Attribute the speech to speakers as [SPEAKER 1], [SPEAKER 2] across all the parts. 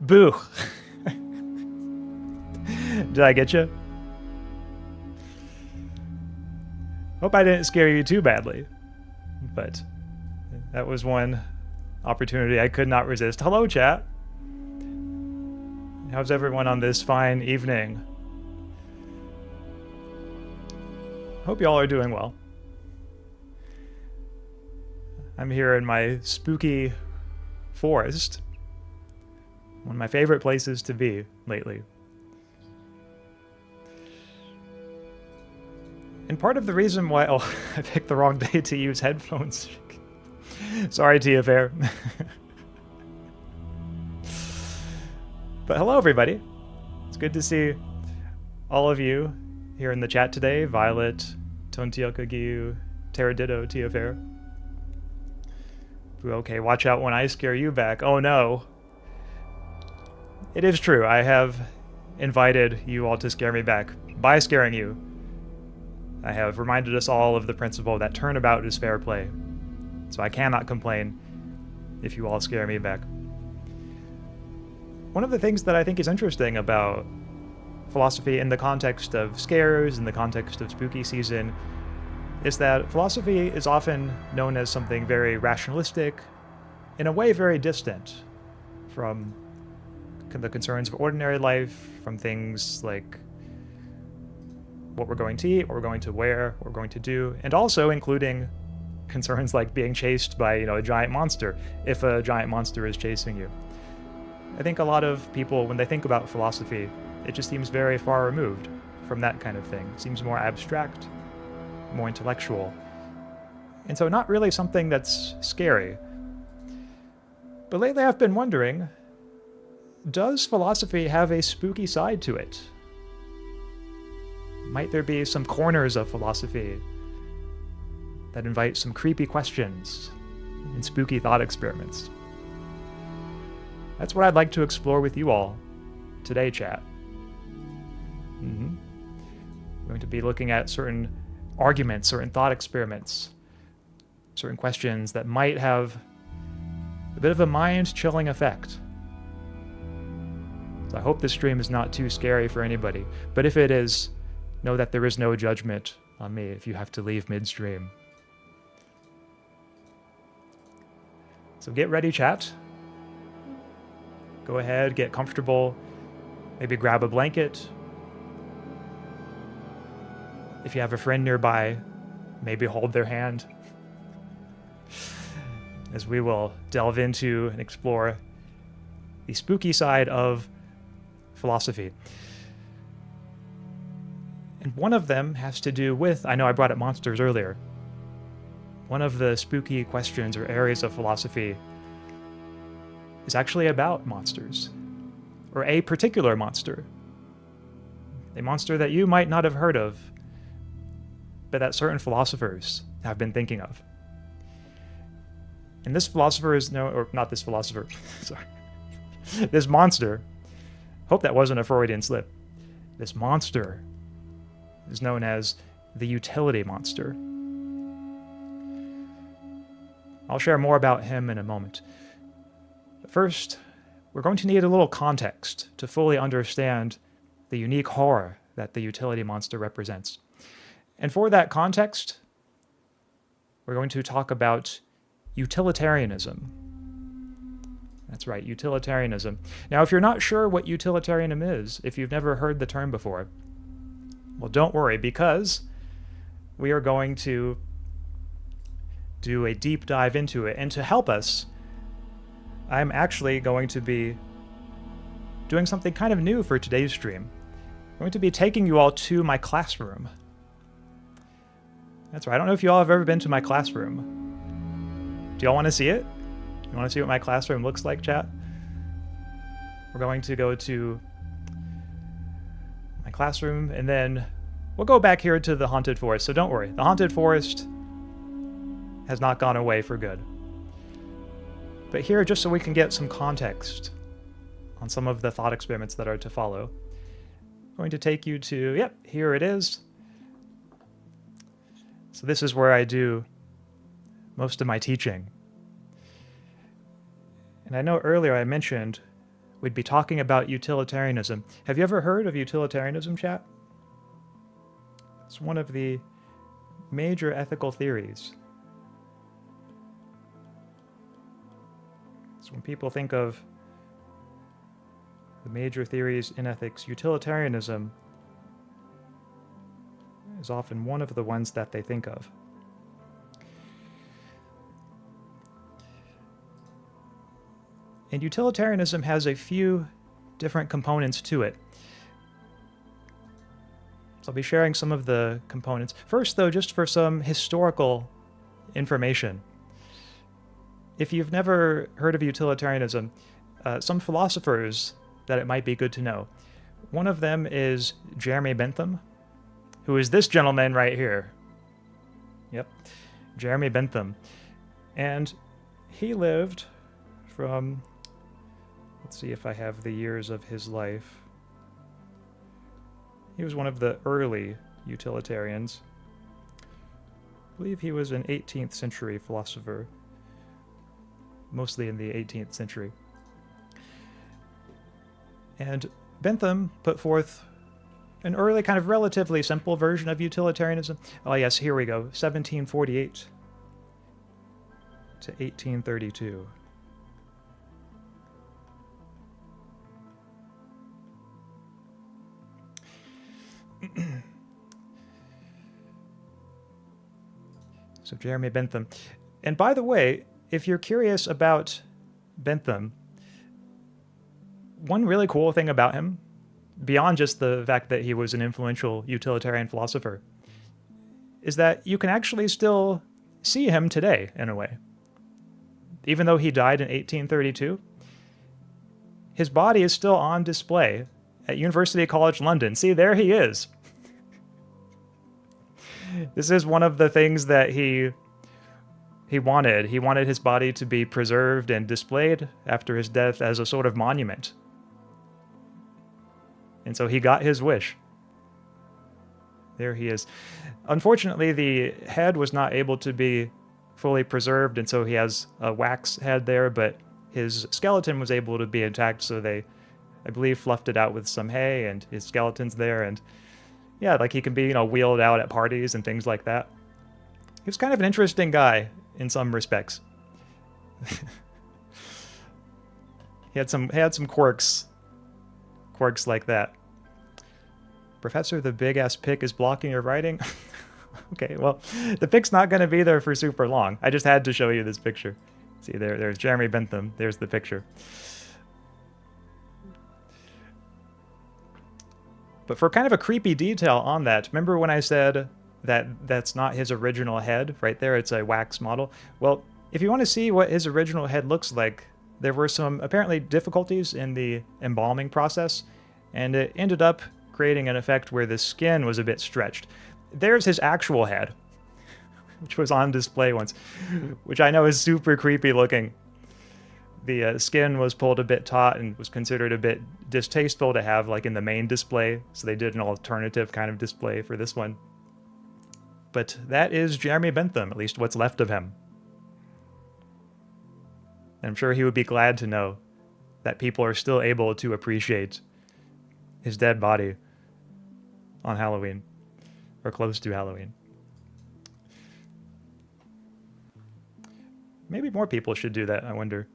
[SPEAKER 1] Boo. Did I get you? Hope I didn't scare you too badly. But that was one opportunity I could not resist. Hello, chat. How's everyone on this fine evening? Hope y'all are doing well. I'm here in my spooky forest. One of my favorite places to be lately. And part of the reason why... Oh, I picked the wrong day to use headphones. Sorry, Tia Fair. But hello, everybody. It's good to see all of you here in the chat today. Violet, Tontiokagiu, Teraditto, Tia Fair. Okay, watch out when I scare you back. Oh no. It is true, I have invited you all to scare me back by scaring you. I have reminded us all of the principle that turnabout is fair play. So I cannot complain if you all scare me back. One of the things that I think is interesting about philosophy in the context of scares, in the context of spooky season, is that philosophy is often known as something very rationalistic, in a way very distant from the concerns of ordinary life, from things like what we're going to eat, what we're going to wear, what we're going to do, and also including concerns like being chased by, a giant monster, if a giant monster is chasing you. I think a lot of people, when they think about philosophy, it just seems very far removed from that kind of thing. It seems more abstract, more intellectual, and so not really something that's scary. But lately I've been wondering, does philosophy have a spooky side to it? Might there be some corners of philosophy that invite some creepy questions and spooky thought experiments? That's what I'd like to explore with you all today, chat. We're going to be looking at certain arguments, certain thought experiments, certain questions that might have a bit of a mind-chilling effect. So I hope this stream is not too scary for anybody, but if it is, know that there is no judgment on me if you have to leave midstream. So get ready, chat. Go ahead, get comfortable, maybe grab a blanket. If you have a friend nearby, maybe hold their hand, as we will delve into and explore the spooky side of philosophy. And one of them has to do with, I know I brought up monsters earlier, one of the spooky questions or areas of philosophy is actually about monsters, or a particular monster. A monster that you might not have heard of, but that certain philosophers have been thinking of. And this philosopher is not this philosopher, sorry. This monster, hope that wasn't a Freudian slip. This monster is known as the utility monster. I'll share more about him in a moment. But first, we're going to need a little context to fully understand the unique horror that the utility monster represents. And for that context, we're going to talk about utilitarianism. That's right, utilitarianism. Now, if you're not sure what utilitarianism is, if you've never heard the term before, well, don't worry, because we are going to do a deep dive into it. And to help us, I'm actually going to be doing something kind of new for today's stream. I'm going to be taking you all to my classroom. That's right, I don't know if you all have ever been to my classroom. Do y'all want to see it? You want to see what my classroom looks like, chat? We're going to go to my classroom, and then we'll go back here to the haunted forest. So don't worry, the haunted forest has not gone away for good. But here, just so we can get some context on some of the thought experiments that are to follow, I'm going to take you to, yep, here it is. So this is where I do most of my teaching. And I know earlier I mentioned we'd be talking about utilitarianism. Have you ever heard of utilitarianism, chat? It's one of the major ethical theories. So when people think of the major theories in ethics, utilitarianism is often one of the ones that they think of. And utilitarianism has a few different components to it. So I'll be sharing some of the components. First, though, just for some historical information. If you've never heard of utilitarianism, some philosophers that it might be good to know. One of them is Jeremy Bentham, who is this gentleman right here. Yep, Jeremy Bentham. And he lived from, let's see if I have the years of his life. He was one of the early utilitarians. I believe he was an 18th century philosopher, mostly in the 18th century. And Bentham put forth an early kind of relatively simple version of utilitarianism. Oh yes, here we go, 1748 to 1832. So Jeremy Bentham. And by the way, if you're curious about Bentham, one really cool thing about him, beyond just the fact that he was an influential utilitarian philosopher, is that you can actually still see him today, in a way. Even though he died in 1832, his body is still on display at University College London. See, there he is. This is one of the things that he wanted. He wanted his body to be preserved and displayed after his death as a sort of monument. And so he got his wish. There he is. Unfortunately, the head was not able to be fully preserved, and so he has a wax head there, but his skeleton was able to be intact, so they, I believe, fluffed it out with some hay, and his skeleton's there, and yeah, like he can be, wheeled out at parties and things like that. He was kind of an interesting guy in some respects. He had some quirks like that. Professor, the big-ass pic is blocking your writing? Okay, well, the pic's not going to be there for super long. I just had to show you this picture. See, there's Jeremy Bentham. There's the picture. But for kind of a creepy detail on that, remember when I said that that's not his original head? Right there, it's a wax model. Well, if you want to see what his original head looks like, there were some apparently difficulties in the embalming process, and it ended up creating an effect where the skin was a bit stretched. There's his actual head, which was on display once, which I know is super creepy looking. The skin was pulled a bit taut and was considered a bit distasteful to have like in the main display, so they did an alternative kind of display for this one. But that is Jeremy Bentham, at least what's left of him. And I'm sure he would be glad to know that people are still able to appreciate his dead body on Halloween, or close to Halloween. Maybe more people should do that, I wonder.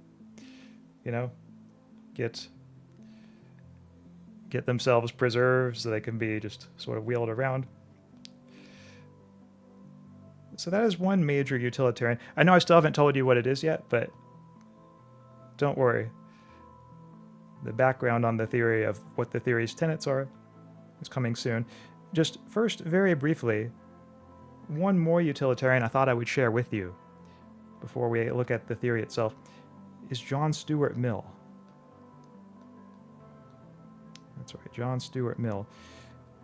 [SPEAKER 1] Get themselves preserved so they can be just sort of wheeled around. So that is one major utilitarian. I know I still haven't told you what it is yet, but don't worry. The background on the theory of what the theory's tenets are is coming soon. Just first, very briefly, one more utilitarian I thought I would share with you before we look at the theory itself is John Stuart Mill. That's right, John Stuart Mill.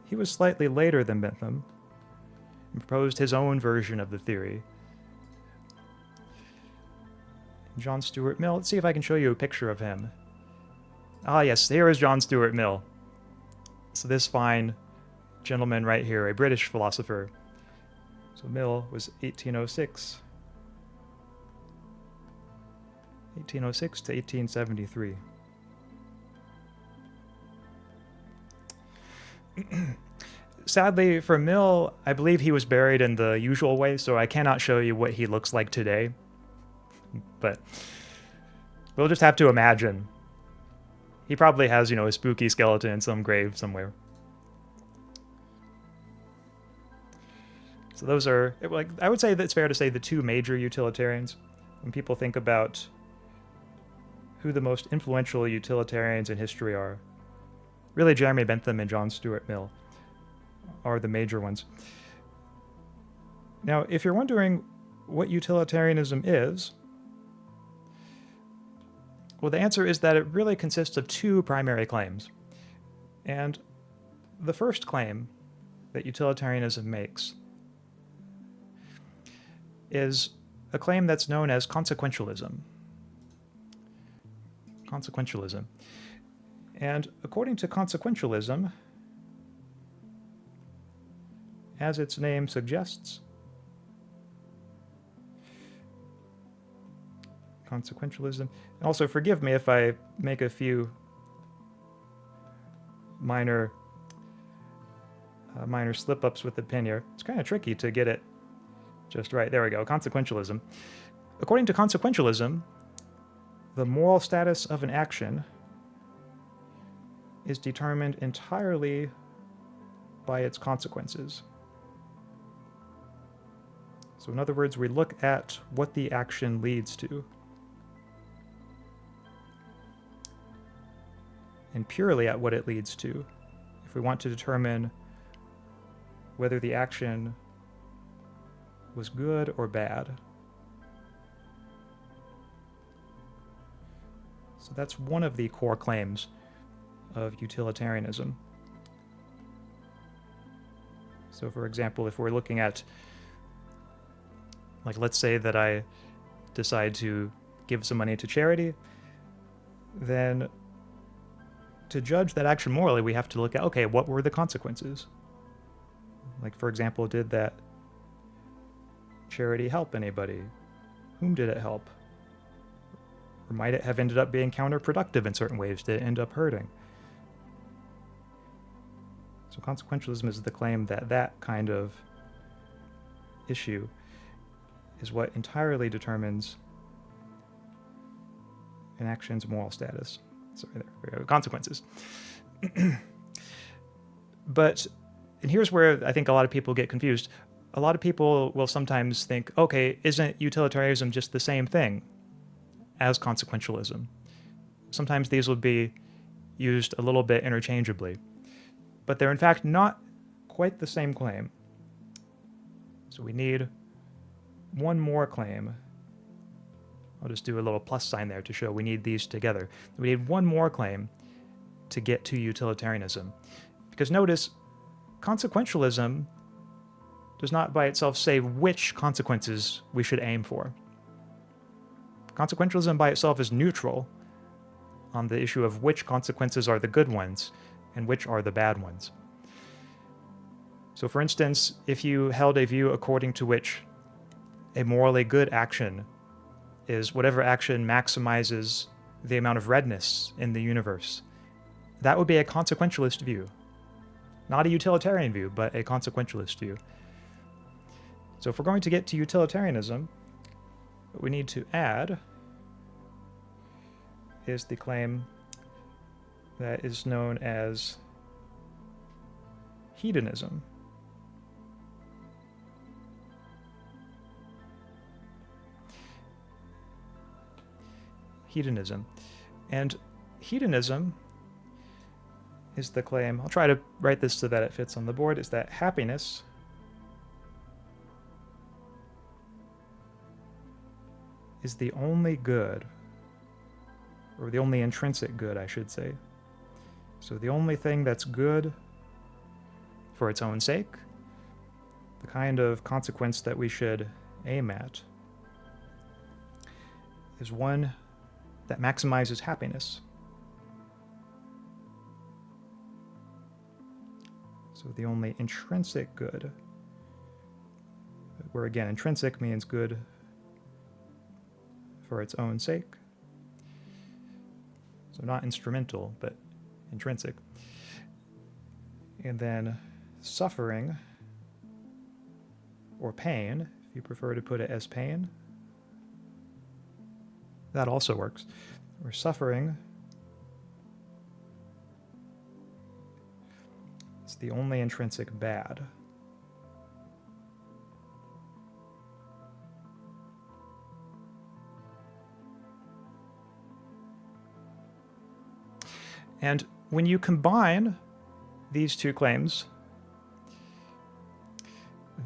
[SPEAKER 1] He was slightly later than Bentham and proposed his own version of the theory. John Stuart Mill, let's see if I can show you a picture of him. Ah yes, here is John Stuart Mill. So this fine gentleman right here, a British philosopher. So Mill was 1806 to 1873. Sadly, for Mill, I believe he was buried in the usual way, so I cannot show you what he looks like today. But we'll just have to imagine. He probably has, a spooky skeleton in some grave somewhere. So those are, I would say that it's fair to say the two major utilitarians. When people think about who the most influential utilitarians in history are, really Jeremy Bentham and John Stuart Mill are the major ones. Now, if you're wondering what utilitarianism is, well, the answer is that it really consists of two primary claims. And the first claim that utilitarianism makes is a claim that's known as consequentialism. Consequentialism. And according to consequentialism, as its name suggests, consequentialism. And also, forgive me if I make a few minor slip-ups with the pen here. It's kind of tricky to get it just right. There we go. Consequentialism. According to consequentialism, the moral status of an action is determined entirely by its consequences. So in other words, we look at what the action leads to. And purely at what it leads to, if we want to determine whether the action was good or bad. So that's one of the core claims of utilitarianism. So for example, if we're looking at, let's say that I decide to give some money to charity, then to judge that action morally, we have to look at, okay, what were the consequences? For example, did that charity help anybody? Whom did it help? Or might it have ended up being counterproductive in certain ways? Did it end up hurting? So consequentialism is the claim that that kind of issue is what entirely determines an action's moral status. Sorry, there we go. Consequences. And here's where I think a lot of people get confused. A lot of people will sometimes think, okay, isn't utilitarianism just the same thing as consequentialism? Sometimes these will be used a little bit interchangeably, but they're in fact not quite the same claim. So we need one more claim. I'll just do a little plus sign there to show we need these together. We need one more claim to get to utilitarianism. Because notice, consequentialism does not by itself say which consequences we should aim for. Consequentialism by itself is neutral on the issue of which consequences are the good ones and which are the bad ones. So for instance, if you held a view according to which a morally good action is whatever action maximizes the amount of redness in the universe, that would be a consequentialist view. Not a utilitarian view, but a consequentialist view. So if we're going to get to utilitarianism, what we need to add is the claim that is known as hedonism. Hedonism. And hedonism is the claim, I'll try to write this so that it fits on the board, is that happiness is the only good, or the only intrinsic good, I should say. So the only thing that's good for its own sake, the kind of consequence that we should aim at, is one that maximizes happiness. So the only intrinsic good, where again, intrinsic means good for its own sake. So not instrumental, but intrinsic, And then suffering, or pain, if you prefer to put it as pain, that also works. Or suffering is the only intrinsic bad. And when you combine these two claims,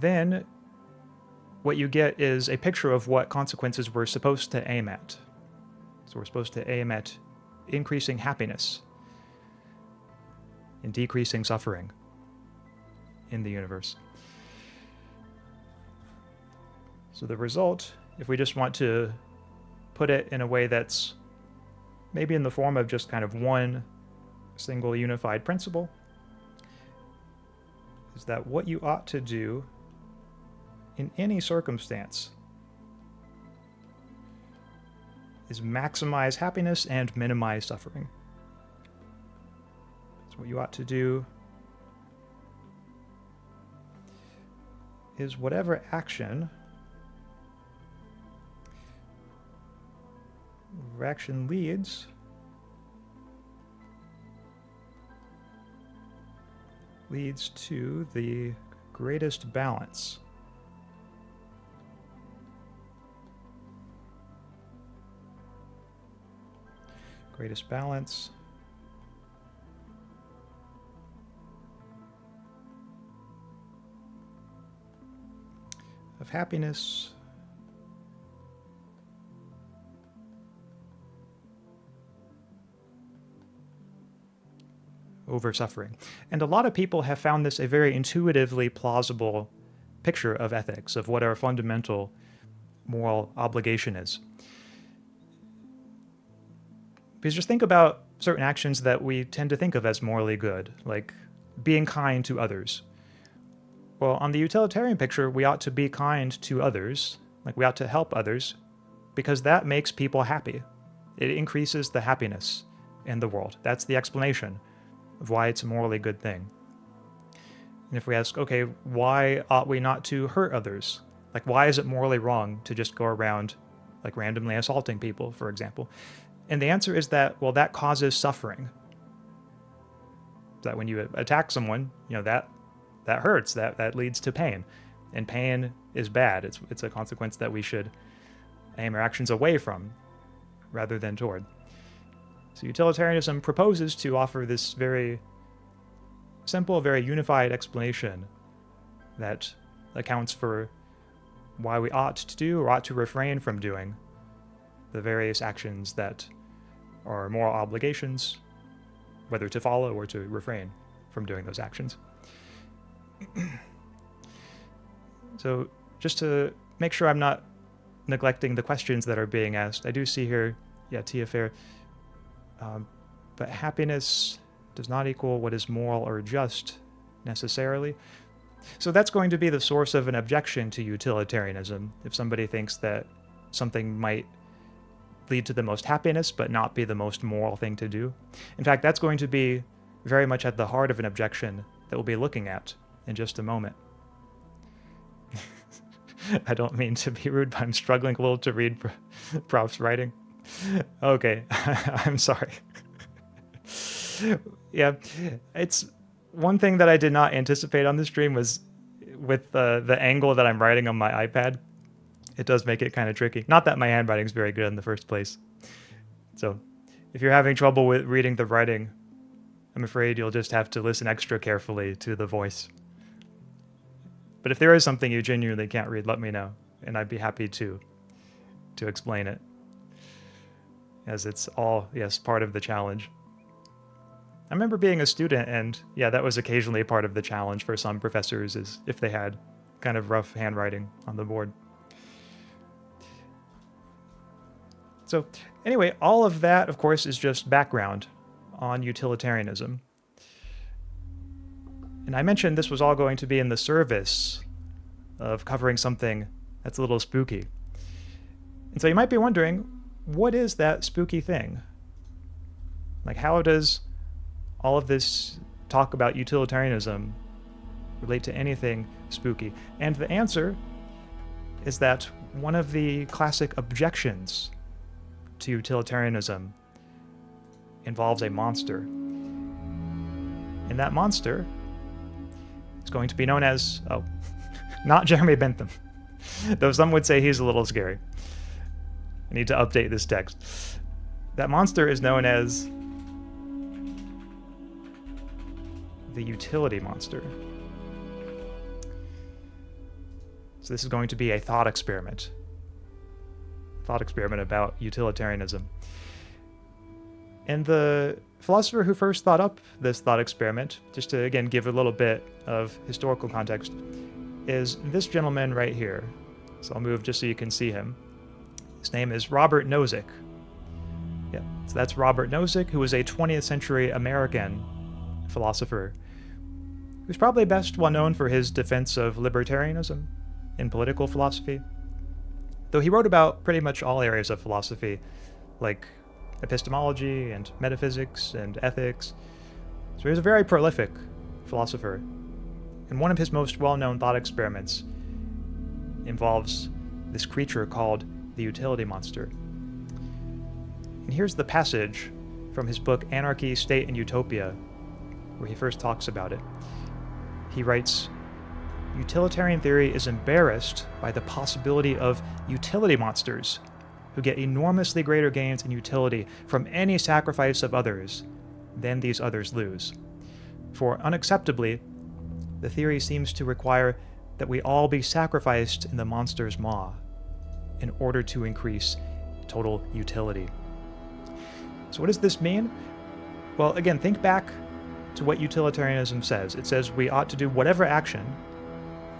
[SPEAKER 1] then what you get is a picture of what consequences we're supposed to aim at. So we're supposed to aim at increasing happiness and decreasing suffering in the universe. So the result, if we just want to put it in a way that's maybe in the form of just kind of one single unified principle, is that what you ought to do in any circumstance is maximize happiness and minimize suffering. So what you ought to do is whatever action leads to the greatest balance. Greatest balance of happiness over suffering. And a lot of people have found this a very intuitively plausible picture of ethics, of what our fundamental moral obligation is. Because just think about certain actions that we tend to think of as morally good, like being kind to others. Well, on the utilitarian picture, we ought to be kind to others, like we ought to help others, because that makes people happy. It increases the happiness in the world. That's the explanation of why it's a morally good thing. And if we ask, okay, why ought we not to hurt others? Like, why is it morally wrong to just go around, like, randomly assaulting people, for example? And the answer is that, well, that causes suffering. That when you attack someone, you know, that hurts, that leads to pain. And pain is bad. It's a consequence that we should aim our actions away from rather than toward. So utilitarianism proposes to offer this very simple, very unified explanation that accounts for why we ought to do or ought to refrain from doing the various actions that are moral obligations, whether to follow or to refrain from doing those actions. So just to make sure I'm not neglecting the questions that are being asked, I do see here, yeah, Tia Fair, but happiness does not equal what is moral or just necessarily. So that's going to be the source of an objection to utilitarianism. If somebody thinks that something might lead to the most happiness but not be the most moral thing to do. In fact, that's going to be very much at the heart of an objection that we'll be looking at in just a moment. I don't mean to be rude, but I'm struggling a little to read Prof's writing. Okay, I'm sorry. Yeah, it's one thing that I did not anticipate on the stream was with the angle that I'm writing on my iPad. It does make it kind of tricky. Not that my handwriting is very good in the first place. So if you're having trouble with reading the writing, I'm afraid you'll just have to listen extra carefully to the voice. But if there is something you genuinely can't read, let me know, and I'd be happy to explain it, as it's all, yes, part of the challenge. I remember being a student, and yeah, that was occasionally part of the challenge for some professors, is if they had kind of rough handwriting on the board. So anyway, all of that, of course, is just background on utilitarianism. And I mentioned this was all going to be in the service of covering something that's a little spooky. And so you might be wondering, what is that spooky thing? Like, how does all of this talk about utilitarianism relate to anything spooky? And the answer is that one of the classic objections to utilitarianism involves a monster. And that monster is going to be known as, not Jeremy Bentham, though some would say he's a little scary. I need to update this text. That monster is known as the utility monster. So this is going to be a thought experiment about utilitarianism. And the philosopher who first thought up this thought experiment, just to again give a little bit of historical context, is this gentleman right here. So I'll move just so you can see him. His name is Robert Nozick. Yeah, so that's Robert Nozick, who was a 20th century American philosopher who's probably best well known for his defense of libertarianism in political philosophy. Though he wrote about pretty much all areas of philosophy, like epistemology and metaphysics and ethics. So he was a very prolific philosopher. And one of his most well-known thought experiments involves this creature called the utility monster. And here's the passage from his book Anarchy, State, and Utopia, where he first talks about it. He writes, "Utilitarian theory is embarrassed by the possibility of utility monsters who get enormously greater gains in utility from any sacrifice of others than these others lose. For unacceptably, the theory seems to require that we all be sacrificed in the monster's maw in order to increase total utility." So what does this mean? Well, again, think back to what utilitarianism says. It says we ought to do whatever action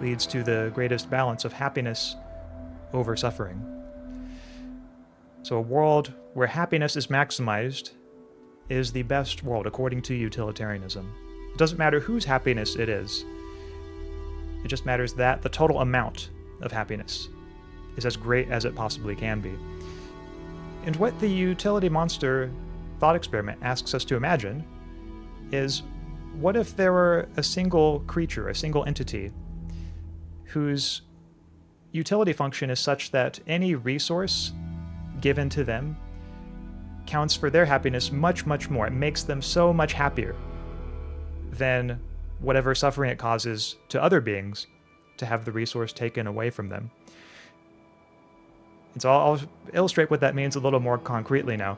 [SPEAKER 1] leads to the greatest balance of happiness over suffering. So a world where happiness is maximized is the best world according to utilitarianism. It doesn't matter whose happiness it is. It just matters that the total amount of happiness is as great as it possibly can be. And what the utility monster thought experiment asks us to imagine is, what if there were a single creature, a single entity, whose utility function is such that any resource given to them counts for their happiness much, much more. It makes them so much happier than whatever suffering it causes to other beings to have the resource taken away from them. And so I'll illustrate what that means a little more concretely now.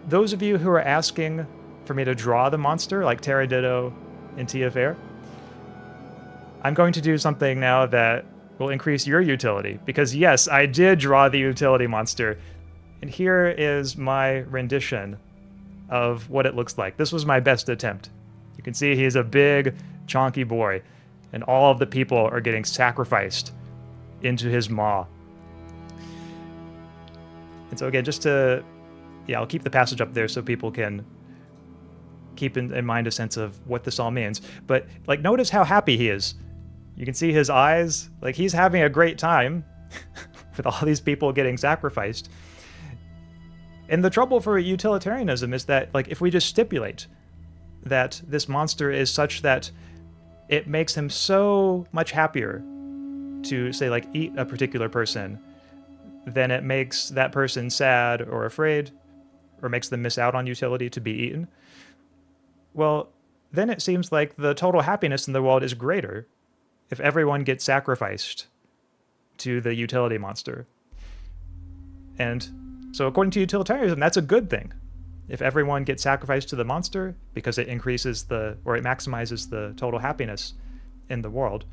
[SPEAKER 1] Those of you who are asking for me to draw the monster, like Taradiddle and TFR, I'm going to do something now that will increase your utility, because yes, I did draw the utility monster. And here is my rendition of what it looks like. This was my best attempt. You can see he's a big, chonky boy, and all of the people are getting sacrificed into his maw. And so again, just to, I'll keep the passage up there so people can keep in mind a sense of what this all means. But like, notice how happy he is. You can see his eyes, like he's having a great time with all these people getting sacrificed. And the trouble for utilitarianism is that, like, if we just stipulate that this monster is such that it makes him so much happier to, say, like, eat a particular person, then it makes that person sad or afraid, or makes them miss out on utility to be eaten, well, then it seems like the total happiness in the world is greater if everyone gets sacrificed to the utility monster. And so according to utilitarianism, that's a good thing. If everyone gets sacrificed to the monster because it increases it maximizes the total happiness in the world.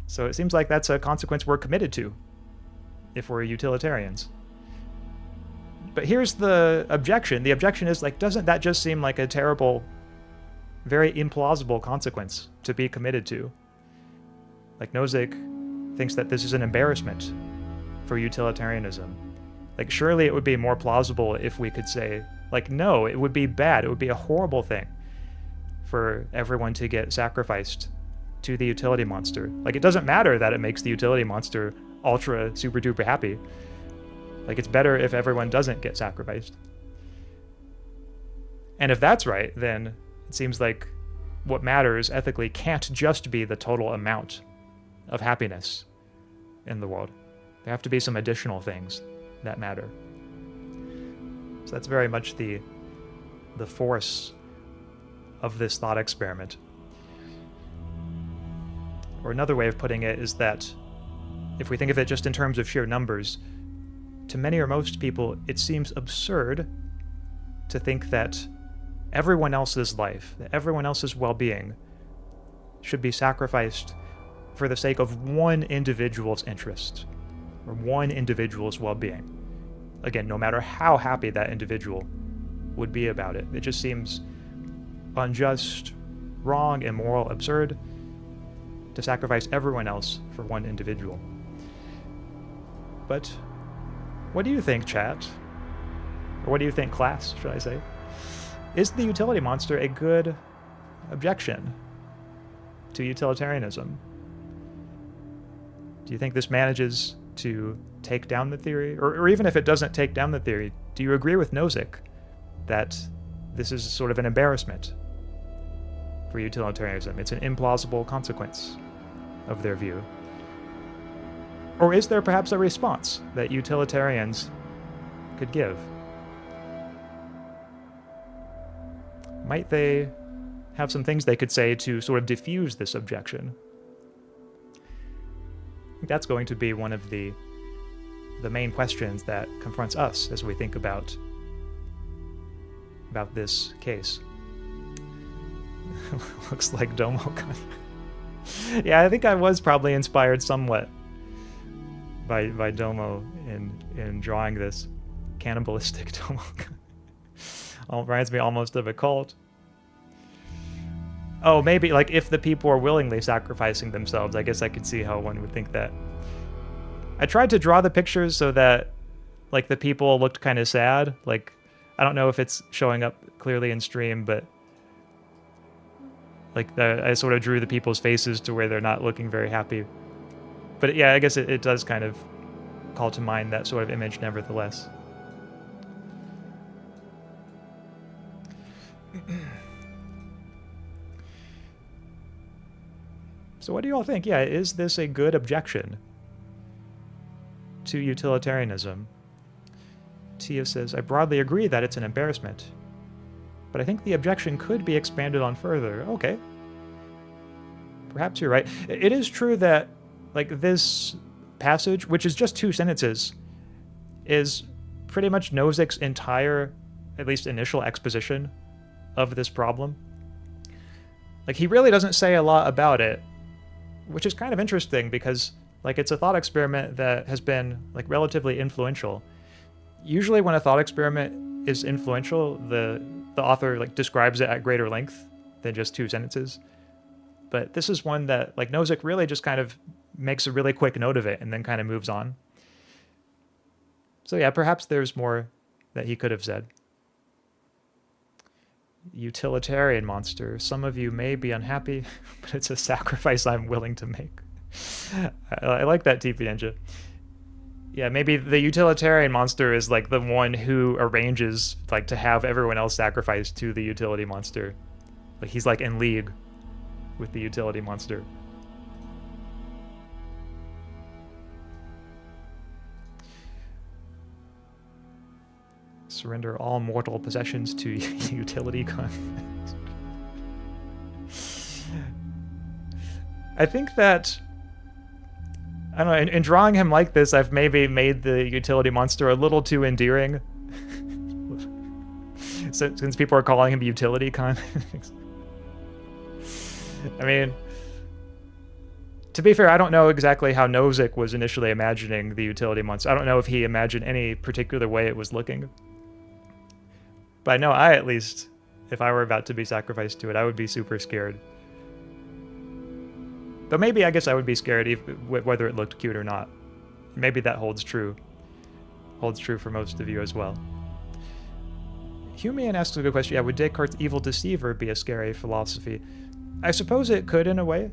[SPEAKER 1] So it seems like that's a consequence we're committed to if we're utilitarians. But here's the objection. The objection is, like, doesn't that just seem like a terrible, very implausible consequence to be committed to? Like, Nozick thinks that this is an embarrassment for utilitarianism. Like, surely it would be more plausible if we could say, like, no, it would be bad. It would be a horrible thing for everyone to get sacrificed to the utility monster. Like, it doesn't matter that it makes the utility monster ultra super duper happy. Like, it's better if everyone doesn't get sacrificed. And if that's right, then It seems like what matters ethically can't just be the total amount of happiness in the world. There have to be some additional things that matter. So that's very much the force of this thought experiment. Or another way of putting it is that if we think of it just in terms of sheer numbers, to many or most people, it seems absurd to think that everyone else's life, that everyone else's well-being should be sacrificed for the sake of one individual's interest or one individual's well-being. Again, no matter how happy that individual would be about it, it just seems unjust, wrong, immoral, absurd to sacrifice everyone else for one individual. But what do you think, chat? Or what do you think, class, should I say? Is the utility monster a good objection to utilitarianism? Do you think this manages to take down the theory? Or even if it doesn't take down the theory, do you agree with Nozick that this is sort of an embarrassment for utilitarianism? It's an implausible consequence of their view. Or is there perhaps a response that utilitarians could give? Might they have some things they could say to sort of diffuse this objection? I think that's going to be one of the main questions that confronts us as we think about this case. Looks like Domo. Yeah, I think I was probably inspired somewhat by Domo in drawing this cannibalistic Domo. Reminds me almost of a cult. Oh, maybe like if the people are willingly sacrificing themselves, I guess I could see how one would think that. I tried to draw the pictures so that like the people looked kind of sad. Like, I don't know if it's showing up clearly in stream, but like I sort of drew the people's faces to where they're not looking very happy. But yeah, I guess it does kind of call to mind that sort of image nevertheless. So what do you all think? Yeah, is this a good objection to utilitarianism? Tia says, I broadly agree that it's an embarrassment, but I think the objection could be expanded on further. Okay. Perhaps you're right. It is true that like this passage, which is just 2 sentences, is pretty much Nozick's entire, at least initial exposition of this problem. Like, he really doesn't say a lot about it, which is kind of interesting because like it's a thought experiment that has been like relatively influential. Usually when a thought experiment is influential, the author like describes it at greater length than just 2 sentences. But this is one that like Nozick really just kind of makes a really quick note of it and then kind of moves on. So yeah, perhaps there's more that he could have said. Utilitarian monster. Some of you may be unhappy, but it's a sacrifice I'm willing to make. I like that, TP Ninja. Yeah, maybe the utilitarian monster is like the one who arranges like to have everyone else sacrifice to the utility monster. Like he's like in league with the utility monster. Surrender all mortal possessions to utility conflict. I think that, I don't know, in drawing him like this, I've maybe made the utility monster a little too endearing. Since people are calling him utility conflict. I mean, to be fair, I don't know exactly how Nozick was initially imagining the utility monster. I don't know if he imagined any particular way it was looking. But I know I, at least, if I were about to be sacrificed to it, I would be super scared. Though maybe I guess I would be scared whether it looked cute or not. Maybe that holds true. Holds true for most of you as well. Humian asks a good question. Yeah, would Descartes' evil deceiver be a scary philosophy? I suppose it could in a way.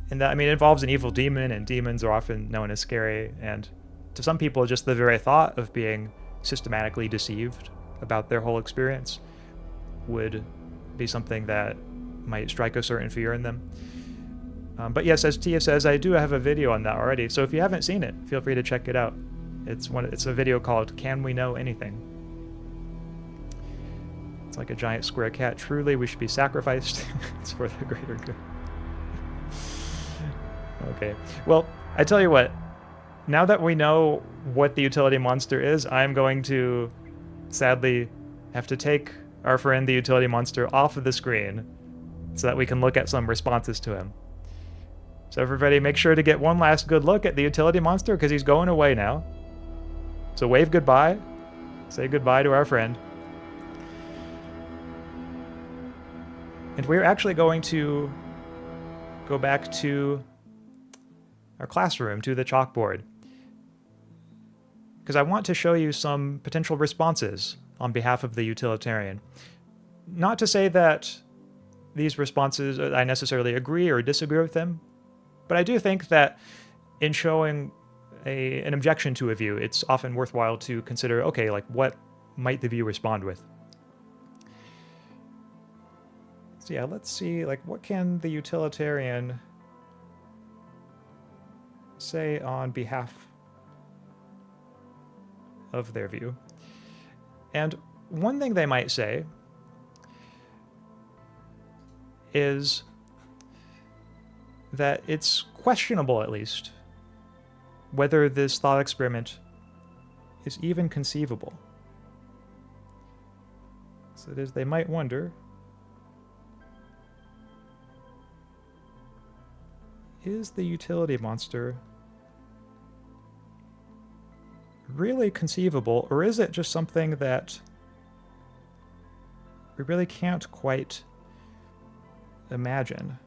[SPEAKER 1] In that, I mean, it involves an evil demon, and demons are often known as scary, and to some people, just the very thought of being systematically deceived about their whole experience would be something that might strike a certain fear in them. But yes, as Tia says, I do have a video on that already, so if you haven't seen it, feel free to check it out. It's a video called Can We Know Anything? It's like a giant square cat. Truly, we should be sacrificed. It's for the greater good. Okay. Well, I tell you what. Now that we know what the utility monster is, I'm going to sadly have to take our friend the utility monster off of the screen so that we can look at some responses to him. So everybody make sure to get one last good look at the utility monster because he's going away now. So wave goodbye. Say goodbye to our friend. And we're actually going to go back to our classroom, to the chalkboard, because I want to show you some potential responses on behalf of the utilitarian. Not to say that these responses, I necessarily agree or disagree with them, but I do think that in showing an objection to a view, it's often worthwhile to consider, okay, like what might the view respond with? So yeah, let's see, like what can the utilitarian say on behalf of their view? And one thing they might say is that it's questionable, at least, whether this thought experiment is even conceivable. So it is, they might wonder, is the utility monster really conceivable, or is it just something that we really can't quite imagine?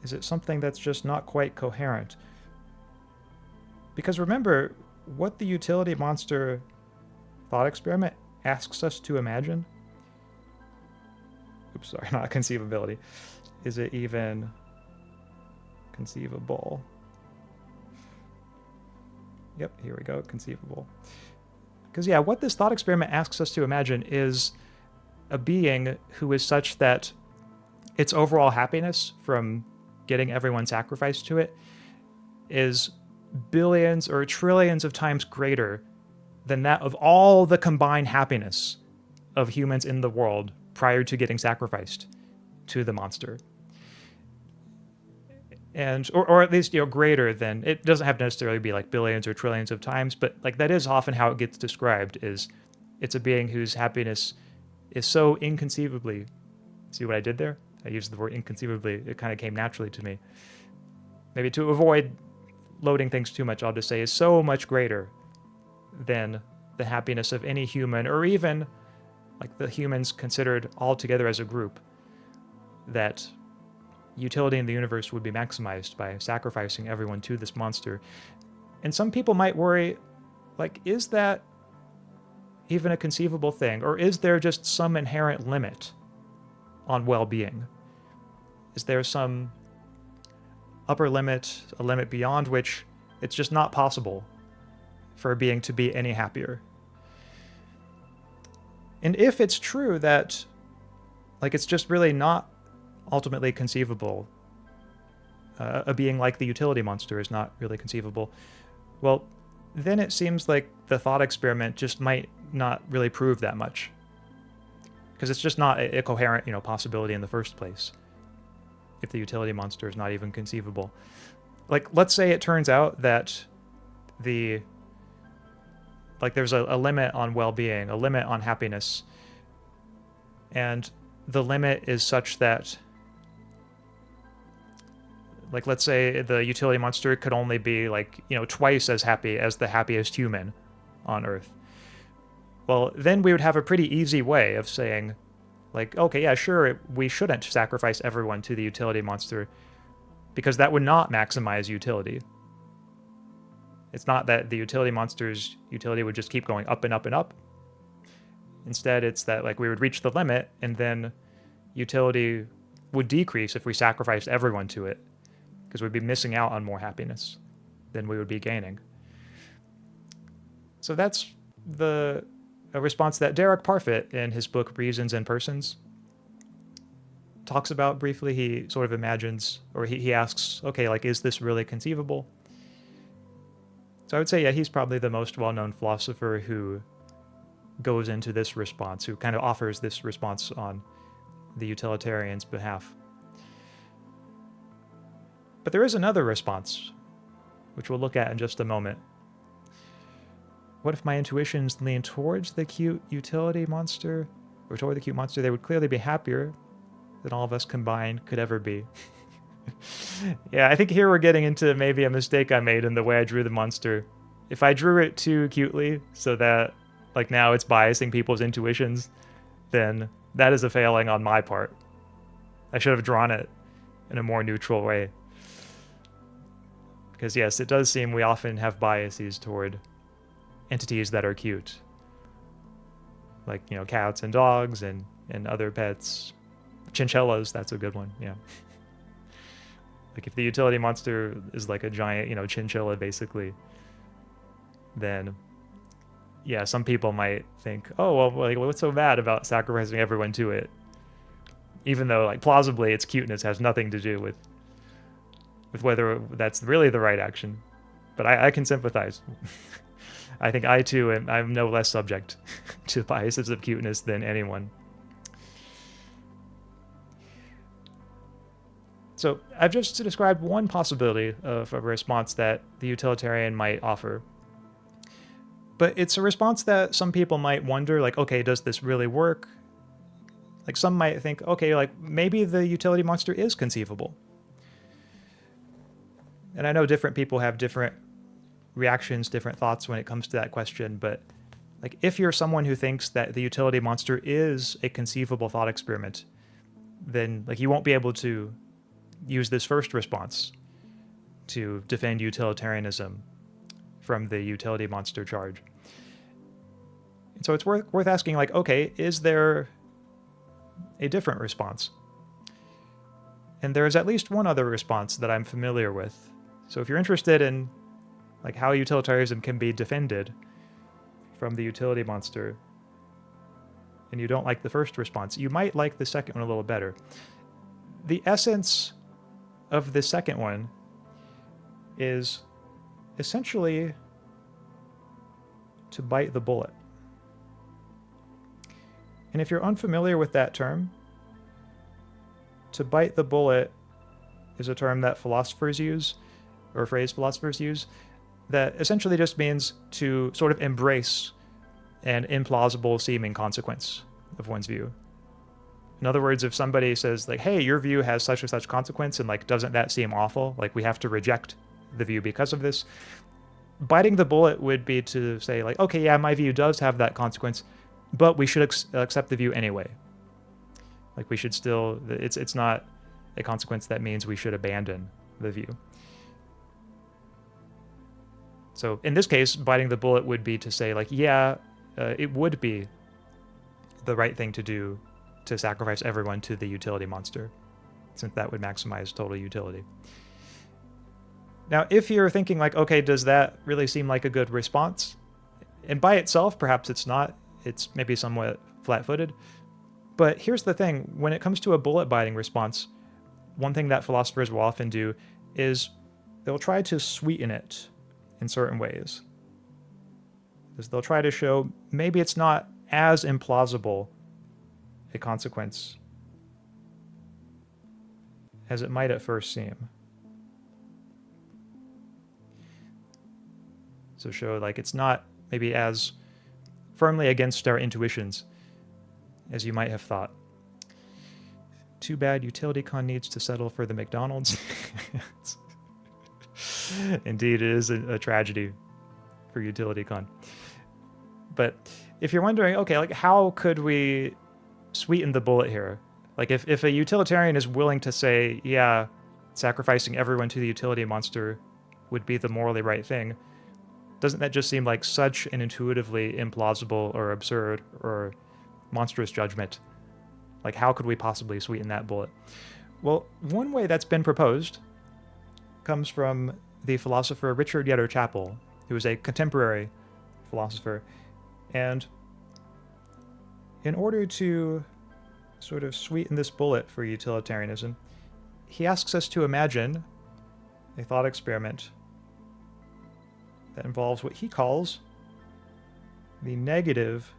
[SPEAKER 1] Is it something that's just not quite coherent? Because remember, what the utility monster thought experiment asks us to imagine. Oops, sorry, not conceivability. Is it even conceivable? Yep, here we go, conceivable. Because yeah, what this thought experiment asks us to imagine is a being who is such that its overall happiness from getting everyone sacrificed to it is billions or trillions of times greater than that of all the combined happiness of humans in the world prior to getting sacrificed to the monster. And or at least, you know, greater than, it doesn't have to necessarily be like billions or trillions of times, but like that is often how it gets described, is it's a being whose happiness is so inconceivably, see what I did there? I used the word inconceivably, it kind of came naturally to me. Maybe to avoid loading things too much, I'll just say is so much greater than the happiness of any human, or even like the humans considered all together as a group, that utility in the universe would be maximized by sacrificing everyone to this monster. And some people might worry, like, is that even a conceivable thing? Or is there just some inherent limit on well-being? Is there some upper limit, a limit beyond which it's just not possible for a being to be any happier? And if it's true that, like, it's just really not ultimately conceivable, a being like the utility monster is not really conceivable, well, then it seems like the thought experiment just might not really prove that much, because it's just not a coherent, you know, possibility in the first place if the utility monster is not even conceivable. Like, let's say it turns out that there's a limit on well-being, a limit on happiness, and the limit is such that, like, let's say the utility monster could only be, like, you know, twice as happy as the happiest human on Earth. Well, then we would have a pretty easy way of saying, like, okay, yeah, sure, we shouldn't sacrifice everyone to the utility monster, because that would not maximize utility. It's not that the utility monster's utility would just keep going up and up and up. Instead, it's that, like, we would reach the limit, and then utility would decrease if we sacrificed everyone to it, because we'd be missing out on more happiness than we would be gaining. So that's the a response that Derek Parfit, in his book Reasons and Persons, talks about briefly. He sort of imagines, or he asks, okay, like, is this really conceivable? So I would say, yeah, he's probably the most well-known philosopher who goes into this response, who kind of offers this response on the utilitarian's behalf. But there is another response, which we'll look at in just a moment. What if my intuitions lean towards the cute utility monster, or toward the cute monster? They would clearly be happier than all of us combined could ever be. Yeah, I think here we're getting into maybe a mistake I made in the way I drew the monster. If I drew it too cutely, so that, like, now it's biasing people's intuitions, then that is a failing on my part. I should have drawn it in a more neutral way. Because yes, it does seem we often have biases toward entities that are cute. Like, you know, cats and dogs and other pets. Chinchillas, that's a good one, yeah. Like, if the utility monster is like a giant, you know, chinchilla, basically, then, yeah, some people might think, oh, well, like, what's so bad about sacrificing everyone to it? Even though, like, plausibly, its cuteness has nothing to do with whether that's really the right action. But I can sympathize. I think I, too, I'm no less subject to biases of cuteness than anyone. So I've just described one possibility of a response that the utilitarian might offer. But it's a response that some people might wonder, like, okay, does this really work? Like, some might think, okay, like, maybe the utility monster is conceivable. And I know different people have different reactions, different thoughts when it comes to that question, but, like, if you're someone who thinks that the utility monster is a conceivable thought experiment, then, like, you won't be able to use this first response to defend utilitarianism from the utility monster charge. And so it's worth asking, like, okay, is there a different response? And there's at least one other response that I'm familiar with. So if you're interested in, like, how utilitarianism can be defended from the utility monster, and you don't like the first response, you might like the second one a little better. The essence of the second one is essentially to bite the bullet. And if you're unfamiliar with that term, to bite the bullet is a term that philosophers use, or a phrase philosophers use, that essentially just means to sort of embrace an implausible seeming consequence of one's view. In other words, if somebody says, like, hey, your view has such and such consequence, and, like, doesn't that seem awful? Like, we have to reject the view because of this. Biting the bullet would be to say, like, okay, yeah, my view does have that consequence, but we should accept the view anyway. Like, we should still, it's not a consequence that means we should abandon the view. So in this case, biting the bullet would be to say, like, yeah, it would be the right thing to do to sacrifice everyone to the utility monster, since that would maximize total utility. Now, if you're thinking, like, okay, does that really seem like a good response? And by itself, perhaps it's not. It's maybe somewhat flat-footed. But here's the thing. When it comes to a bullet-biting response, one thing that philosophers will often do is they'll try to sweeten it in certain ways. They'll try to show maybe it's not as implausible a consequence as it might at first seem. So show, like, it's not maybe as firmly against our intuitions as you might have thought. Too bad UtilityCon needs to settle for the McDonald's. Indeed, it is a tragedy for UtilityCon. But if you're wondering, okay, like, how could we sweeten the bullet here? Like, if a utilitarian is willing to say, yeah, sacrificing everyone to the utility monster would be the morally right thing, doesn't that just seem like such an intuitively implausible or absurd or monstrous judgment? Like, how could we possibly sweeten that bullet? Well, one way that's been proposed comes from the philosopher Richard Yetter Chapel, who is a contemporary philosopher. And in order to sort of sweeten this bullet for utilitarianism, he asks us to imagine a thought experiment that involves what he calls the negative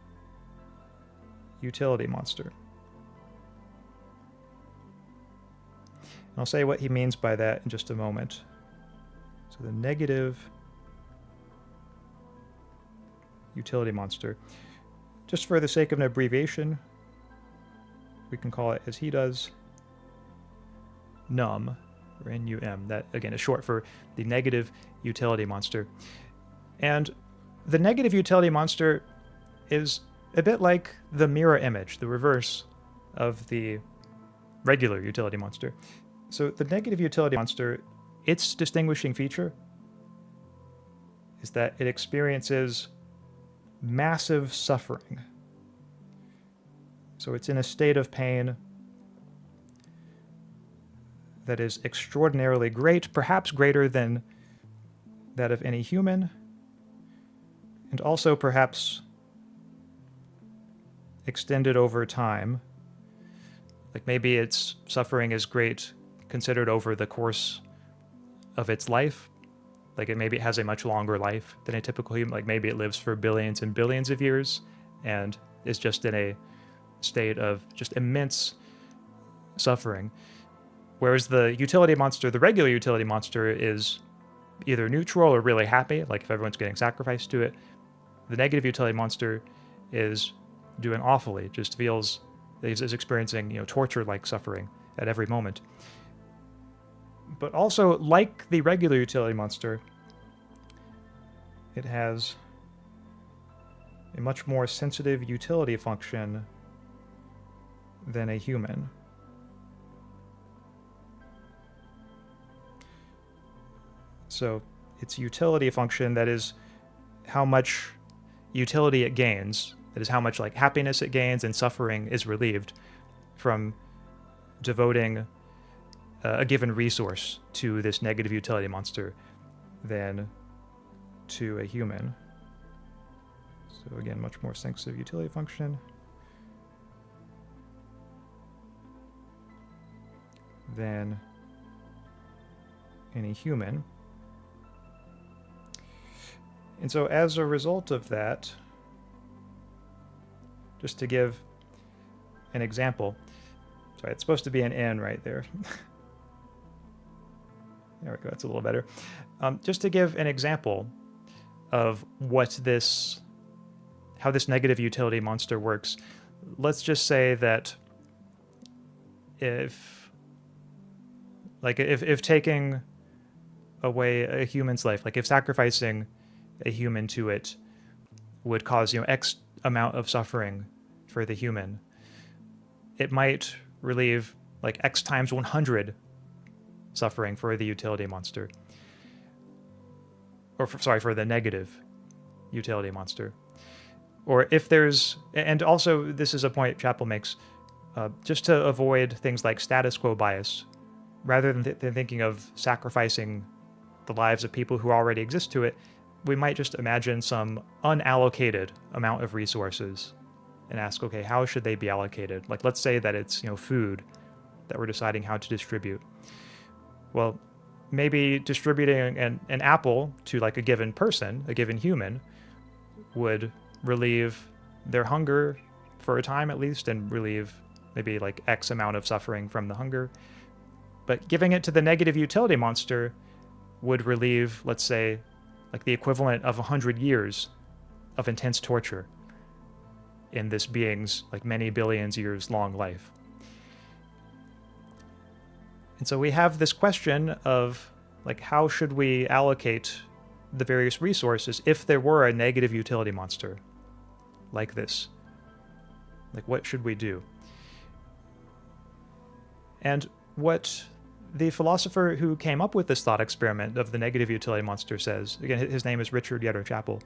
[SPEAKER 1] utility monster. And I'll say what he means by that in just a moment. So the negative utility monster. Just for the sake of an abbreviation, we can call it, as he does, NUM, or NUM. That, again, is short for the negative utility monster. And the negative utility monster is a bit like the mirror image, the reverse of the regular utility monster. So the negative utility monster, its distinguishing feature is that it experiences massive suffering. So it's in a state of pain that is extraordinarily great, perhaps greater than that of any human, and also perhaps extended over time. Like maybe its suffering is great considered over the course of its life. Like maybe it has a much longer life than a typical human. Like maybe it lives for billions and billions of years and is just in a state of just immense suffering. Whereas the utility monster, the regular utility monster, is either neutral or really happy, like if everyone's getting sacrificed to it. The negative utility monster is doing awfully, just feels is experiencing, torture-like suffering at every moment. But also, like the regular utility monster, it has a much more sensitive utility function than a human. So its utility function, that is how much utility it gains, that is how much like happiness it gains and suffering is relieved from devoting a given resource to this negative utility monster than to a human. So again, much more sensitive utility function than any human. And so as a result of that, just to give an example, sorry, it's supposed to be an N right there. There we go, that's a little better. Just to give an example of how this negative utility monster works, let's just say that if taking away a human's life, like if sacrificing a human to it would cause, X amount of suffering for the human, it might relieve like X times 100 suffering for the utility monster. Or for the negative utility monster. Or if there's, and also this is a point Chappell makes, just to avoid things like status quo bias, rather than thinking of sacrificing the lives of people who already exist to it, we might just imagine some unallocated amount of resources and ask, okay, how should they be allocated? Like, let's say that it's, food that we're deciding how to distribute. Well, maybe distributing an apple to like a given person, a given human, would relieve their hunger for a time at least, and relieve maybe like X amount of suffering from the hunger. But giving it to the negative utility monster would relieve, let's say, like the equivalent of 100 years of intense torture in this being's like many billions years long life. And so we have this question of like, how should we allocate the various resources if there were a negative utility monster like this? Like, what should we do? And what the philosopher who came up with this thought experiment of the negative utility monster says, again, his name is Richard Yetter Chappell,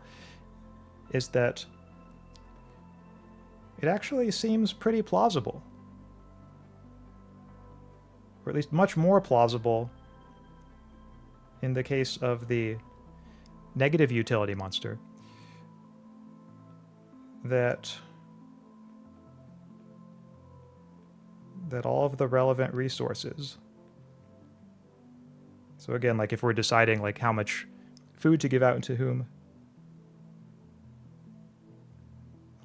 [SPEAKER 1] is that it actually seems pretty plausible. Or at least much more plausible in the case of the negative utility monster, that that all of the relevant resources. So again, like if we're deciding like how much food to give out to whom,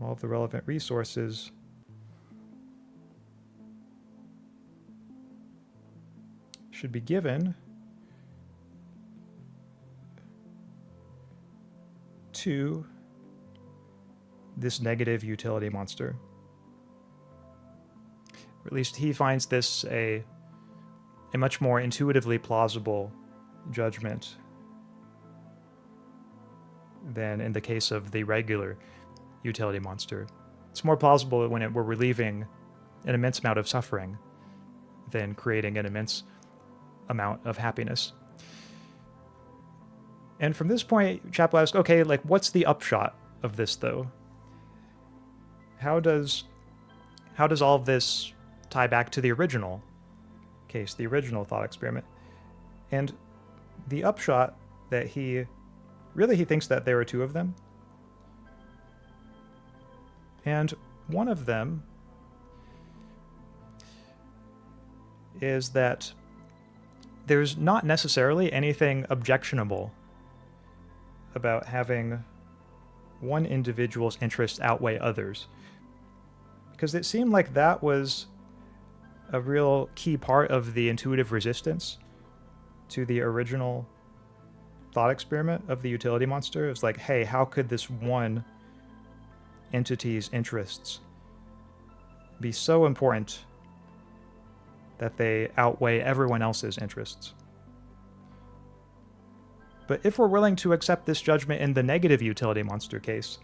[SPEAKER 1] all of the relevant resources should be given to this negative utility monster. Or at least he finds this a much more intuitively plausible judgment than in the case of the regular utility monster. It's more plausible when we're relieving an immense amount of suffering than creating an immense amount of happiness. And from this point, Chappell asks, okay, like what's the upshot of this though? How does all of this tie back to the original case, the original thought experiment? And the upshot that he thinks that there are two of them. And one of them is that there's not necessarily anything objectionable about having one individual's interests outweigh others. Because it seemed like that was a real key part of the intuitive resistance to the original thought experiment of the utility monster. It was like, hey, how could this one entity's interests be so important that they outweigh everyone else's interests? But if we're willing to accept this judgment in the negative utility monster case,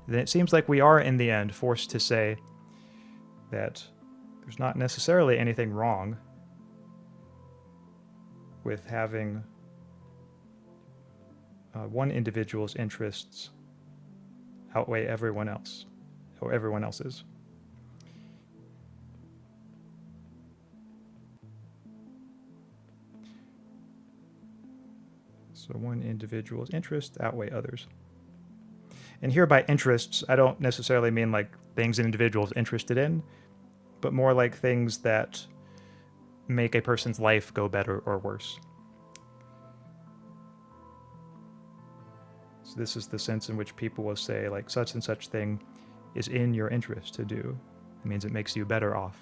[SPEAKER 1] then it seems like we are in the end forced to say that there's not necessarily anything wrong with having one individual's interests outweigh everyone else, or everyone else's. So one individual's interests outweigh others. And here by interests, I don't necessarily mean like things an individual's interested in, but more like things that make a person's life go better or worse. So this is the sense in which people will say like such and such thing is in your interest to do. It means it makes you better off.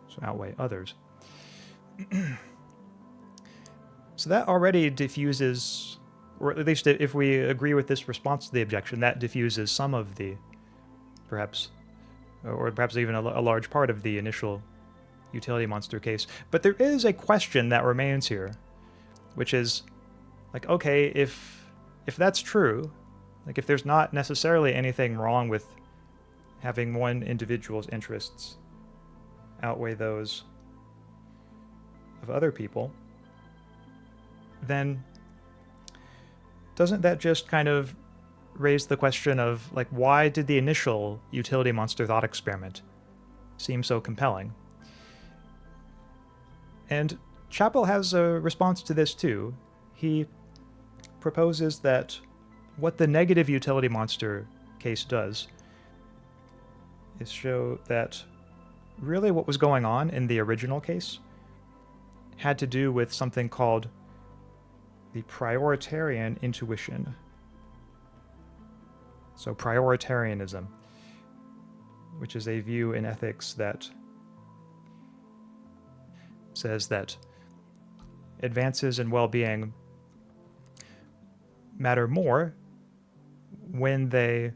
[SPEAKER 1] So outweigh others. So that already diffuses, or at least if we agree with this response to the objection, that diffuses some of the, perhaps even a large part of the initial utility monster case. But there is a question that remains here, which is like, okay, if that's true, like if there's not necessarily anything wrong with having one individual's interests outweigh those of other people, then doesn't that just kind of raise the question of like, why did the initial utility monster thought experiment seem so compelling? And Chappell has a response to this too. He proposes that what the negative utility monster case does is show that really what was going on in the original case had to do with something called the prioritarian intuition. So prioritarianism, which is a view in ethics that says that advances in well-being matter more when they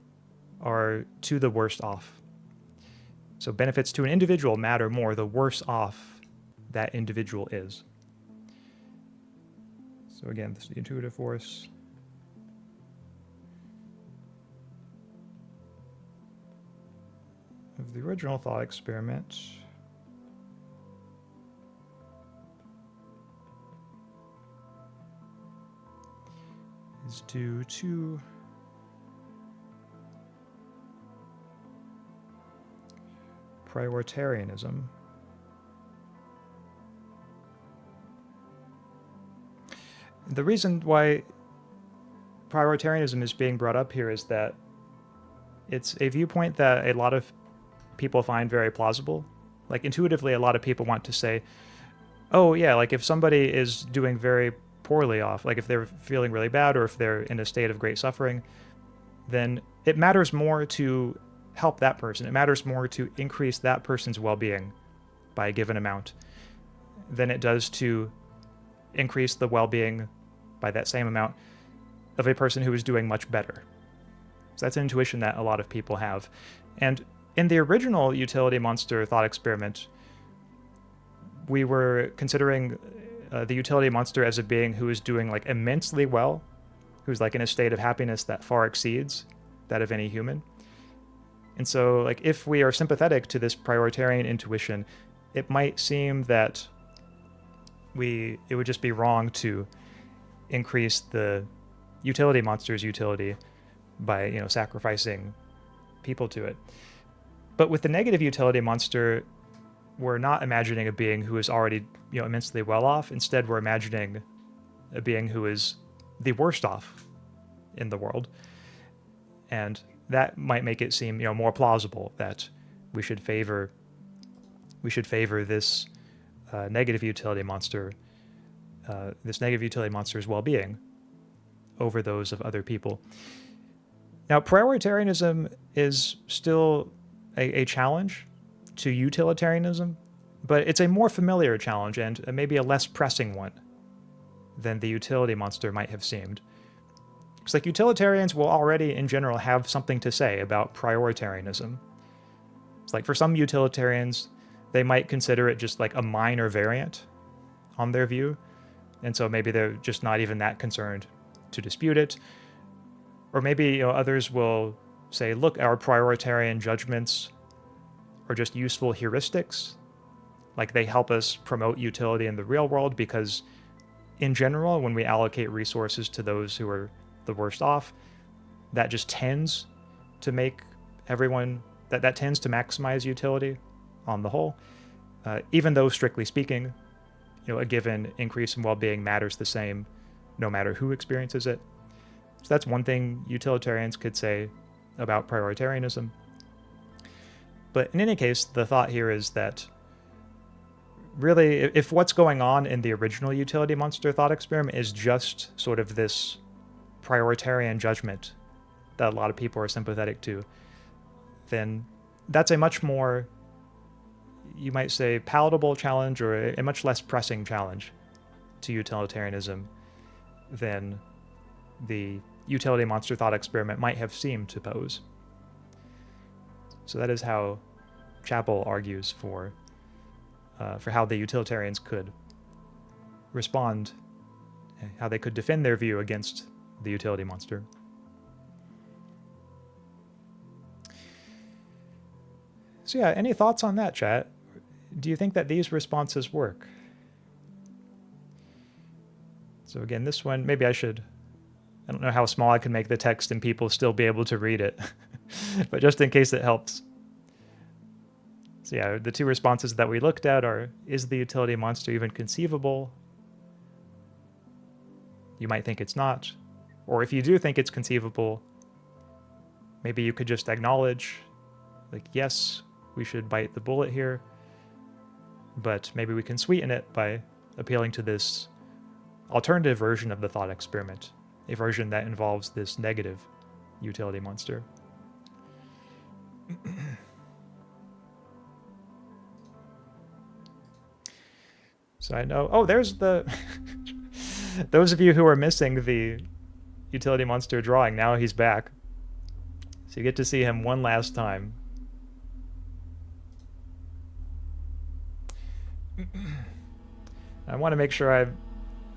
[SPEAKER 1] are to the worst off. So benefits to an individual matter more the worse off that individual is. So again, this is the intuitive force. Of the original thought experiment. Is due to prioritarianism. The reason why prioritarianism is being brought up here is that It's a viewpoint that a lot of people find very plausible. Like, intuitively, a lot of people want to say, oh, yeah, like, if somebody is doing very poorly off, like, if they're feeling really bad or if they're in a state of great suffering, then it matters more to help that person. It matters more to increase that person's well-being by a given amount than it does to increase the well-being by that same amount of a person who is doing much better. So that's an intuition that a lot of people have. And in the original utility monster thought experiment, we were considering the utility monster as a being who is doing like immensely well, who's like in a state of happiness that far exceeds that of any human. And so, like, if we are sympathetic to this prioritarian intuition, it might seem that it would just be wrong to increase the utility monster's utility by, sacrificing people to it. But with the negative utility monster, we're not imagining a being who is already, immensely well off. Instead, we're imagining a being who is the worst off in the world. And that might make it seem, more plausible that we should favor this negative utility monster, this negative utility monster's well-being over those of other people. Now, prioritarianism is still a challenge to utilitarianism, but it's a more familiar challenge and maybe a less pressing one than the utility monster might have seemed. It's like utilitarians will already, in general, have something to say about prioritarianism. It's like for some utilitarians, they might consider it just like a minor variant on their view, and so maybe they're just not even that concerned to dispute it. Or maybe others will say, look, our prioritarian judgments are just useful heuristics. Like, they help us promote utility in the real world because, in general, when we allocate resources to those who are the worst off, that just tends to make everyone, that tends to maximize utility on the whole. Even though, strictly speaking, a given increase in well-being matters the same no matter who experiences it. So that's one thing utilitarians could say about prioritarianism. But in any case, the thought here is that really, if what's going on in the original utility monster thought experiment is just sort of this prioritarian judgment that a lot of people are sympathetic to, then that's a much more, you might say, palatable challenge or a much less pressing challenge to utilitarianism than the utility monster thought experiment might have seemed to pose. So that is how Chappell argues for how the utilitarians could respond, how they could defend their view against the utility monster. So yeah, any thoughts on that, chat? Do you think that these responses work? So again, this one, maybe I don't know how small I can make the text and people still be able to read it, but just in case it helps. So yeah, the two responses that we looked at are, is the utility monster even conceivable? You might think it's not. Or if you do think it's conceivable, maybe you could just acknowledge, like, yes, we should bite the bullet here, but maybe we can sweeten it by appealing to this alternative version of the thought experiment, a version that involves this negative utility monster. So I know, there's the, those of you who are missing the utility monster drawing, now he's back. So you get to see him one last time. I want to make sure I'm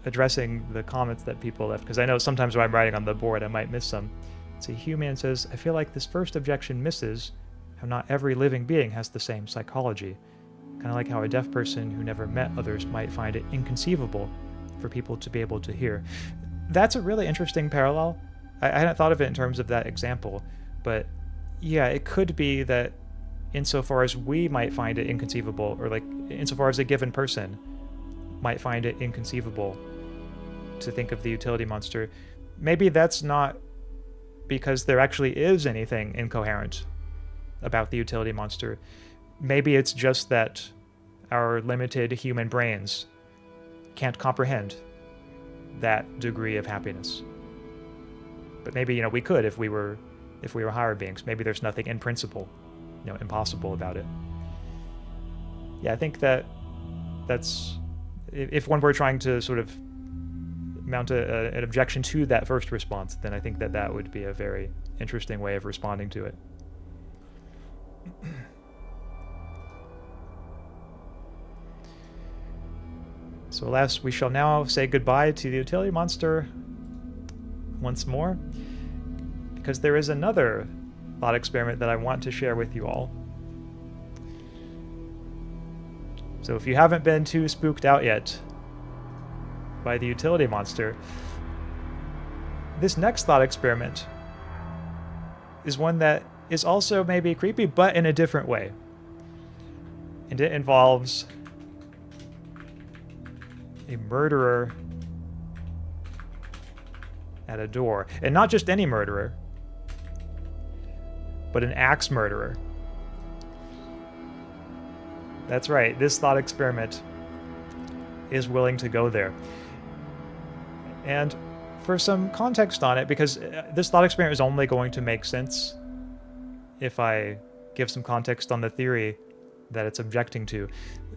[SPEAKER 1] addressing the comments that people left, because I know sometimes when I'm writing on the board I might miss some. See, Human says, I feel like this first objection misses how not every living being has the same psychology. Kind of like how a deaf person who never met others might find it inconceivable for people to be able to hear. That's a really interesting parallel. I hadn't thought of it in terms of that example, but yeah, it could be that insofar as we might find it inconceivable, or like insofar as a given person might find it inconceivable to think of the utility monster, maybe that's not because there actually is anything incoherent about the utility monster. Maybe it's just that our limited human brains can't comprehend that degree of happiness. But maybe, we could if we were higher beings. Maybe there's nothing in principle, impossible about it. Yeah, I think that's, if one were trying to sort of mount an objection to that first response, then I think that would be a very interesting way of responding to it. So alas, we shall now say goodbye to the utility monster once more, because there is another thought experiment that I want to share with you all. So if you haven't been too spooked out yet by the utility monster, this next thought experiment is one that is also maybe creepy, but in a different way. And it involves a murderer at a door. And not just any murderer, but an axe murderer. That's right, this thought experiment is willing to go there. And for some context on it, because this thought experiment is only going to make sense if I give some context on the theory that it's objecting to.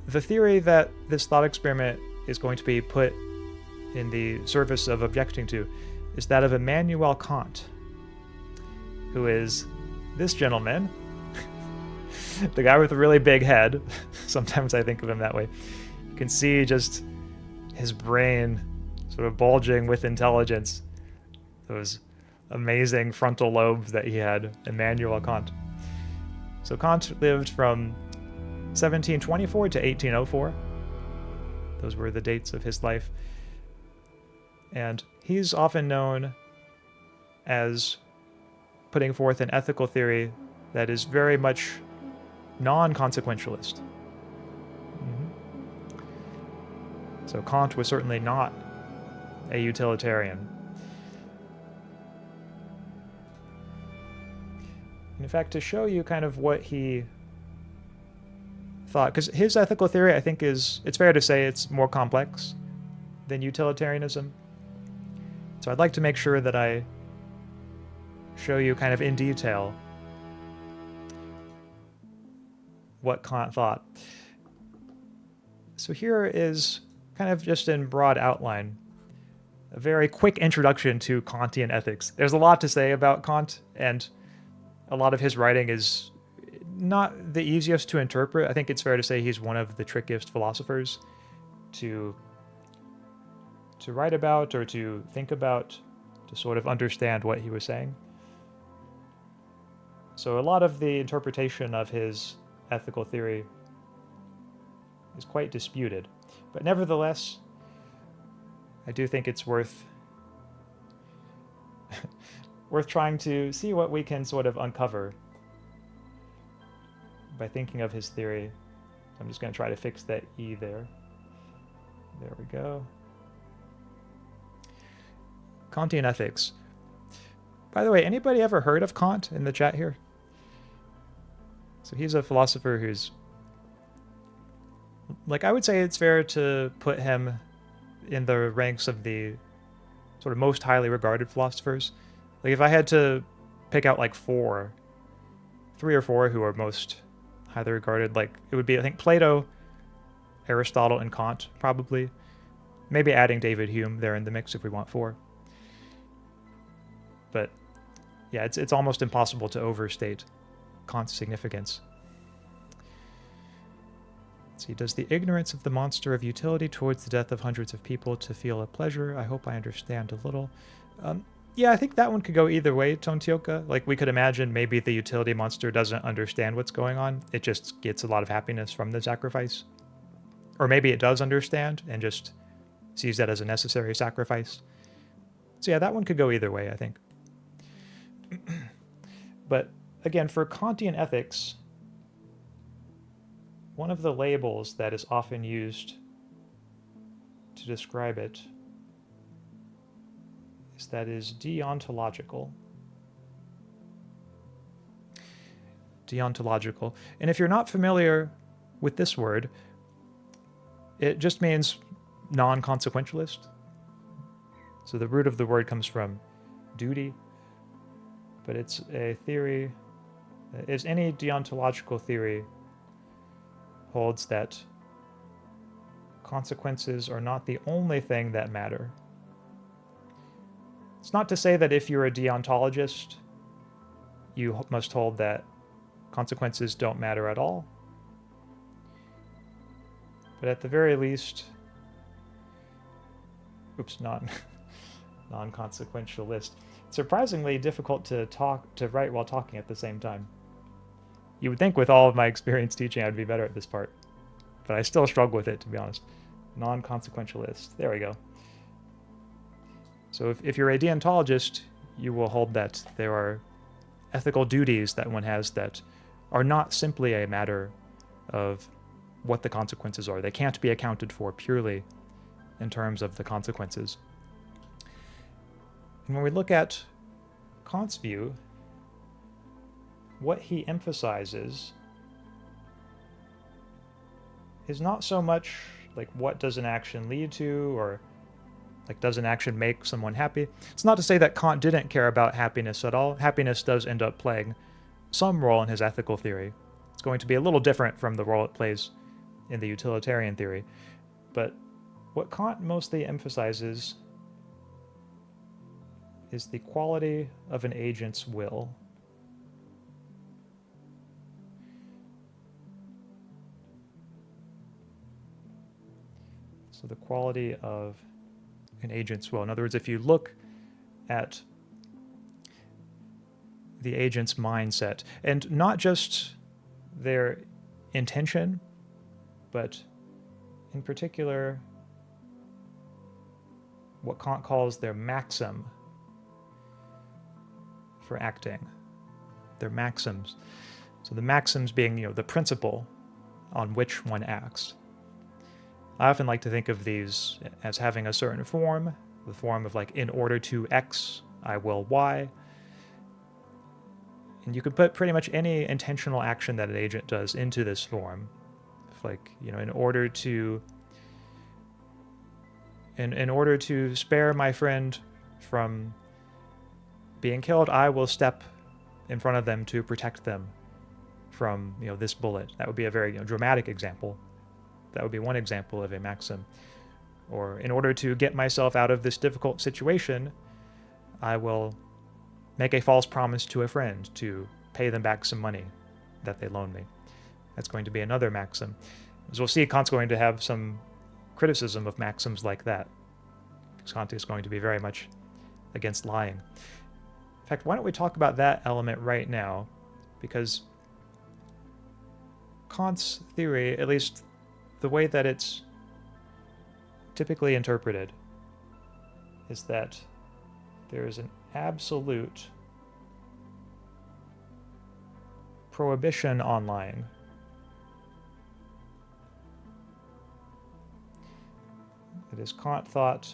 [SPEAKER 1] The theory that this thought experiment is going to be put in the service of objecting to is that of Immanuel Kant, who is this gentleman, the guy with a really big head. Sometimes I think of him that way. You can see just his brain sort of bulging with intelligence. Those amazing frontal lobes that he had, Immanuel Kant. So Kant lived from 1724 to 1804. Those were the dates of his life. And he's often known as putting forth an ethical theory that is very much non-consequentialist. So Kant was certainly not a utilitarian. In fact, to show you kind of what he thought, because his ethical theory, I think, it's fair to say it's more complex than utilitarianism. So I'd like to make sure that I show you kind of in detail what Kant thought. So here is kind of just in broad outline, a very quick introduction to Kantian ethics. There's a lot to say about Kant, and a lot of his writing is not the easiest to interpret. I think it's fair to say he's one of the trickiest philosophers to write about or to think about, to sort of understand what he was saying. So a lot of the interpretation of his ethical theory is quite disputed. But nevertheless, I do think it's worth trying to see what we can sort of uncover by thinking of his theory. I'm just going to try to fix that E there. There we go. Kantian ethics. By the way, anybody ever heard of Kant in the chat here? So he's a philosopher who's, like, I would say it's fair to put him in the ranks of the sort of most highly regarded philosophers. Like, if I had to pick out like 3 or 4 who are most highly regarded, like, it would be, I think, Plato, Aristotle, and Kant, probably. Maybe adding David Hume there in the mix if we want 4. But yeah, it's almost impossible to overstate Kant's significance. Let's see, does the ignorance of the monster of utility towards the death of hundreds of people to feel a pleasure? I hope I understand a little. Yeah, I think that one could go either way, Tontioka. Like, we could imagine maybe the utility monster doesn't understand what's going on. It just gets a lot of happiness from the sacrifice. Or maybe it does understand and just sees that as a necessary sacrifice. So yeah, that one could go either way, I think. But again, for Kantian ethics, one of the labels that is often used to describe it is that is deontological. deontological. And if you're not familiar with this word, it just means non-consequentialist. So the root of the word comes from duty, but it's a theory, it's any deontological theory holds that consequences are not the only thing that matter. It's not to say that if you're a deontologist, you must hold that consequences don't matter at all. But at the very least, non-consequentialist. It's surprisingly difficult to write while talking at the same time. You would think with all of my experience teaching I'd be better at this part, but I still struggle with it, to be honest. Non-consequentialist. There we go. So if you're a deontologist, you will hold that there are ethical duties that one has that are not simply a matter of what the consequences are. They can't be accounted for purely in terms of the consequences. And when we look at Kant's view, what he emphasizes is not so much like what does an action lead to, or like does an action make someone happy. It's not to say that Kant didn't care about happiness at all. Happiness does end up playing some role in his ethical theory. It's going to be a little different from the role it plays in the utilitarian theory. But what Kant mostly emphasizes is the quality of an agent's will. So the quality of an agent's will. In other words, if you look at the agent's mindset, and not just their intention, but in particular what Kant calls their maxim for acting, their maxims. So the maxims being, the principle on which one acts. I often like to think of these as having a certain form, the form of like, in order to X, I will Y. And you could put pretty much any intentional action that an agent does into this form. Like, in order to spare my friend from being killed, I will step in front of them to protect them from, this bullet. That would be a very dramatic example. That would be one example of a maxim. Or in order to get myself out of this difficult situation, I will make a false promise to a friend to pay them back some money that they loan me. That's going to be another maxim. As we'll see, Kant's going to have some criticism of maxims like that, because Kant is going to be very much against lying. In fact, why don't we talk about that element right now? Because Kant's theory, at least the way that it's typically interpreted, is that there is an absolute prohibition on lying. It is Kant thought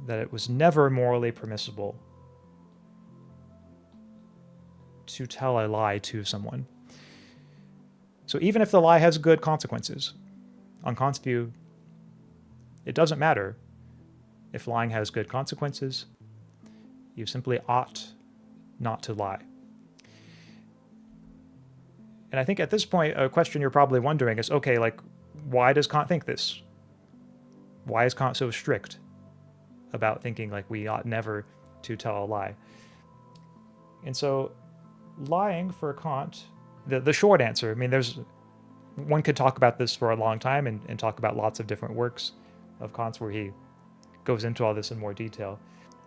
[SPEAKER 1] that it was never morally permissible to tell a lie to someone. So even if the lie has good consequences, on Kant's view, it doesn't matter if lying has good consequences. You simply ought not to lie. And I think at this point, a question you're probably wondering is, okay, like, why does Kant think this? Why is Kant so strict about thinking like we ought never to tell a lie? And so lying for Kant, the short answer, I mean, one could talk about this for a long time and talk about lots of different works of Kant's where he goes into all this in more detail.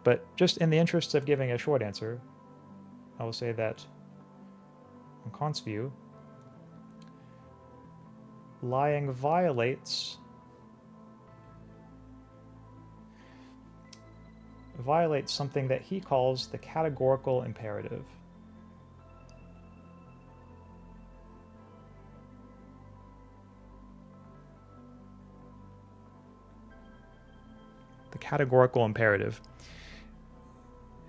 [SPEAKER 1] But just in the interests of giving a short answer, I will say that in Kant's view, lying violates something that he calls the categorical imperative. The categorical imperative.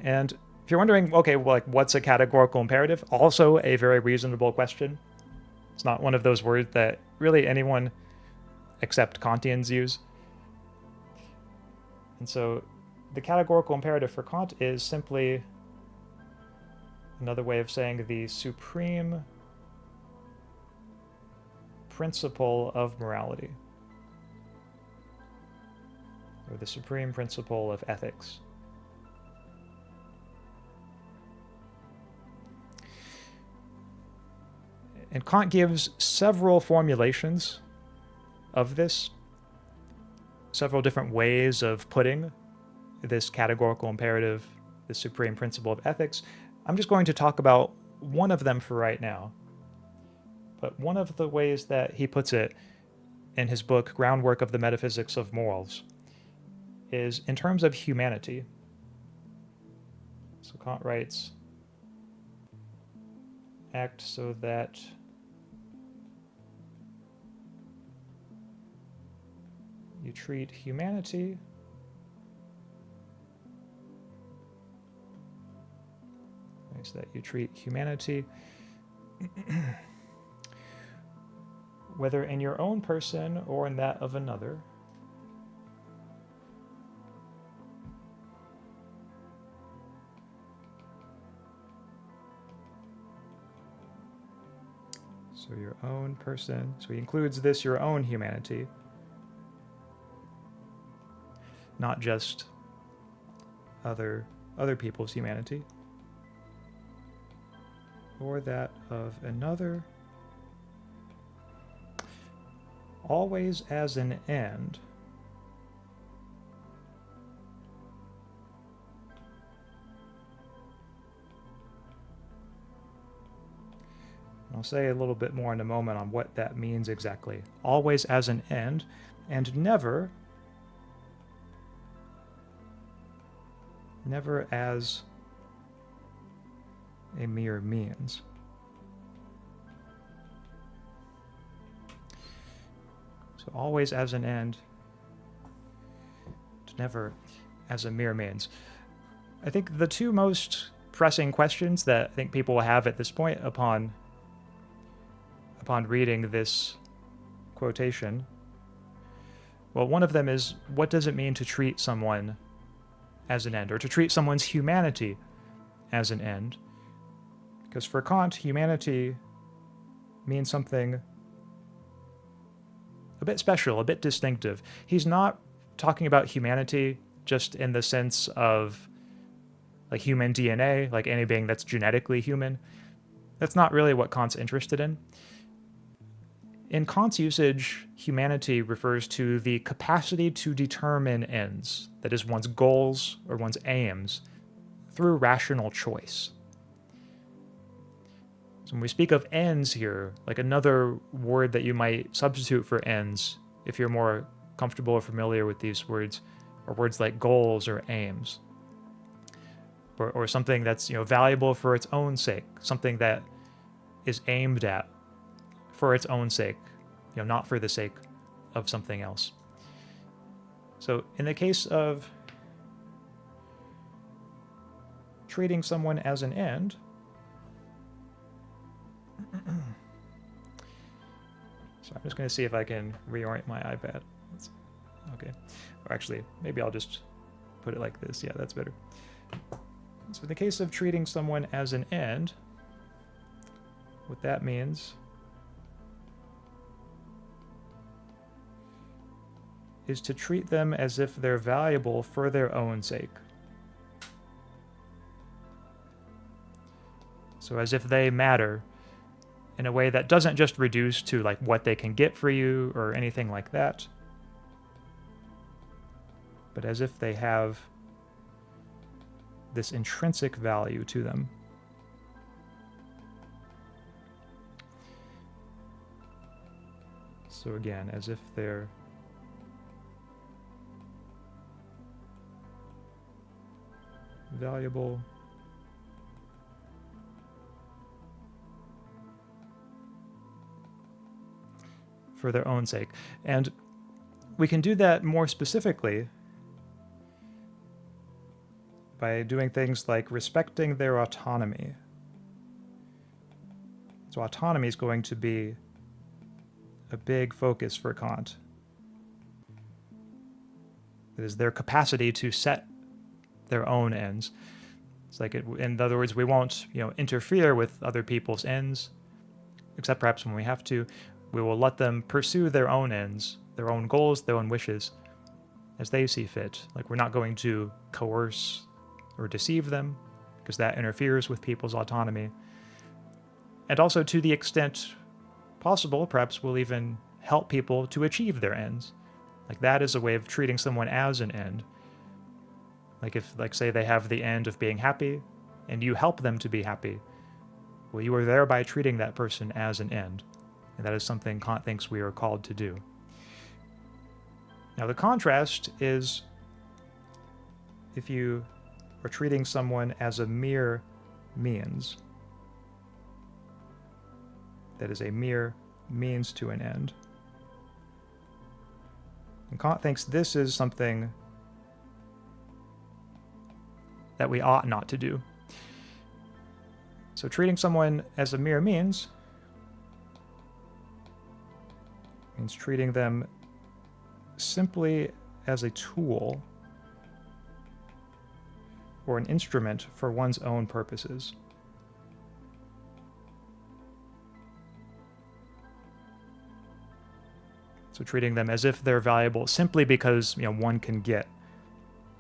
[SPEAKER 1] And if you're wondering, okay, well, like, what's a categorical imperative? Also a very reasonable question. It's not one of those words that really anyone except Kantians use. And so the categorical imperative for Kant is simply another way of saying the supreme principle of morality, or the supreme principle of ethics. And Kant gives several formulations of this, several different ways of putting this categorical imperative, the supreme principle of ethics. I'm just going to talk about one of them for right now. But one of the ways that he puts it in his book, Groundwork of the Metaphysics of Morals, is in terms of humanity. So Kant writes, act so that you treat humanity whether in your own person or in that of another, so your own person, so he includes this, your own humanity, not just other people's humanity, or that of another, always as an end, I'll say a little bit more in a moment on what that means exactly. Always as an end, and never as a mere means. So always as an end, never as a mere means. I think the two most pressing questions that I think people will have at this point upon reading this quotation, well, one of them is, what does it mean to treat someone as an end, or to treat someone's humanity as an end? Because for Kant, humanity means something a bit special, a bit distinctive. He's not talking about humanity just in the sense of like human DNA, like any being that's genetically human. That's not really what Kant's interested in. In Kant's usage, humanity refers to the capacity to determine ends, that is, one's goals or one's aims, through rational choice. So when we speak of ends here, like another word that you might substitute for ends, if you're more comfortable or familiar with these words, are words like goals or aims, or something that's, valuable for its own sake, something that is aimed at for its own sake, not for the sake of something else. So in the case of treating someone as an end, so I'm just going to see if I can reorient my iPad. Okay. Or actually, maybe I'll just put it like this. Yeah, that's better. So in the case of treating someone as an end, what that means is to treat them as if they're valuable for their own sake. So as if they matter in a way that doesn't just reduce to like what they can get for you or anything like that, but as if they have this intrinsic value to them. So again, as if they're valuable for their own sake. And we can do that more specifically by doing things like respecting their autonomy. So autonomy is going to be a big focus for Kant. It is their capacity to set their own ends. It's like, in other words, we won't, interfere with other people's ends, except perhaps when we have to. We will let them pursue their own ends, their own goals, their own wishes, as they see fit. Like, we're not going to coerce or deceive them, because that interferes with people's autonomy. And also, to the extent possible, perhaps we'll even help people to achieve their ends. Like, that is a way of treating someone as an end. Like, if, say they have the end of being happy, and you help them to be happy, well, you are thereby treating that person as an end. And that is something Kant thinks we are called to do. Now, the contrast is if you are treating someone as a mere means. That is a mere means to an end. And Kant thinks this is something that we ought not to do. So treating someone as a mere means means treating them simply as a tool or an instrument for one's own purposes. So treating them as if they're valuable simply because, one can get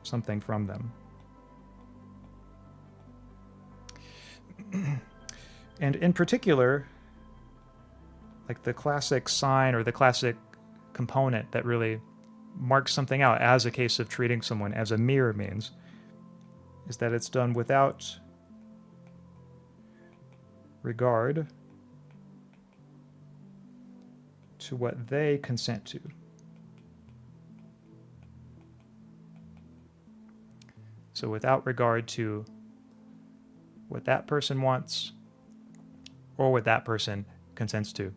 [SPEAKER 1] something from them. And in particular, like the classic sign or the classic component that really marks something out as a case of treating someone as a mere means is that it's done without regard to what they consent to. So without regard to what that person wants or what that person consents to.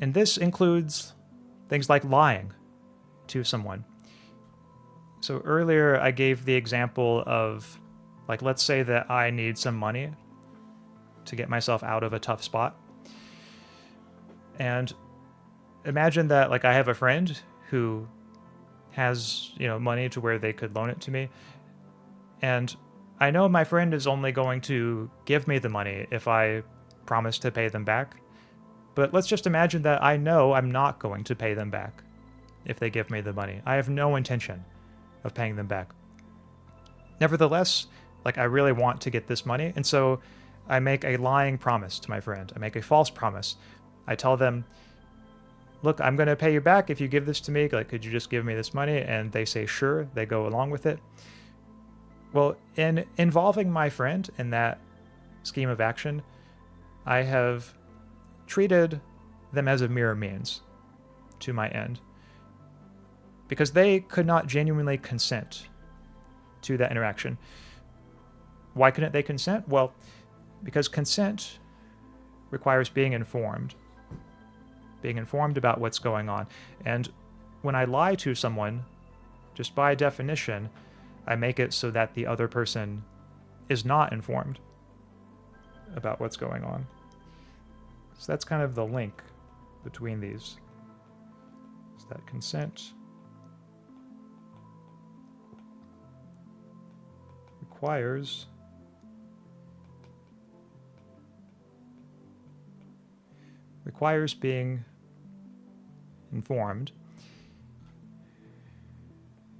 [SPEAKER 1] And this includes things like lying to someone. So earlier I gave the example of, like, let's say that I need some money to get myself out of a tough spot. And imagine that, like, I have a friend who has, money to where they could loan it to me. And I know my friend is only going to give me the money if I promise to pay them back. But let's just imagine that I know I'm not going to pay them back if they give me the money. I have no intention of paying them back. Nevertheless, like, I really want to get this money, and so I make a lying promise to my friend. I make a false promise. I tell them, look, I'm going to pay you back if you give this to me. Like, could you just give me this money? And they say, sure. They go along with it. Well, in involving my friend in that scheme of action, I have treated them as a mere means to my end, because they could not genuinely consent to that interaction. Why couldn't they consent? Well, because consent requires being informed about what's going on. And when I lie to someone, just by definition, I make it so that the other person is not informed about what's going on. So that's kind of the link between these. Is that consent requires being informed,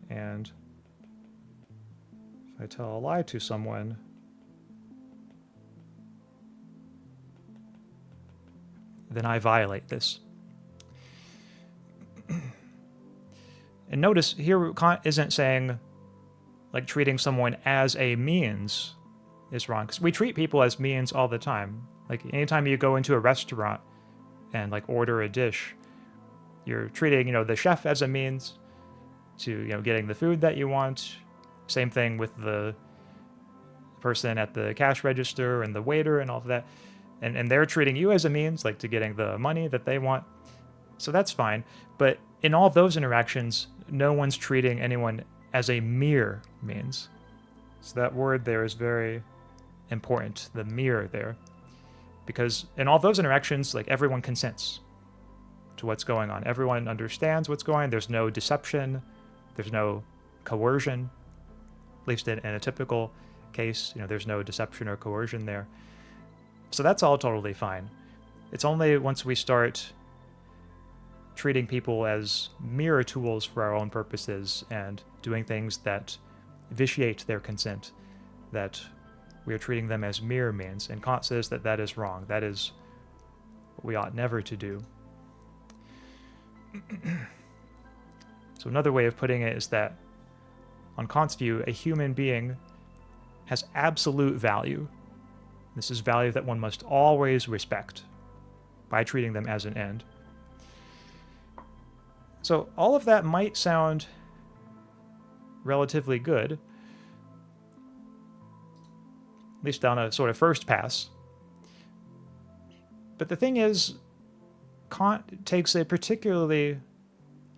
[SPEAKER 1] and if I tell a lie to someone, then I violate this. And notice here Kant isn't saying, like, treating someone as a means is wrong, because we treat people as means all the time. Like, anytime you go into a restaurant and, like, order a dish, you're treating, the chef as a means to, getting the food that you want. Same thing with the person at the cash register and the waiter and all of that. And they're treating you as a means, like, to getting the money that they want. So that's fine. But in all of those interactions, no one's treating anyone as a mere means. So that word there is very important, the mere there. Because in all those interactions, like, everyone consents to what's going on. Everyone understands what's going on. There's no deception. There's no coercion. At least in a typical case, there's no deception or coercion there. So that's all totally fine. It's only once we start treating people as mere tools for our own purposes and doing things that vitiate their consent that we are treating them as mere means. And Kant says that that is wrong. That is what we ought never to do. So another way of putting it is that, on Kant's view, a human being has absolute value. This is value that one must always respect by treating them as an end. So all of that might sound relatively good, at least on a sort of first pass. But the thing is, Kant takes a particularly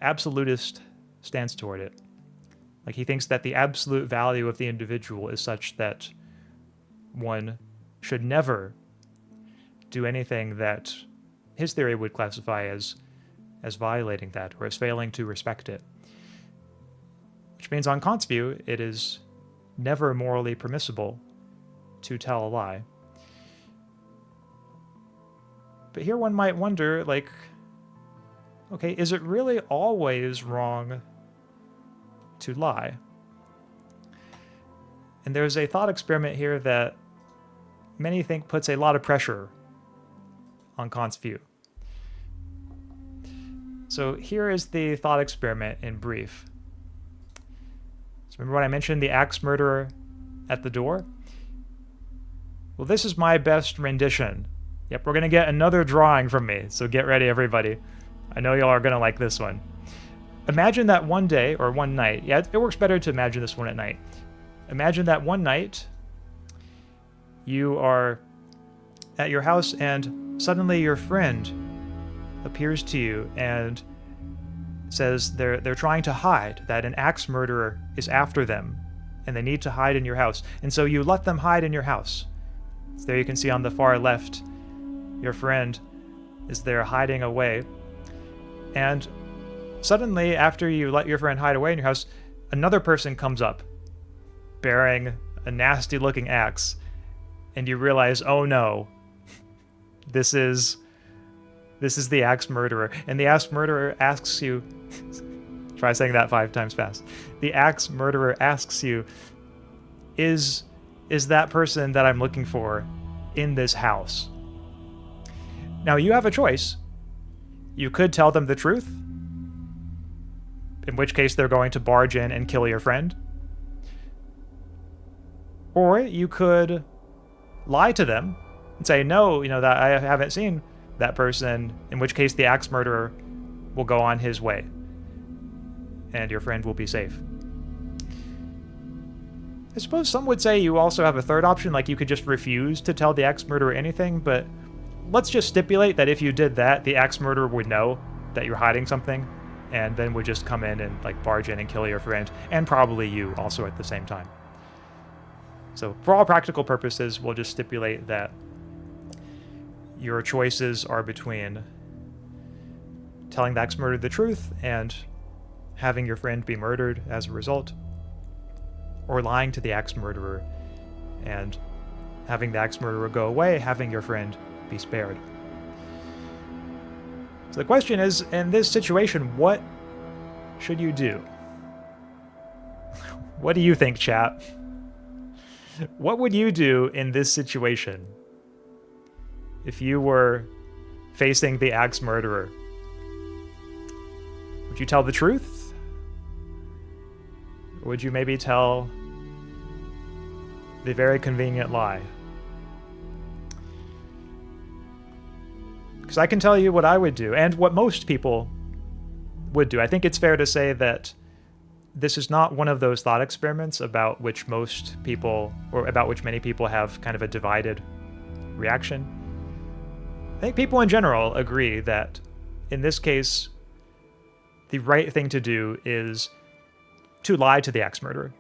[SPEAKER 1] absolutist stance toward it. Like, he thinks that the absolute value of the individual is such that one should never do anything that his theory would classify as violating that or as failing to respect it. Which means, on Kant's view, it is never morally permissible to tell a lie. But here one might wonder, like, okay, is it really always wrong to lie? And there's a thought experiment here that many think puts a lot of pressure on Kant's view. So here is the thought experiment in brief. So remember when I mentioned the axe murderer at the door? Well, this is my best rendition. Yep, we're going to get another drawing from me, so get ready, everybody. I know y'all are going to like this one. Imagine that one day, or one night. Yeah, it works better to imagine this one at night. Imagine that one night you are at your house and suddenly your friend appears to you and says they're trying to hide, that an axe murderer is after them and they need to hide in your house. And so you let them hide in your house. So there you can see on the far left, your friend is there hiding away. And suddenly, after you let your friend hide away in your house, another person comes up bearing a nasty looking axe, and you realize, oh no, this is the axe murderer. And the axe murderer asks you, try saying that 5 times fast. The axe murderer asks you, is that person that I'm looking for in this house? Now you have a choice. You could tell them the truth, in which case they're going to barge in and kill your friend. Or you could lie to them and say, no, that I haven't seen that person, in which case the axe murderer will go on his way and your friend will be safe. I suppose some would say you also have a third option, like you could just refuse to tell the axe murderer anything, but let's just stipulate that if you did that, the axe murderer would know that you're hiding something and then would just come in and barge in and kill your friend, and probably you also at the same time. So for all practical purposes, we'll just stipulate that your choices are between telling the axe murderer the truth and having your friend be murdered as a result, or lying to the axe murderer and having the axe murderer go away, having your friend be spared. So the question is, in this situation, what should you do? What do you think, chat? What would you do in this situation if you were facing the axe murderer? Would you tell the truth? Or would you maybe tell the very convenient lie? Because I can tell you what I would do, and what most people would do. I think it's fair to say that this is not one of those thought experiments about which most people, or about which many people have kind of a divided reaction. I think people in general agree that, in this case, the right thing to do is to lie to the axe murderer.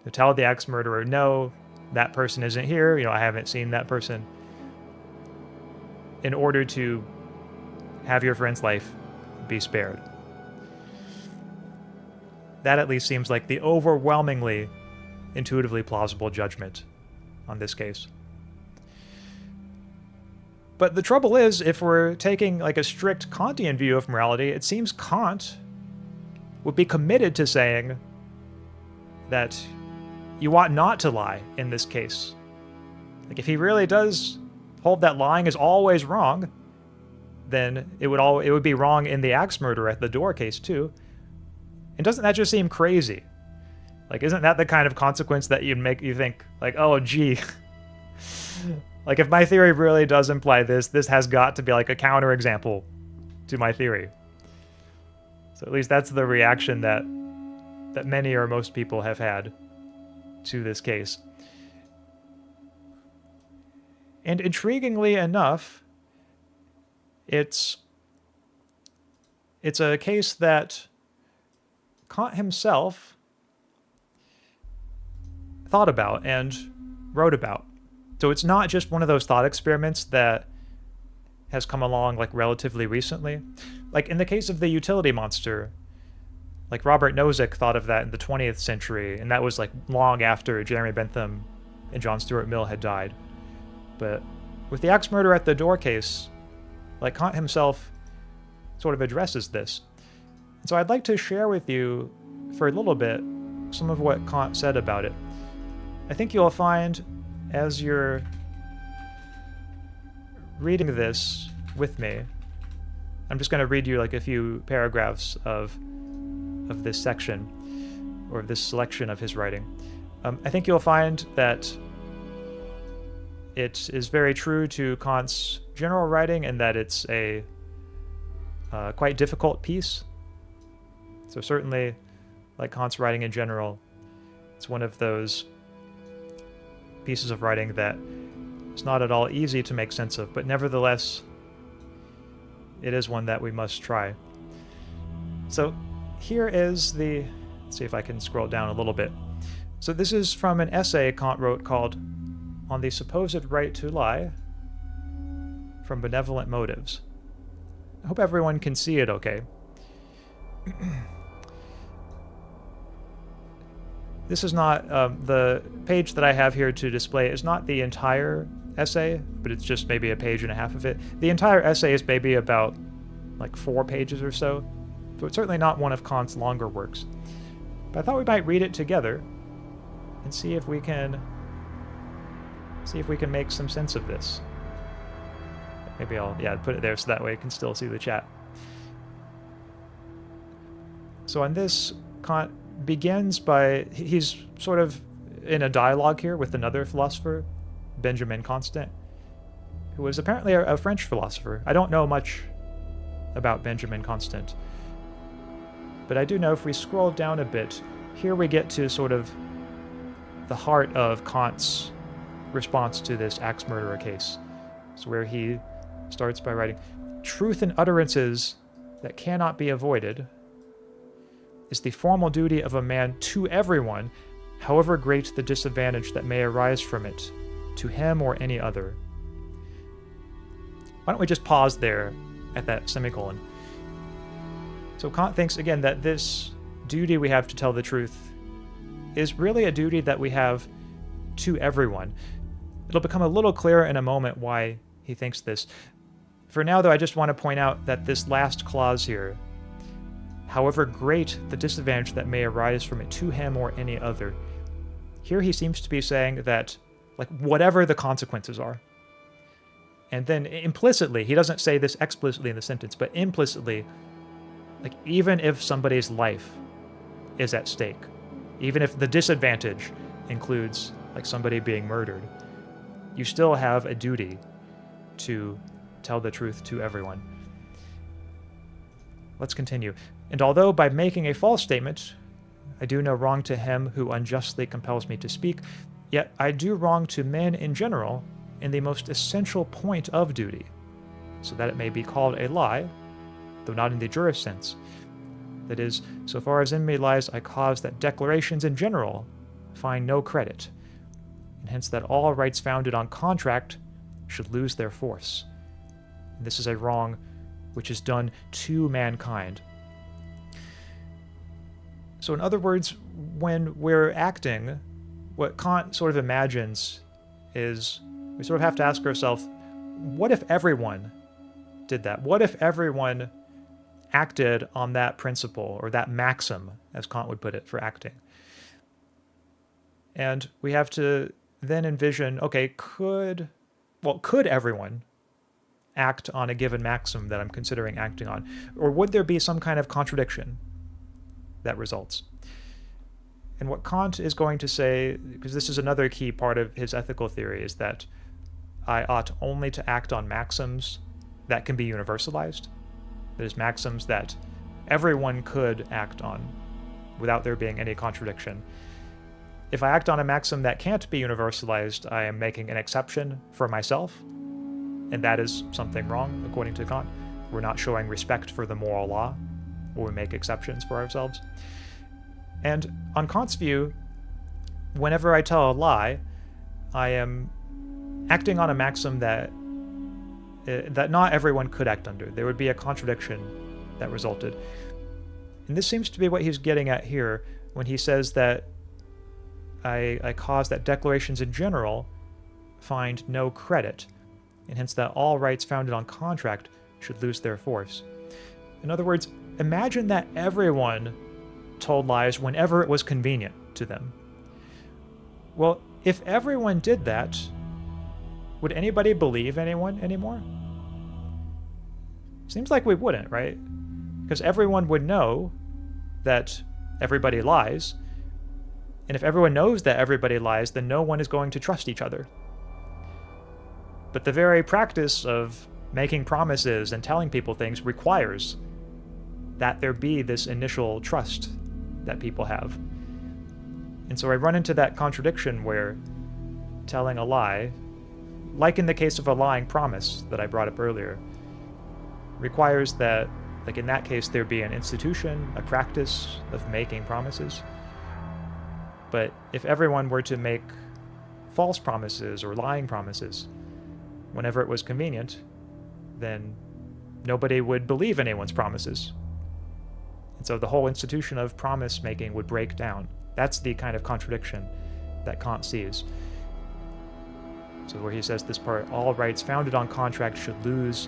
[SPEAKER 1] To tell the axe murderer, no, that person isn't here, I haven't seen that person, in order to have your friend's life be spared. That at least seems like the overwhelmingly intuitively plausible judgment on this case. But the trouble is, if we're taking like a strict Kantian view of morality, it seems Kant would be committed to saying that you ought not to lie in this case. Like, if he really does hold that lying is always wrong, then it would be wrong in the axe murder at the door case too. And doesn't that just seem crazy? Like, isn't that the kind of consequence that you'd make you think, like, oh, gee, like, if my theory really does imply this has got to be like a counterexample to my theory. So at least that's the reaction that many or most people have had to this case. And intriguingly enough, it's a case that Kant himself thought about and wrote about. So it's not just one of those thought experiments that has come along like relatively recently. Like in the case of the utility monster, like Robert Nozick thought of that in the 20th century, and that was like long after Jeremy Bentham and John Stuart Mill had died. But with the axe murder at the door case, like Kant himself sort of addresses this. And so I'd like to share with you for a little bit some of what Kant said about it. I think you'll find, as you're reading this with me, I'm just going to read you like a few paragraphs of this section, or this selection of his writing. I think you'll find that it is very true to Kant's general writing, and that it's a quite difficult piece. So certainly, like Kant's writing in general, it's one of those pieces of writing that is not at all easy to make sense of, but nevertheless, it is one that we must try. So here is let's see if I can scroll down a little bit. So this is from an essay Kant wrote called On the Supposed Right to Lie from Benevolent Motives. I hope everyone can see it okay. This is not, the page that I have here to display is not the entire essay, but it's just maybe a page and a half of it. The entire essay is maybe about like 4 pages or so it's certainly not one of Kant's longer works. But I thought we might read it together and see if we can make some sense of this. Maybe I'll put it there so that way I can still see the chat. So on this, Kant begins by, he's sort of in a dialogue here with another philosopher, Benjamin Constant, who was apparently a French philosopher. I don't know much about Benjamin Constant, but I do know if we scroll down a bit, here we get to sort of the heart of Kant's response to this axe murderer case. So where he starts by writing, "Truth in utterances that cannot be avoided is the formal duty of a man to everyone, however great the disadvantage that may arise from it, to him or any other." Why don't we just pause there at that semicolon? So Kant thinks, again, that this duty we have to tell the truth is really a duty that we have to everyone. It'll become a little clearer in a moment why he thinks this. For now, though, I just want to point out that this last clause here, however great the disadvantage that may arise from it to him or any other, here he seems to be saying that, like, whatever the consequences are. And then implicitly, he doesn't say this explicitly in the sentence, but implicitly, like, even if somebody's life is at stake, even if the disadvantage includes, like, somebody being murdered, you still have a duty to tell the truth to everyone. Let's continue. "And although by making a false statement, I do no wrong to him who unjustly compels me to speak, yet I do wrong to men in general in the most essential point of duty, so that it may be called a lie, though not in the jurist sense. That is, so far as in me lies, I cause that declarations in general find no credit, and hence that all rights founded on contract should lose their force. And this is a wrong which is done to mankind. So in other words, when we're acting, what Kant sort of imagines is we sort of have to ask ourselves, what if everyone did that? What if everyone acted on that principle, or that maxim, as Kant would put it, for acting? And we have to then envision, okay, could everyone act on a given maxim that I'm considering acting on? Or would there be some kind of contradiction that results? And what Kant is going to say, because this is another key part of his ethical theory, is that I ought only to act on maxims that can be universalized. There's maxims that everyone could act on without there being any contradiction. If I act on a maxim that can't be universalized, I am making an exception for myself, and that is something wrong, according to Kant. We're not showing respect for the moral law when we make exceptions for ourselves. And on Kant's view, whenever I tell a lie, I am acting on a maxim that not everyone could act under. There would be a contradiction that resulted. And this seems to be what he's getting at here when he says that I cause that declarations in general find no credit, and hence that all rights founded on contract should lose their force. In other words, imagine that everyone told lies whenever it was convenient to them. Well, if everyone did that, would anybody believe anyone anymore? Seems like we wouldn't, right? Because everyone would know that everybody lies, and if everyone knows that everybody lies, then no one is going to trust each other. But the very practice of making promises and telling people things requires that there be this initial trust that people have. And so I run into that contradiction where telling a lie, like in the case of a lying promise that I brought up earlier, requires that, like in that case, there be an institution, a practice of making promises. But if everyone were to make false promises or lying promises whenever it was convenient, then nobody would believe anyone's promises. And so the whole institution of promise making would break down. That's the kind of contradiction that Kant sees. So where he says this part, all rights founded on contract should lose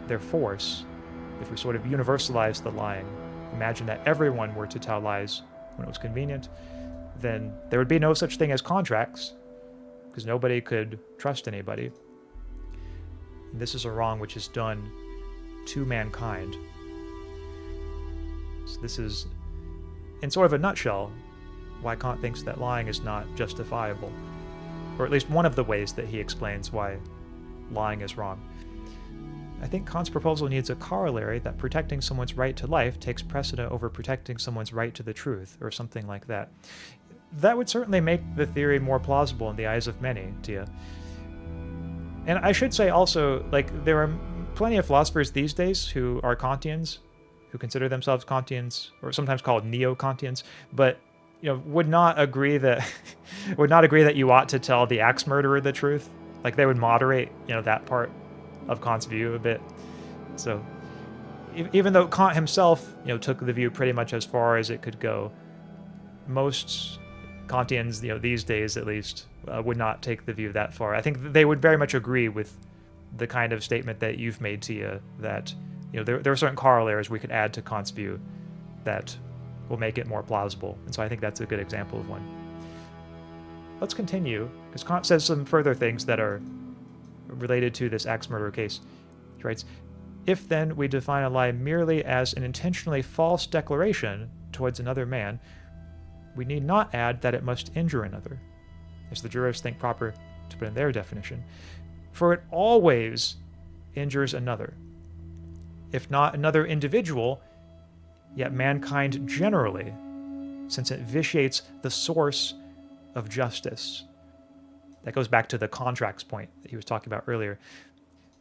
[SPEAKER 1] their force. If we sort of universalize the lying, imagine that everyone were to tell lies when it was convenient, then there would be no such thing as contracts, because nobody could trust anybody. And this is a wrong which is done to mankind. So this is, in sort of a nutshell, why Kant thinks that lying is not justifiable, or at least one of the ways that he explains why lying is wrong. I think Kant's proposal needs a corollary that protecting someone's right to life takes precedent over protecting someone's right to the truth, or something like that. That would certainly make the theory more plausible in the eyes of many, Tia. And I should say also, like, there are plenty of philosophers these days who are Kantians, who consider themselves Kantians, or sometimes called neo-Kantians, but would not agree that you ought to tell the axe murderer the truth. Like, they would moderate, that part of Kant's view a bit. So even though Kant himself, took the view pretty much as far as it could go, most Kantians, these days at least, would not take the view that far. I think they would very much agree with the kind of statement that you've made, Tia, that there are certain corollaries we could add to Kant's view that will make it more plausible. And so I think that's a good example of one. Let's continue, because Kant says some further things that are related to this axe murder case. He writes, if then we define a lie merely as an intentionally false declaration towards another man, we need not add that it must injure another, as the jurists think proper to put in their definition, for it always injures another, if not another individual, yet mankind generally, since it vitiates the source of justice. That goes back to the contracts point that he was talking about earlier.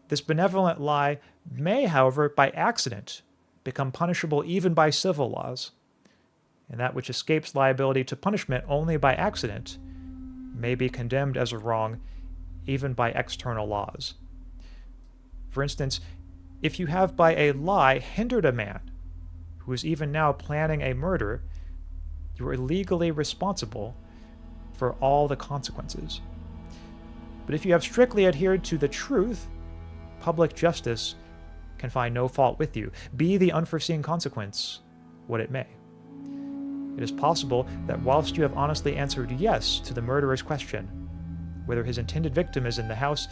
[SPEAKER 1] This benevolent lie may, however, by accident, become punishable even by civil laws, and that which escapes liability to punishment only by accident may be condemned as a wrong even by external laws. For instance, if you have by a lie hindered a man who is even now planning a murder, you are legally responsible for all the consequences. But if you have strictly adhered to the truth, public justice can find no fault with you, be the unforeseen consequence what it may. It is possible that whilst you have honestly answered yes to the murderer's question, whether his intended victim is in the house,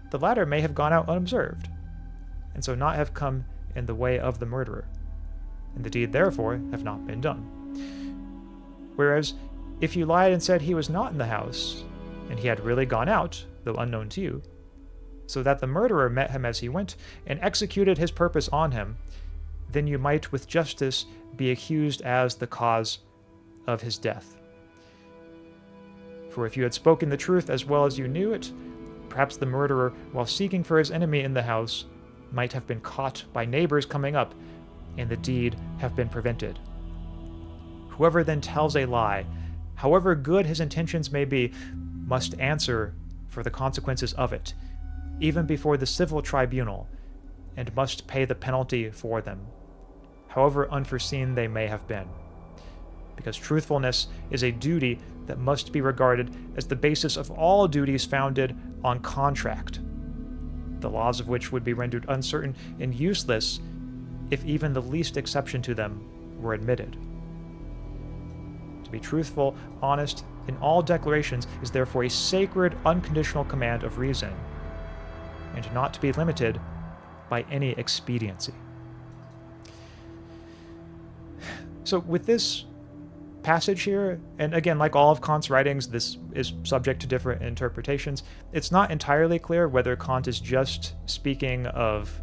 [SPEAKER 1] the latter may have gone out unobserved, and so not have come in the way of the murderer, and the deed therefore have not been done. Whereas, if you lied and said he was not in the house, and he had really gone out, though unknown to you, so that the murderer met him as he went, and executed his purpose on him, then you might with justice be accused as the cause of his death. For if you had spoken the truth as well as you knew it, perhaps the murderer, while seeking for his enemy in the house, might have been caught by neighbors coming up, and the deed have been prevented. Whoever then tells a lie, however good his intentions may be, must answer for the consequences of it, even before the civil tribunal, and must pay the penalty for them, however unforeseen they may have been. Because truthfulness is a duty that must be regarded as the basis of all duties founded on contract, the laws of which would be rendered uncertain and useless if even the least exception to them were admitted. To be truthful, honest, in all declarations is therefore a sacred, unconditional command of reason, and not to be limited by any expediency. So with this passage here, and again, like all of Kant's writings, this is subject to different interpretations. It's not entirely clear whether Kant is just speaking of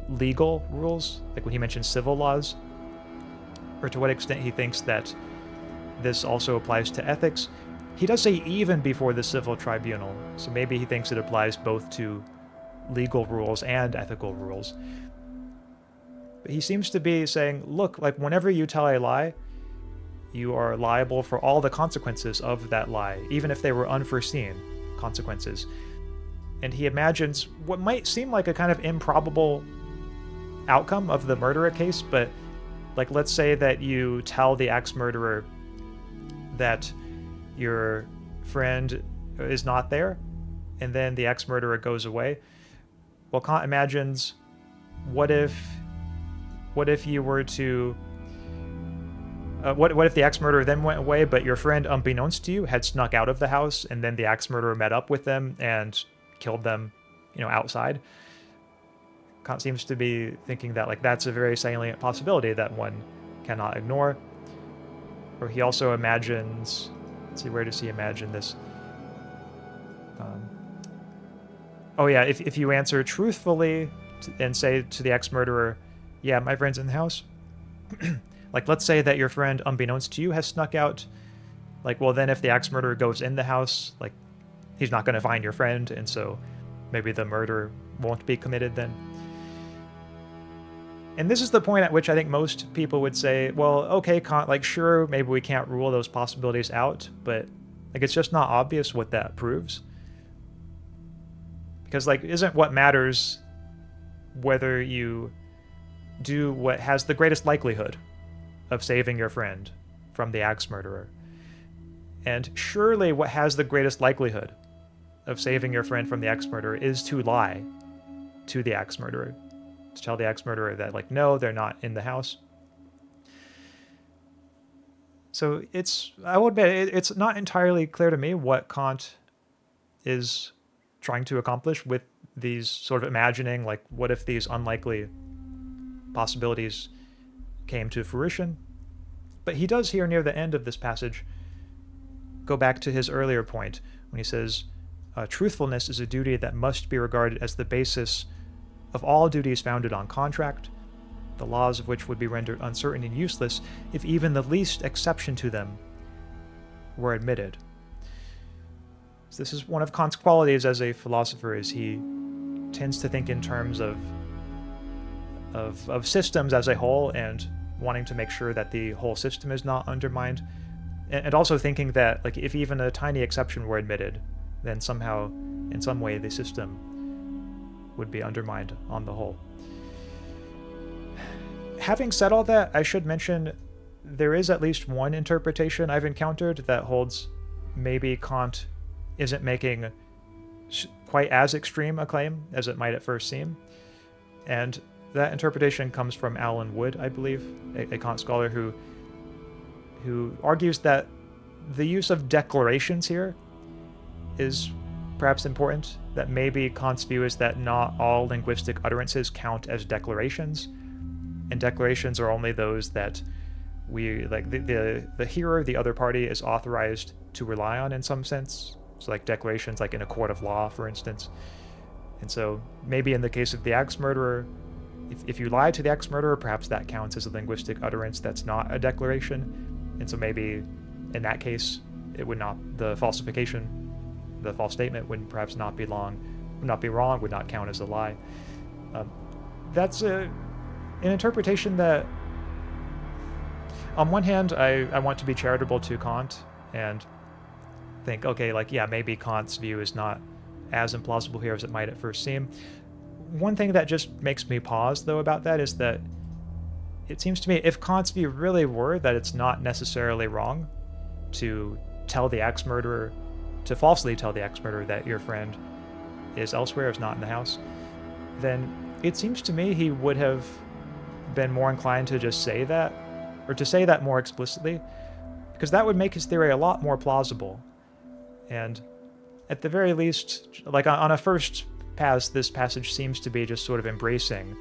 [SPEAKER 1] legal rules, like when he mentions civil laws, or to what extent he thinks that this also applies to ethics. He does say even before the civil tribunal, so maybe he thinks it applies both to legal rules and ethical rules. But he seems to be saying, look, like whenever you tell a lie, you are liable for all the consequences of that lie, even if they were unforeseen consequences. And he imagines what might seem like a kind of improbable outcome of the murderer case, but like let's say that you tell the ex-murderer that your friend is not there, and then the ex-murderer goes away. Well, Kant imagines, what if you were to what if the ex-murderer then went away, but your friend, unbeknownst to you, had snuck out of the house, and then the ex-murderer met up with them and killed them, outside? Kant seems to be thinking that, like, that's a very salient possibility that one cannot ignore. Or he also imagines, let's see, where does he imagine this? Oh yeah, if you answer truthfully and say to the ex-murderer, yeah, my friend's in the house. Like, let's say that your friend, unbeknownst to you, has snuck out. Like, well, then if the ex-murderer goes in the house, like, he's not going to find your friend, and so maybe the murder won't be committed then. And this is the point at which I think most people would say, well, okay, Kant, like, sure, maybe we can't rule those possibilities out, but, like, it's just not obvious what that proves. Because, like, isn't what matters whether you do what has the greatest likelihood of saving your friend from the ex-murderer? And surely what has the greatest likelihood of saving your friend from the ex-murderer is to lie to the ex-murderer, to tell the ex-murderer that, like, no, they're not in the house. So I will admit, it's not entirely clear to me what Kant is trying to accomplish with these sort of imagining, like, what if these unlikely possibilities came to fruition. But he does here near the end of this passage go back to his earlier point when he says, truthfulness is a duty that must be regarded as the basis of all duties founded on contract, the laws of which would be rendered uncertain and useless if even the least exception to them were admitted. So this is one of Kant's qualities as a philosopher, is he tends to think in terms of of systems as a whole, and wanting to make sure that the whole system is not undermined, and also thinking that like if even a tiny exception were admitted, then somehow in some way the system would be undermined on the whole. Having said all that, I should mention there is at least one interpretation I've encountered that holds maybe Kant isn't making quite as extreme a claim as it might at first seem. And that interpretation comes from Alan Wood, I believe, a Kant scholar who argues that the use of declarations here is perhaps important, that maybe Kant's view is that not all linguistic utterances count as declarations, and declarations are only those that we, like, the hearer, the other party, is authorized to rely on in some sense. So like declarations like in a court of law, for instance. And so maybe in the case of the axe murderer, if you lie to the axe murderer, perhaps that counts as a linguistic utterance that's not a declaration. And so maybe in that case, it would not, the falsification, the false statement would perhaps not be wrong, would not count as a lie. That's an interpretation that, on one hand, I want to be charitable to Kant and think, okay, like, yeah, maybe Kant's view is not as implausible here as it might at first seem. One thing that just makes me pause, though, about that is that it seems to me if Kant's view really were that it's not necessarily wrong to tell the axe murderer, to falsely tell the axe murderer that your friend is elsewhere, is not in the house, then it seems to me he would have been more inclined to just say that, or to say that more explicitly, because that would make his theory a lot more plausible. And at the very least, like on a first pass, this passage seems to be just sort of embracing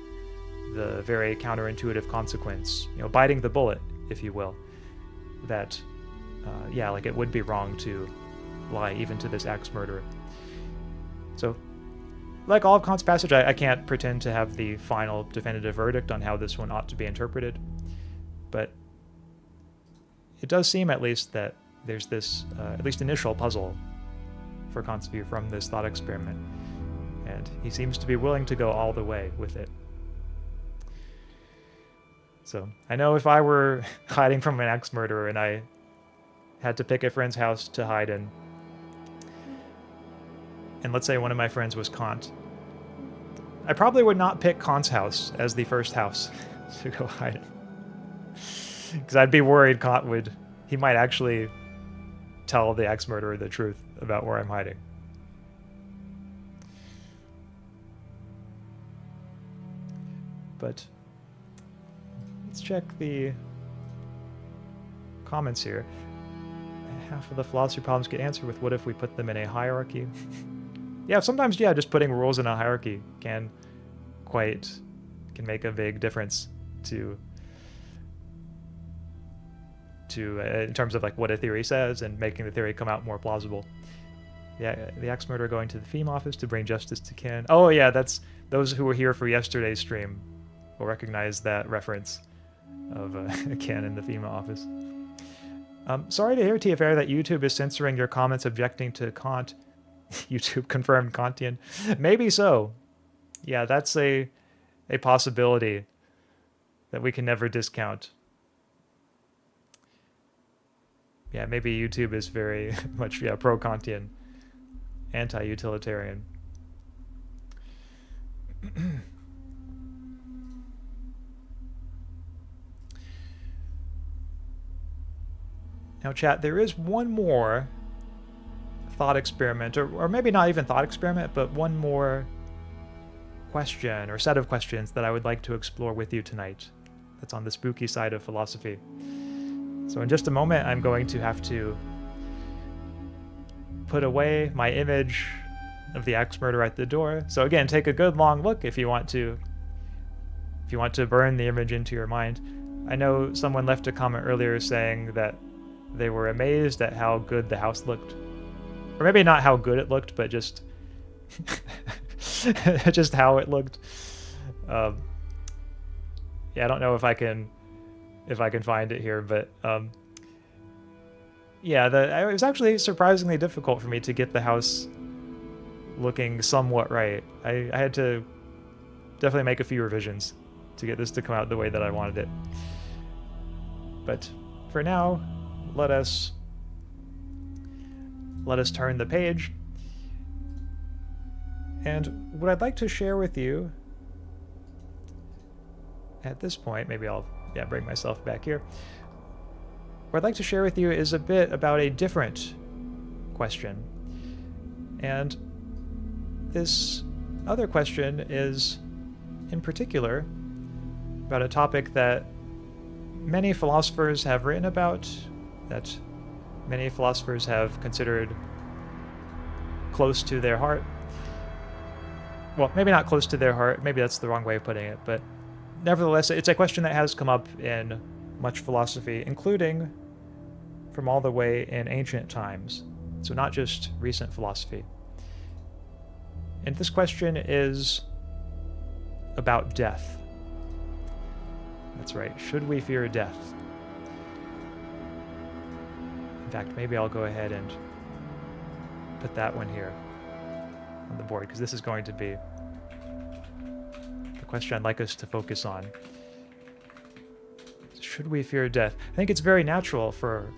[SPEAKER 1] the very counterintuitive consequence, biting the bullet, if you will, that, yeah, like it would be wrong to lie even to this axe murderer. So, like all of Kant's passage, I can't pretend to have the final definitive verdict on how this one ought to be interpreted, but it does seem at least that there's this, at least initial puzzle for Kant's view from this thought experiment, and he seems to be willing to go all the way with it. So, I know if I were hiding from an axe murderer and I had to pick a friend's house to hide in, and let's say one of my friends was Kant, I probably would not pick Kant's house as the first house to go hide in. Because I'd be worried he might actually tell the axe murderer the truth about where I'm hiding. But let's check the comments here. Half of the philosophy problems get answered with what if we put them in a hierarchy. Yeah, sometimes, yeah, just putting rules in a hierarchy can make a big difference to in terms of like what a theory says and making the theory come out more plausible. Yeah, the axe murderer going to the theme office to bring justice to Ken. Oh yeah, that's those who were here for yesterday's stream will recognize that reference of Ken in the FEMA office. Sorry to hear, TFR, that YouTube is censoring your comments objecting to Kant. YouTube confirmed Kantian. Maybe so. Yeah, that's a possibility that we can never discount. Yeah, maybe YouTube is very much pro-Kantian, anti-utilitarian. Now, chat, there is one more thought experiment, or maybe not even thought experiment, but one more question or set of questions that I would like to explore with you tonight. That's on the spooky side of philosophy. So in just a moment, I'm going to have to put away my image of the axe murderer at the door. So again, take a good long look if you want to burn the image into your mind. I know someone left a comment earlier saying that they were amazed at how good the house looked. Or maybe not how good it looked, but just just how it looked. Yeah, I don't know if I can find it here, but yeah, it was actually surprisingly difficult for me to get the house looking somewhat right. I had to definitely make a few revisions to get this to come out the way that I wanted it. But for now, let us turn the page. And what I'd like to share with you at this point, maybe I'll bring myself back here. What I'd like to share with you is a bit about a different question. And this other question is, in particular, about a topic that many philosophers have written about, that many philosophers have considered close to their heart. Well, maybe not close to their heart, maybe that's the wrong way of putting it, but nevertheless, it's a question that has come up in much philosophy, including from all the way in ancient times, so not just recent philosophy. And this question is about death. That's right, should we fear death? In fact, maybe I'll go ahead and put that one here on the board, because this is going to be the question I'd like us to focus on. Should we fear death? I think it's very natural for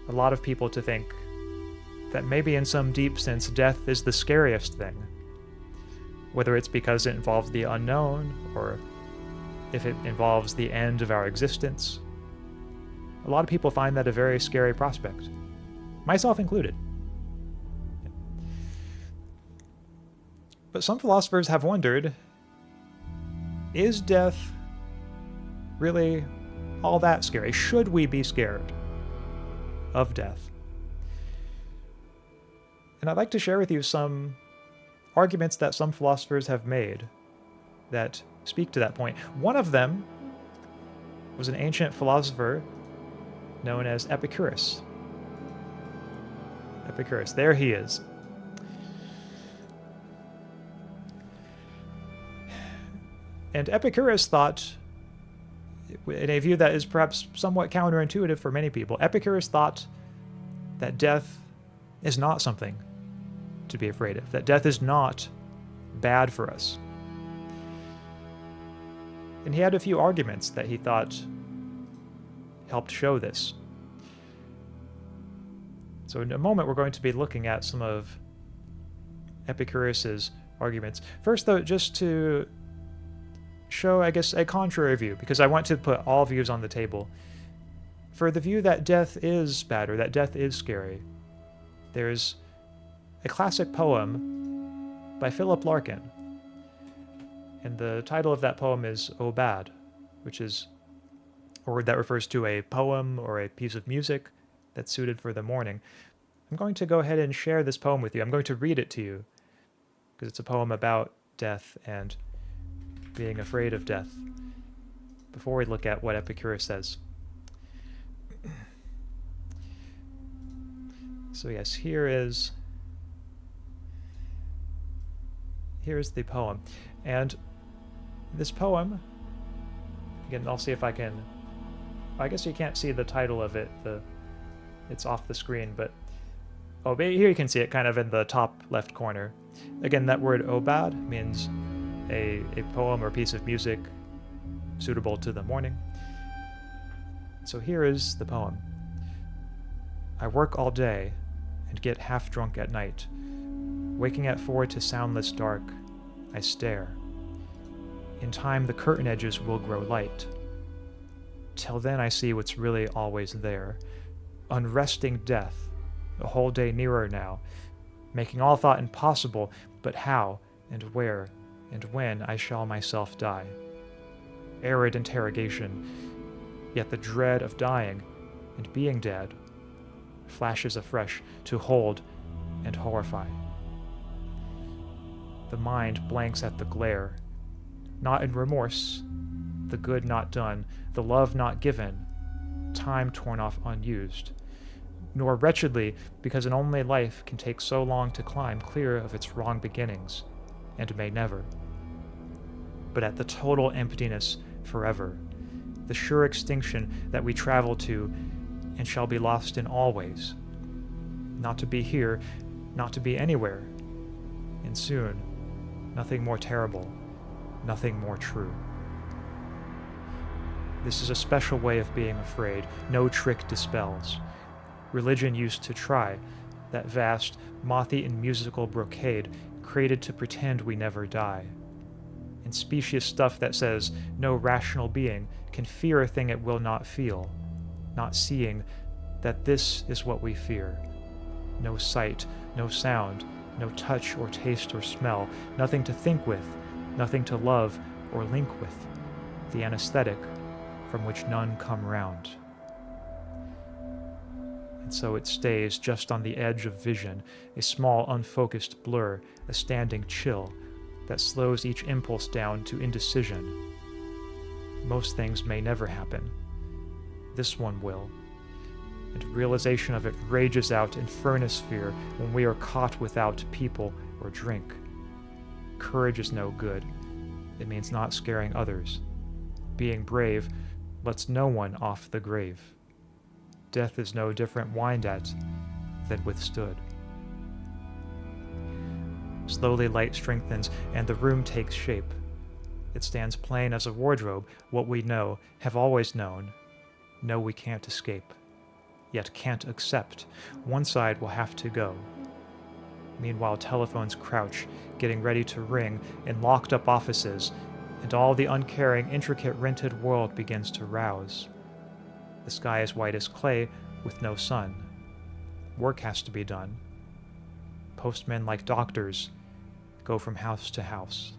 [SPEAKER 1] a lot of people to think that maybe in some deep sense death is the scariest thing. Whether it's because it involves the unknown, or if it involves the end of our existence. A lot of people find that a very scary prospect, myself included. But some philosophers have wondered, is death really all that scary? Should we be scared of death? And I'd like to share with you some arguments that some philosophers have made that speak to that point. One of them was an ancient philosopher known as Epicurus. Epicurus, there he is. And Epicurus thought, in a view that is perhaps somewhat counterintuitive for many people, Epicurus thought that death is not something to be afraid of, that death is not bad for us. And he had a few arguments that he thought helped show this. So in a moment, we're going to be looking at some of Epicurus's arguments. First, though, just to show, I guess, a contrary view, because I want to put all views on the table. For the view that death is bad, or that death is scary, there's a classic poem by Philip Larkin. And the title of that poem is O Bad, which is a word that refers to a poem or a piece of music that's suited for the morning. I'm going to go ahead and share this poem with you. I'm going to read it to you, because it's a poem about death and being afraid of death, before we look at what Epicurus says. So yes, here's the poem. And this poem, again, I'll see if I can, I guess you can't see the title of it, it's off the screen, but oh, here you can see it kind of in the top left corner. Again, that word obad means a poem or piece of music suitable to the morning. So here is the poem. I work all day and get half drunk at night. Waking at 4 to soundless dark, I stare. In time the curtain edges will grow light. Till then I see what's really always there. Unresting death, a whole day nearer now, making all thought impossible, but how and where and when I shall myself die. Arid interrogation, yet the dread of dying and being dead flashes afresh to hold and horrify. The mind blanks at the glare, not in remorse, the good not done, the love not given, time torn off unused, nor wretchedly because an only life can take so long to climb clear of its wrong beginnings, and may never. But at the total emptiness forever, the sure extinction that we travel to and shall be lost in always, not to be here, not to be anywhere, and soon, nothing more terrible, nothing more true. This is a special way of being afraid. No trick dispels. Religion used to try, that vast, moth-eaten musical brocade created to pretend we never die. And specious stuff that says no rational being can fear a thing it will not feel, not seeing that this is what we fear. No sight, no sound, no touch or taste or smell, nothing to think with, nothing to love or link with, the anesthetic from which none come round. And so it stays just on the edge of vision, a small unfocused blur, a standing chill that slows each impulse down to indecision. Most things may never happen. This one will. And realization of it rages out in furnace fear when we are caught without people or drink. Courage is no good. It means not scaring others. Being brave lets no one off the grave. Death is no different whined at than withstood. Slowly light strengthens, and the room takes shape. It stands plain as a wardrobe, what we know, have always known, know we can't escape, yet can't accept. One side will have to go. Meanwhile, telephones crouch, getting ready to ring in locked-up offices, and all the uncaring, intricate, rented world begins to rouse. The sky is white as clay, with no sun. Work has to be done. Postmen, like doctors, go from house to house.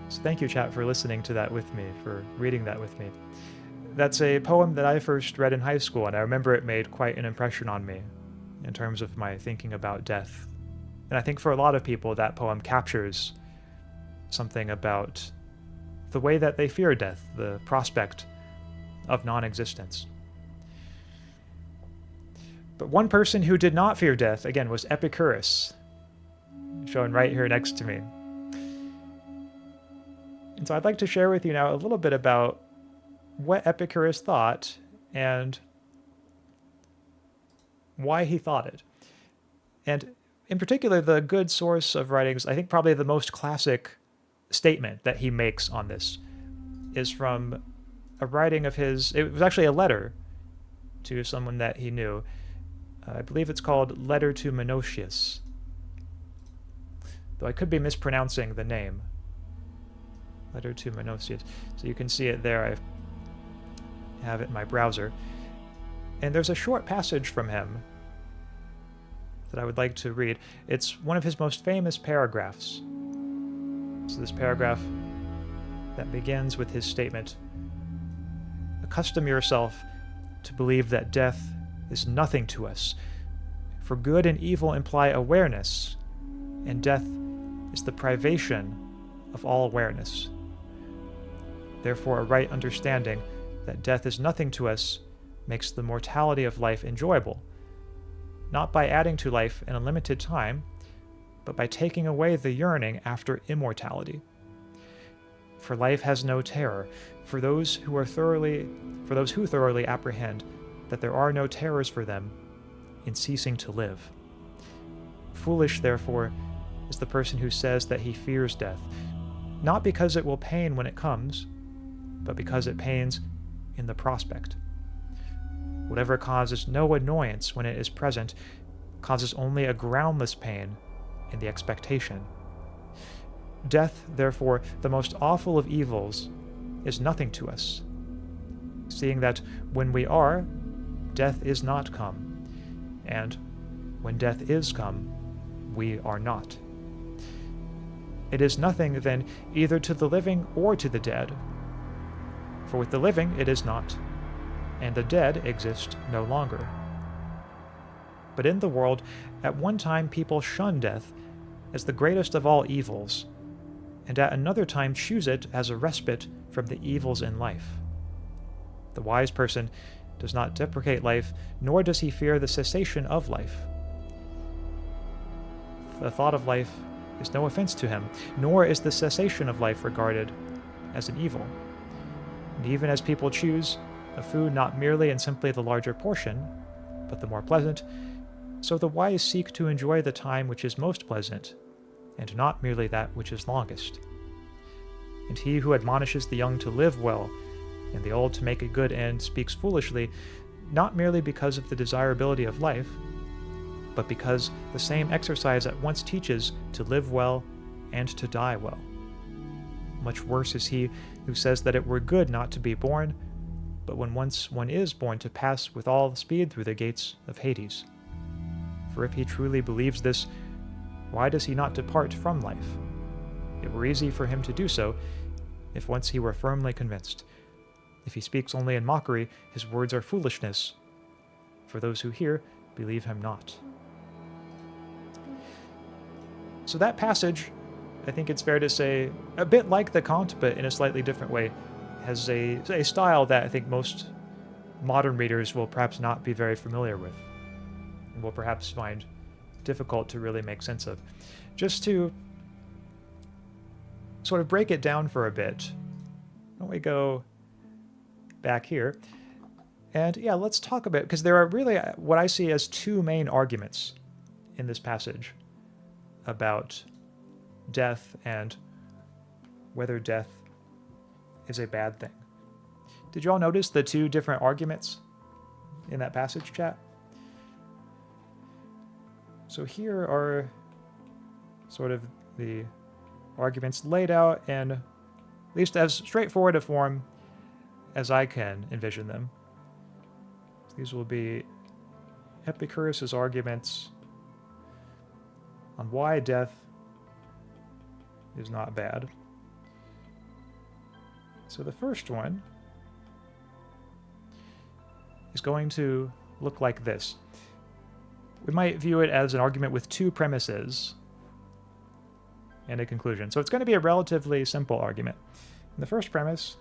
[SPEAKER 1] So thank you, chat, for listening to that with me, for reading that with me. That's a poem that I first read in high school, and I remember it made quite an impression on me in terms of my thinking about death. And I think for a lot of people, that poem captures something about the way that they fear death, the prospect of non-existence. But one person who did not fear death, again, was Epicurus, shown right here next to me. And so I'd like to share with you now a little bit about what Epicurus thought and why he thought it. And in particular, the good source of writings, I think probably the most classic statement that he makes on this is from a writing of his. It was actually a letter to someone that he knew. I believe it's called Letter to Menocius, though I could be mispronouncing the name. Letter to Menocius. So you can see it there. I have it in my browser. And there's a short passage from him that I would like to read. It's one of his most famous paragraphs. So this paragraph that begins with his statement, "Accustom yourself to believe that death is nothing to us, for good and evil imply awareness, and death is the privation of all awareness. Therefore, a right understanding that death is nothing to us makes the mortality of life enjoyable, not by adding to life an unlimited time, but by taking away the yearning after immortality. For life has no terror, for those who thoroughly apprehend that there are no terrors for them in ceasing to live. Foolish, therefore, is the person who says that he fears death, not because it will pain when it comes, but because it pains in the prospect. Whatever causes no annoyance when it is present causes only a groundless pain in the expectation. Death, therefore, the most awful of evils, is nothing to us, seeing that when we are, death is not come, and when death is come, we are not. It is nothing, then, either to the living or to the dead, for with the living it is not, and the dead exist no longer. But in the world, at one time people shun death as the greatest of all evils, and at another time choose it as a respite from the evils in life. The wise person does not deprecate life, nor does he fear the cessation of life. The thought of life is no offense to him, nor is the cessation of life regarded as an evil. And even as people choose a food not merely and simply the larger portion, but the more pleasant, so the wise seek to enjoy the time which is most pleasant, and not merely that which is longest. And he who admonishes the young to live well, and the old to make a good end, speaks foolishly, not merely because of the desirability of life, but because the same exercise at once teaches to live well and to die well. Much worse is he who says that it were good not to be born, but when once one is born, to pass with all speed through the gates of Hades. For if he truly believes this, why does he not depart from life? It were easy for him to do so, if once he were firmly convinced. If he speaks only in mockery, his words are foolishness, for those who hear believe him not. So that passage, I think it's fair to say, a bit like the Kant, but in a slightly different way, has a style that I think most modern readers will perhaps not be very familiar with, and will perhaps find difficult to really make sense of. Just to sort of break it down for a bit, why don't we go back here, and yeah, let's talk about, because there are really what I see as two main arguments in this passage about death and whether death is a bad thing. Did you all notice the two different arguments in that passage, chat? So here are sort of the arguments laid out in at least as straightforward a form as I can envision them. These will be Epicurus's arguments on why death is not bad. So the first one is going to look like this. We might view it as an argument with two premises and a conclusion. So it's going to be a relatively simple argument. And the first premise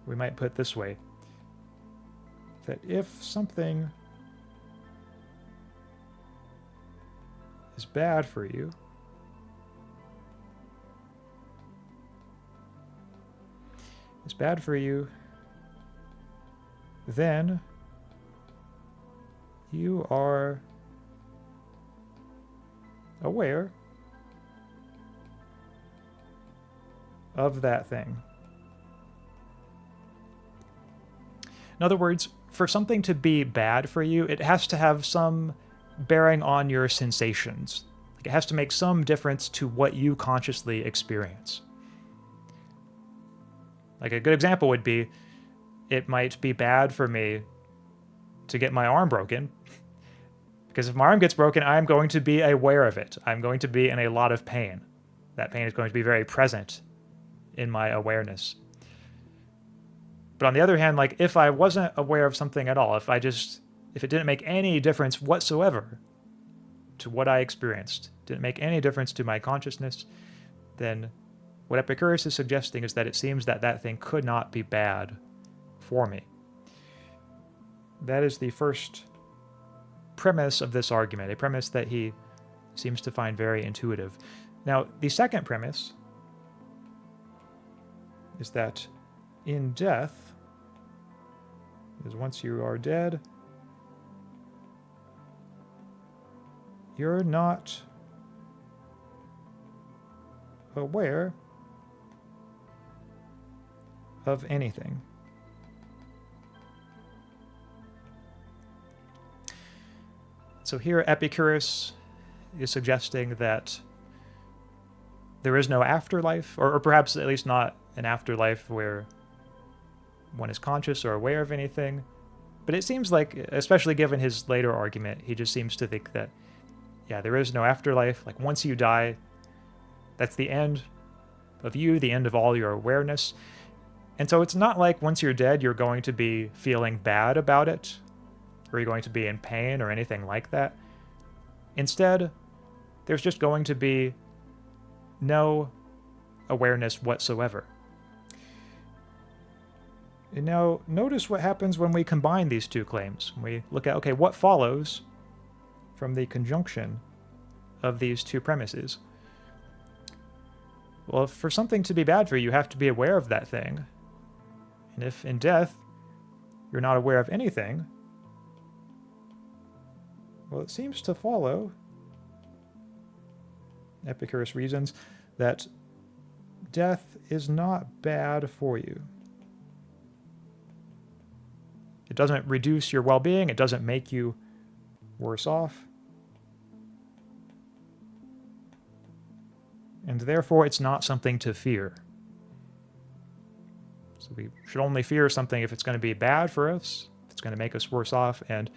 [SPEAKER 1] we might put this way, that if something is bad for you, then you are aware of that thing. In other words, for something to be bad for you, it has to have some bearing on your sensations. Like, it has to make some difference to what you consciously experience. Like, a good example would be, it might be bad for me to get my arm broken, because if my arm gets broken, I'm going to be aware of it. I'm going to be in a lot of pain. That pain is going to be very present in my awareness. But on the other hand, like, if I wasn't aware of something at all, if it didn't make any difference whatsoever to what I experienced, didn't make any difference to my consciousness, then what Epicurus is suggesting is that it seems that that thing could not be bad for me. That is the first premise of this argument, a premise that he seems to find very intuitive. Now, the second premise is that in death, is once you are dead, you're not aware of anything. So here Epicurus is suggesting that there is no afterlife, or perhaps at least not an afterlife where one is conscious or aware of anything. But it seems like, especially given his later argument, he just seems to think that, yeah, there is no afterlife. Like, once you die, that's the end of you, the end of all your awareness. And so it's not like once you're dead, you're going to be feeling bad about it, or you're going to be in pain or anything like that. Instead, there's just going to be no awareness whatsoever. And now, notice what happens when we combine these two claims. We look at, okay, what follows from the conjunction of these two premises? Well, for something to be bad for you, you have to be aware of that thing. And if in death, you're not aware of anything, well, it seems to follow Epicurus reasons that death is not bad for you. It doesn't reduce your well-being. It doesn't make you worse off. And therefore, it's not something to fear. So we should only fear something if it's going to be bad for us, if it's going to make us worse off. And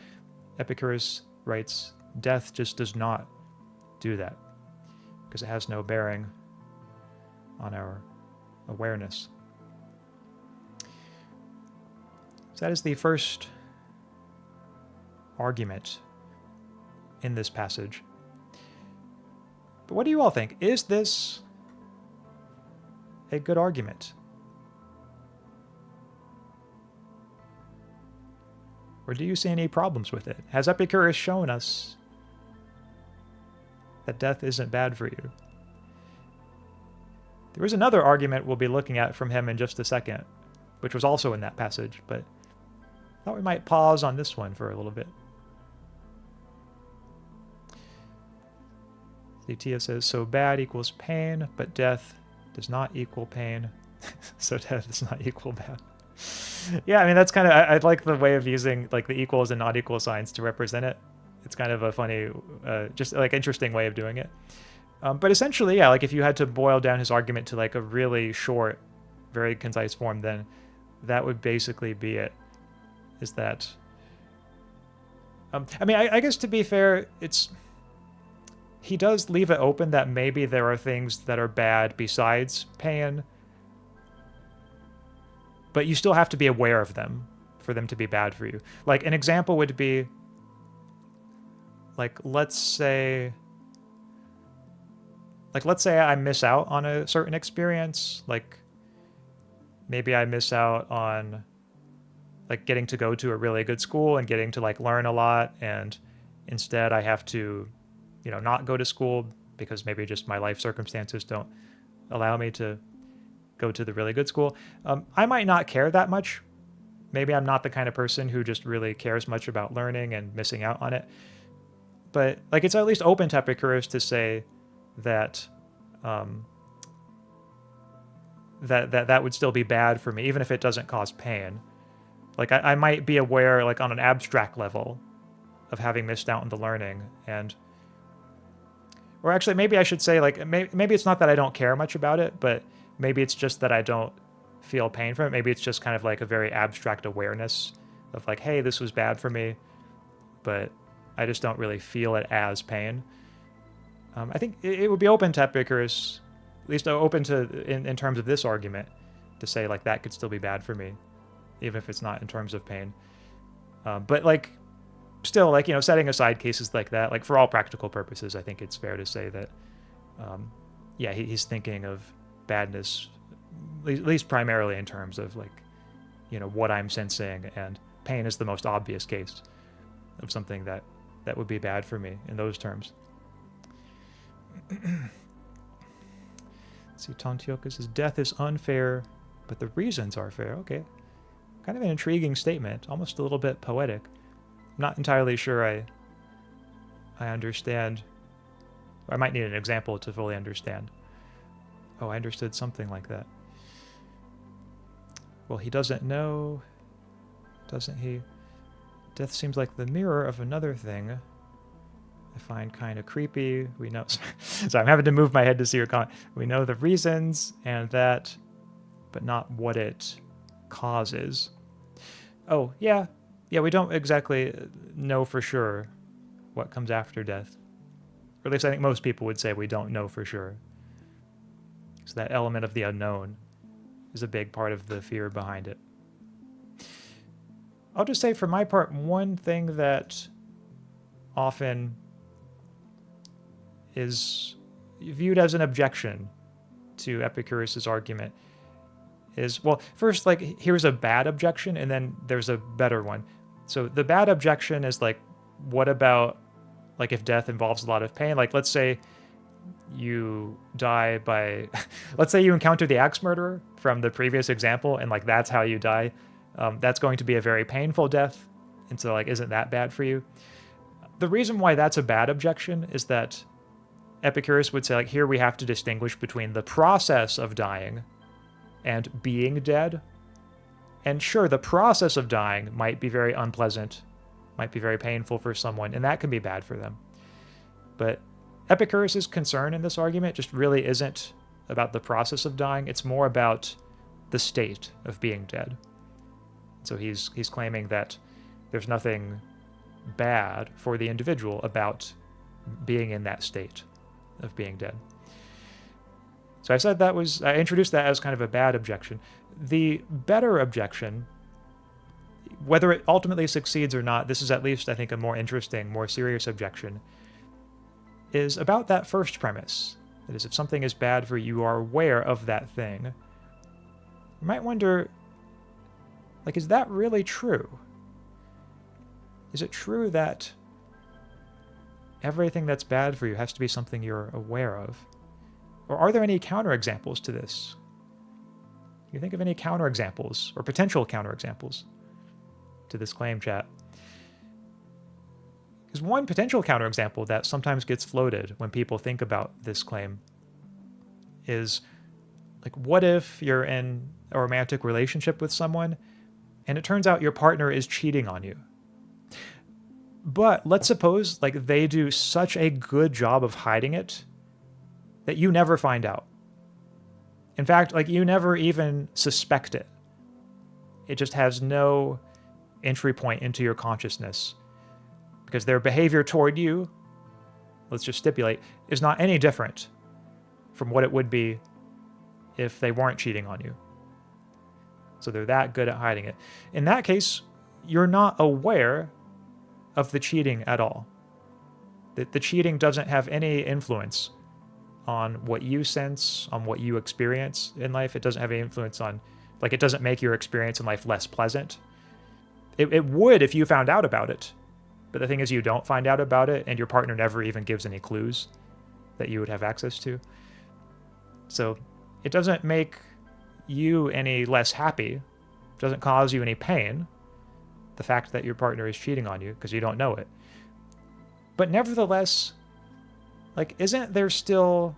[SPEAKER 1] Epicurus writes, death just does not do that because it has no bearing on our awareness. So that is the first argument in this passage. But what do you all think? Is this a good argument? Or do you see any problems with it? Has Epicurus shown us that death isn't bad for you? There is another argument we'll be looking at from him in just a second, which was also in that passage, but I thought we might pause on this one for a little bit. Tia says, so bad equals pain, but death does not equal pain. So death does not equal bad. Yeah, I mean, that's kind of, I like the way of using like the equals and not equal signs to represent it. It's kind of a funny, just like interesting way of doing it. But essentially, yeah, like if you had to boil down his argument to like a really short, very concise form, then that would basically be it. Is that, I mean, I guess to be fair, he does leave it open that maybe there are things that are bad besides pain, but you still have to be aware of them for them to be bad for you. Like an example would be, like, let's say I miss out on a certain experience. Like maybe I miss out on like getting to go to a really good school and getting to like learn a lot, and instead I have to, you know, not go to school because maybe just my life circumstances don't allow me to go to the really good school. I might not care that much. Maybe I'm not the kind of person who just really cares much about learning and missing out on it. But like it's at least open to Epicurus to say that that would still be bad for me, even if it doesn't cause pain. Like I might be aware, like on an abstract level, of having missed out on the learning, or actually maybe I should say like maybe it's not that I don't care much about it, but maybe it's just that I don't feel pain from it. Maybe it's just kind of like a very abstract awareness of like, hey, this was bad for me, but I just don't really feel it as pain. I think it would be open to Epicurus, at least open to in terms of this argument, to say like that could still be bad for me, even if it's not in terms of pain. But like still, like, you know, setting aside cases like that, like for all practical purposes, I think it's fair to say that, yeah, he's thinking of badness, at least primarily in terms of like, you know, what I'm sensing, and pain is the most obvious case of something that would be bad for me in those terms. Let's see, Tontioka says, death is unfair, but the reasons are fair. Okay. Kind of an intriguing statement, almost a little bit poetic. I'm not entirely sure I understand. I might need an example to fully understand. Oh, I understood something like that. Well, he doesn't know, doesn't he? Death seems like the mirror of another thing I find kind of creepy. We know... Sorry, I'm having to move my head to see your comment. We know the reasons and that, but not what it causes. Oh, yeah. Yeah, we don't exactly know for sure what comes after death. Or at least I think most people would say we don't know for sure. So that element of the unknown is a big part of the fear behind it. I'll just say for my part, one thing that often is viewed as an objection to Epicurus's argument is, well, first, like, here's a bad objection, and then there's a better one. So the bad objection is, like, what about, like, if death involves a lot of pain? Like, let's say you die by... let's say you encounter the axe murderer from the previous example, and, like, that's how you die. That's going to be a very painful death, and so, like, isn't that bad for you? The reason why that's a bad objection is that Epicurus would say, like, here we have to distinguish between the process of dying and being dead. And sure, the process of dying might be very unpleasant, might be very painful for someone, and that can be bad for them. But Epicurus's concern in this argument just really isn't about the process of dying. It's more about the state of being dead. So he's claiming that there's nothing bad for the individual about being in that state of being dead. So I introduced that as kind of a bad objection. The better objection, whether it ultimately succeeds or not, this is at least, I think, a more interesting, more serious objection, is about that first premise. That is, if something is bad for you, you are aware of that thing. You might wonder, like, is that really true? Is it true that everything that's bad for you has to be something you're aware of? Or are there any counterexamples to this? Can you think of any counterexamples, or potential counterexamples to this claim, chat? Because one potential counterexample that sometimes gets floated when people think about this claim is, like, what if you're in a romantic relationship with someone and it turns out your partner is cheating on you? But let's suppose, like, they do such a good job of hiding it that you never find out. In fact, like, you never even suspect it. It just has no entry point into your consciousness because their behavior toward you, let's just stipulate, is not any different from what it would be if they weren't cheating on you. So they're that good at hiding it. In that case, you're not aware of the cheating at all. The cheating doesn't have any influence on what you sense, on what you experience in life. It doesn't have any influence on, like, it doesn't make your experience in life less pleasant. It would if you found out about it. But the thing is, you don't find out about it, and your partner never even gives any clues that you would have access to. So it doesn't make you any less happy. It doesn't cause you any pain, the fact that your partner is cheating on you, because you don't know it. But nevertheless, like, isn't it still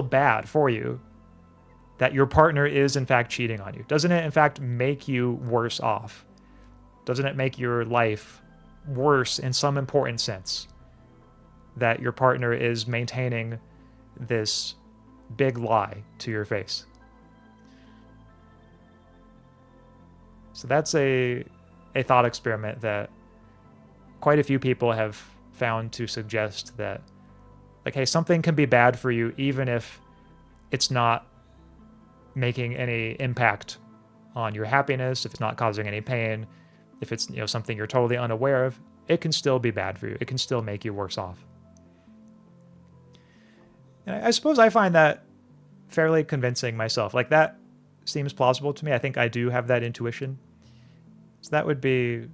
[SPEAKER 1] bad for you that your partner is in fact cheating on you? Doesn't it in fact make you worse off? Doesn't it make your life worse in some important sense that your partner is maintaining this big lie to your face? So that's a thought experiment that quite a few people have found to suggest that, like, hey, something can be bad for you even if it's not making any impact on your happiness, if it's not causing any pain, if it's, you know, something you're totally unaware of, it can still be bad for you. It can still make you worse off. And I suppose I find that fairly convincing myself. Like, that seems plausible to me. I think I do have that intuition. So that would be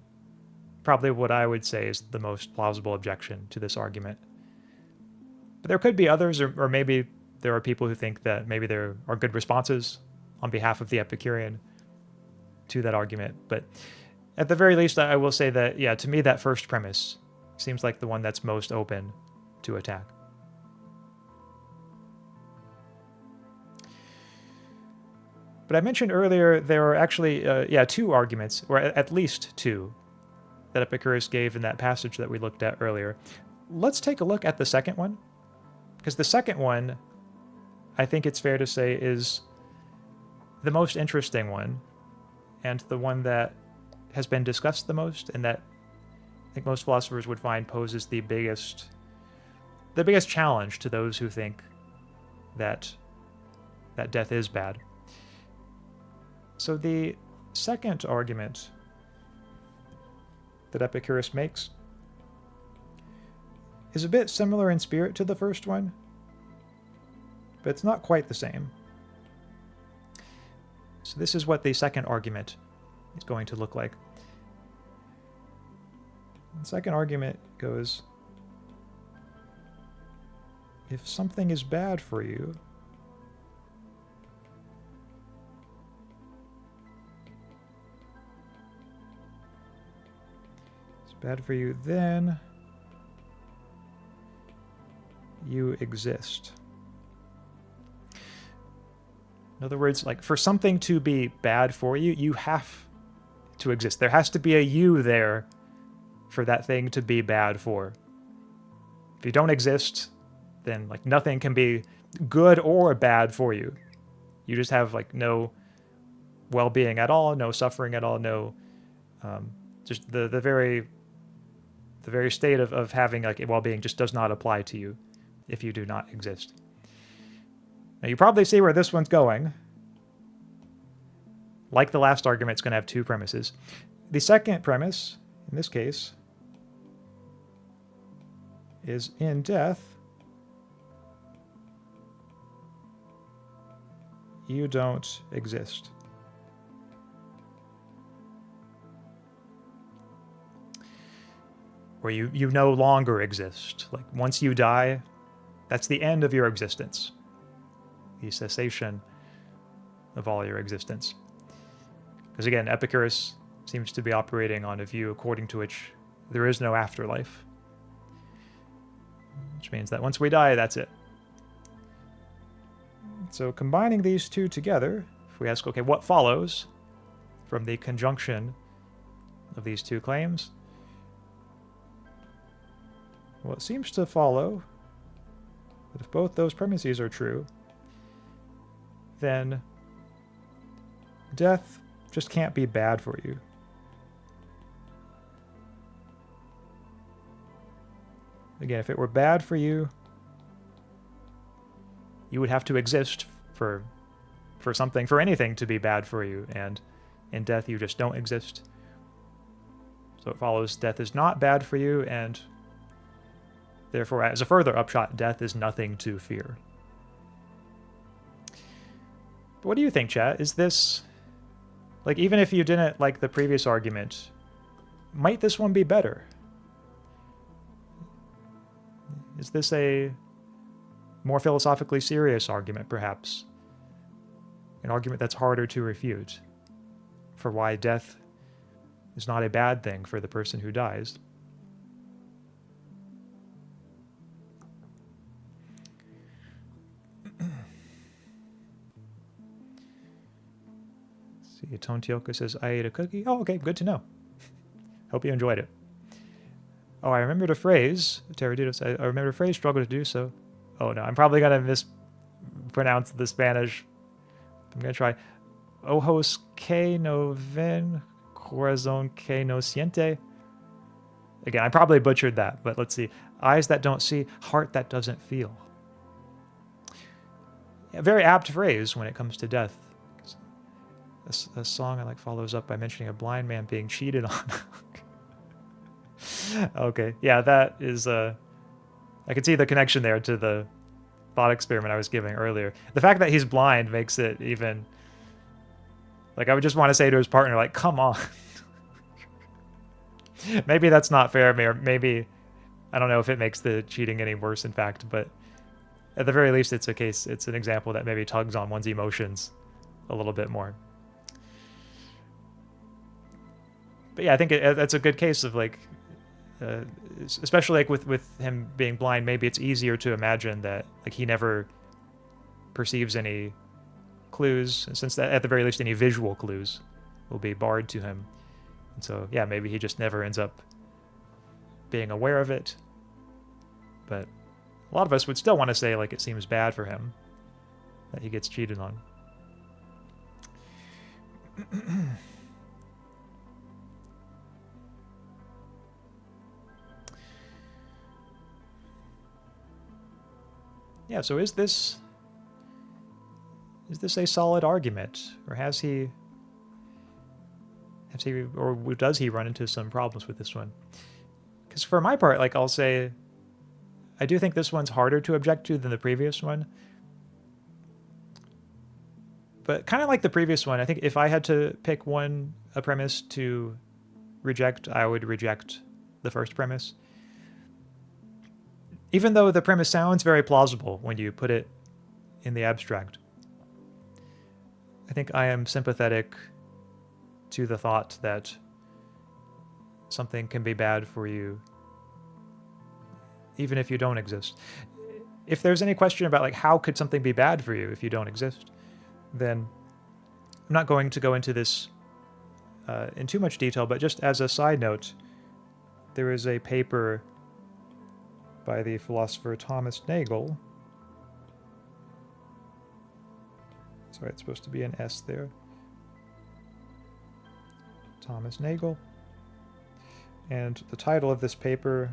[SPEAKER 1] probably what I would say is the most plausible objection to this argument. But there could be others, or maybe there are people who think that maybe there are good responses on behalf of the Epicurean to that argument. But at the very least, I will say that, yeah, to me, that first premise seems like the one that's most open to attack. But I mentioned earlier there are actually, two arguments, or at least two, that Epicurus gave in that passage that we looked at earlier. Let's take a look at the second one, because the second one, I think it's fair to say, is the most interesting one, and the one that has been discussed the most, and that I think most philosophers would find poses the biggest challenge to those who think that death is bad. So the second argument that Epicurus makes is a bit similar in spirit to the first one, but it's not quite the same. So this is what the second argument is going to look like. The second argument goes, if something is bad for you, then you exist. In other words, like for something to be bad for you, you have to exist. There has to be a you there for that thing to be bad for. If you don't exist, then like nothing can be good or bad for you. You just have like no well-being at all, no suffering at all, no just the very state of having like well-being just does not apply to you if you do not exist. Now you probably see where this one's going. Like the last argument, it's going to have two premises. The second premise, in this case, is in death, you don't exist. Or you no longer exist. Like once you die, that's the end of your existence. The cessation of all your existence. Because again, Epicurus seems to be operating on a view according to which there is no afterlife. Which means that once we die, that's it. So combining these two together, if we ask, okay, what follows from the conjunction of these two claims? Well, it seems to follow that if both those premises are true, then death just can't be bad for you. Again, if it were bad for you, you would have to exist for something, for anything to be bad for you, and in death you just don't exist. So it follows death is not bad for you, and therefore, as a further upshot, death is nothing to fear. But what do you think, chat? Is this, like, even if you didn't like the previous argument, might this one be better? Is this a more philosophically serious argument, perhaps? An argument that's harder to refute for why death is not a bad thing for the person who dies. See, Tontioka says, I ate a cookie. Oh, okay, good to know. Hope you enjoyed it. Oh, I remembered a phrase. Terradito said, I remembered a phrase, struggle to do so. Oh no, I'm probably going to mispronounce the Spanish. I'm going to try. Ojos que no ven, corazón que no siente. Again, I probably butchered that, but let's see. Eyes that don't see, heart that doesn't feel. A very apt phrase when it comes to death. A song I like follows up by mentioning a blind man being cheated on. Okay, yeah, that is I can see the connection there to the thought experiment I was giving earlier. The fact that he's blind makes it even, like, I would just want to say to his partner, like, come on. Maybe that's not fair, or maybe, I don't know if it makes the cheating any worse, in fact, but at the very least it's an example that maybe tugs on one's emotions a little bit more. But yeah, I think that's a good case of, like, especially like with him being blind, maybe it's easier to imagine that like he never perceives any clues, since that at the very least any visual clues will be barred to him. And so yeah, maybe he just never ends up being aware of it. But a lot of us would still want to say like it seems bad for him that he gets cheated on. Yeah, so is this a solid argument, or does he run into some problems with this one? Because for my part, like, I'll say I do think this one's harder to object to than the previous one. But kind of like the previous one, I think if I had to pick a premise to reject, I would reject the first premise. Even though the premise sounds very plausible when you put it in the abstract, I think I am sympathetic to the thought that something can be bad for you even if you don't exist. if there's any question about like how could something be bad for you if you don't exist, then I'm not going to go into this in too much detail, but just as a side note, there is a paper by the philosopher Thomas Nagel. Sorry, it's supposed to be an S there. Thomas Nagel. And the title of this paper,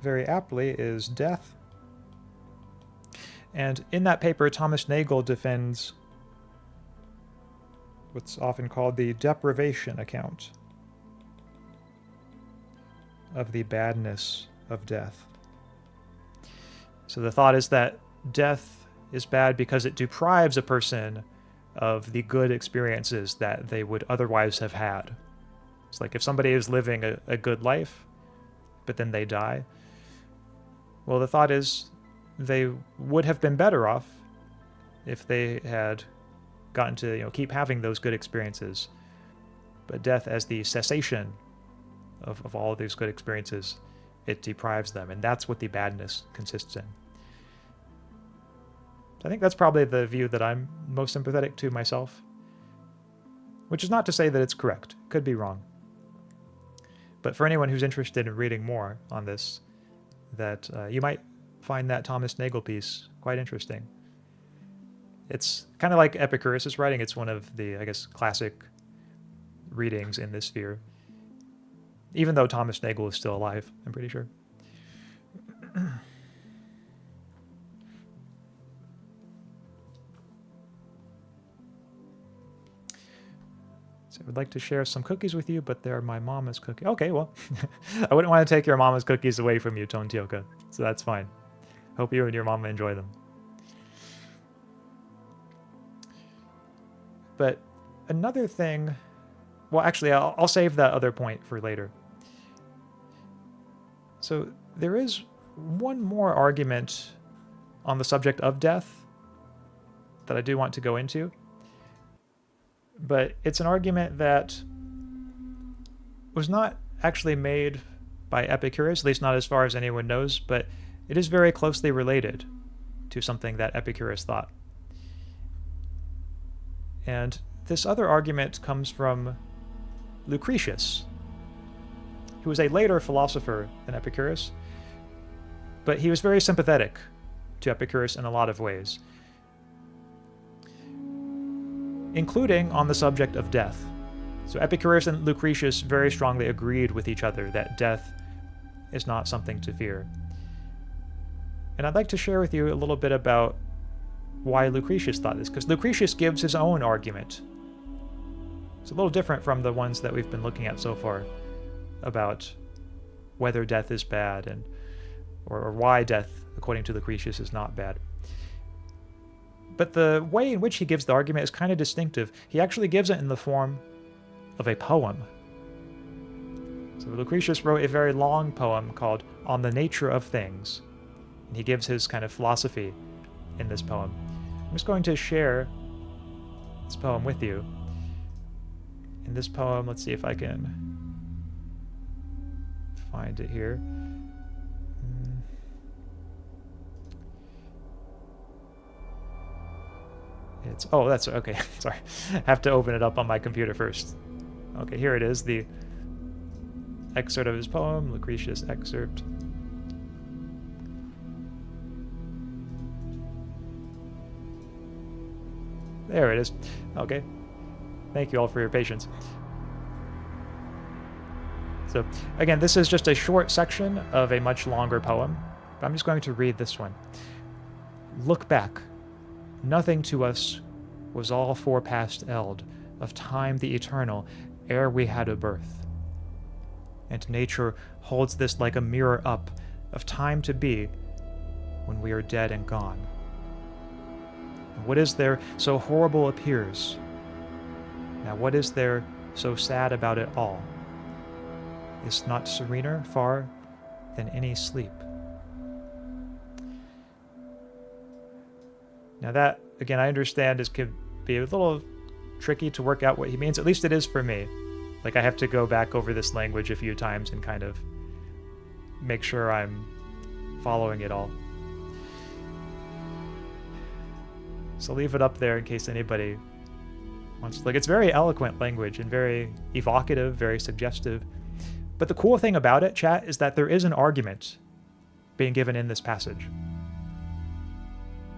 [SPEAKER 1] very aptly, is Death. And in that paper, Thomas Nagel defends what's often called the deprivation account of the badness of death. So the thought is that death is bad because it deprives a person of the good experiences that they would otherwise have had. It's like if somebody is living a good life, but then they die, well, the thought is they would have been better off if they had gotten to keep having those good experiences. But death, as the cessation of all of these good experiences, it deprives them, and that's what the badness consists in. I think that's probably the view that I'm most sympathetic to myself, which is not to say that it's correct. Could be wrong. But for anyone who's interested in reading more on this, that you might find that Thomas Nagel piece quite interesting. It's kind of like Epicurus' writing. It's one of the, I guess, classic readings in this sphere. Even though Thomas Nagel is still alive, I'm pretty sure. So I would like to share some cookies with you, but they're my mama's cookies. Okay, well, I wouldn't want to take your mama's cookies away from you, Tontioka, so that's fine. Hope you and your mama enjoy them. But another thing... Well, actually, I'll save that other point for later. So there is one more argument on the subject of death that I do want to go into. But it's an argument that was not actually made by Epicurus, at least not as far as anyone knows, but it is very closely related to something that Epicurus thought. And this other argument comes from Lucretius, who was a later philosopher than Epicurus, but he was very sympathetic to Epicurus in a lot of ways, including on the subject of death. So Epicurus and Lucretius very strongly agreed with each other that death is not something to fear. And I'd like to share with you a little bit about why Lucretius thought this, because Lucretius gives his own argument. It's a little different from the ones that we've been looking at so far about whether death is bad and or why death, according to Lucretius, is not bad. But the way in which he gives the argument is kind of distinctive. He actually gives it in the form of a poem. So Lucretius wrote a very long poem called On the Nature of Things. And he gives his kind of philosophy in this poem. I'm just going to share this poem with you. In this poem, let's see if I can find it here. Oh, that's okay. Sorry, I have to open it up on my computer first. Okay, here it is, the excerpt of his poem, Lucretius excerpt. There it is. Okay. Thank you all for your patience. So, again, this is just a short section of a much longer poem, but I'm just going to read this one. Look back. Nothing to us was all forepast eld, of time the eternal, ere we had a birth. And nature holds this like a mirror up, of time to be, when we are dead and gone. And what is there so horrible appears? Now what is there so sad about it all? Is not serener far than any sleep? Now that, again, I understand could be a little tricky to work out what he means. At least it is for me. Like, I have to go back over this language a few times and kind of make sure I'm following it all. So leave it up there in case anybody wants to look. It's very eloquent language and very evocative, very suggestive. But the cool thing about it, chat, is that there is an argument being given in this passage.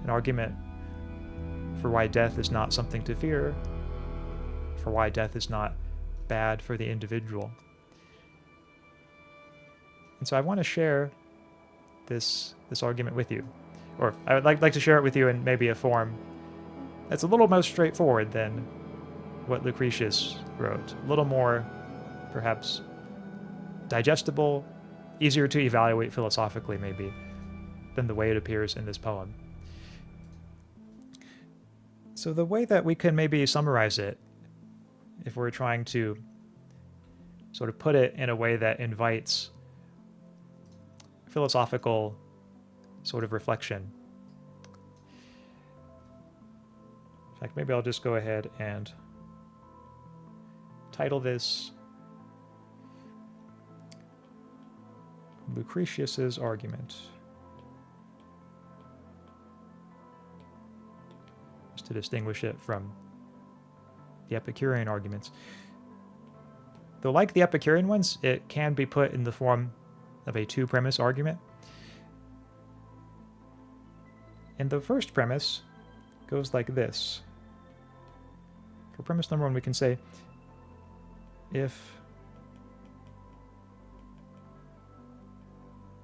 [SPEAKER 1] An argument for why death is not something to fear, for why death is not bad for the individual. And so I want to share this argument with you. Or I would like to share it with you in maybe a form that's a little more straightforward than what Lucretius wrote. A little more, perhaps, digestible, easier to evaluate philosophically, maybe, than the way it appears in this poem. So the way that we can maybe summarize it, if we're trying to sort of put it in a way that invites philosophical sort of reflection. In fact, maybe I'll just go ahead and title this Lucretius's Argument, just to distinguish it from the Epicurean arguments. Though like the Epicurean ones, it can be put in the form of a two-premise argument. And the first premise goes like this. For premise number one, we can say, if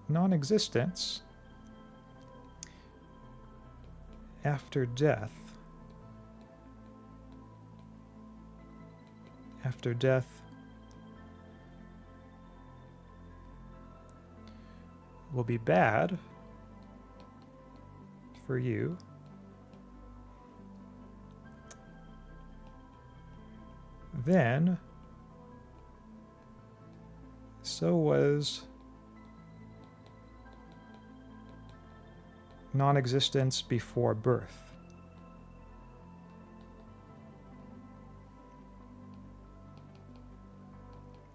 [SPEAKER 1] non-existence after death will be bad for you, then so was non-existence before birth.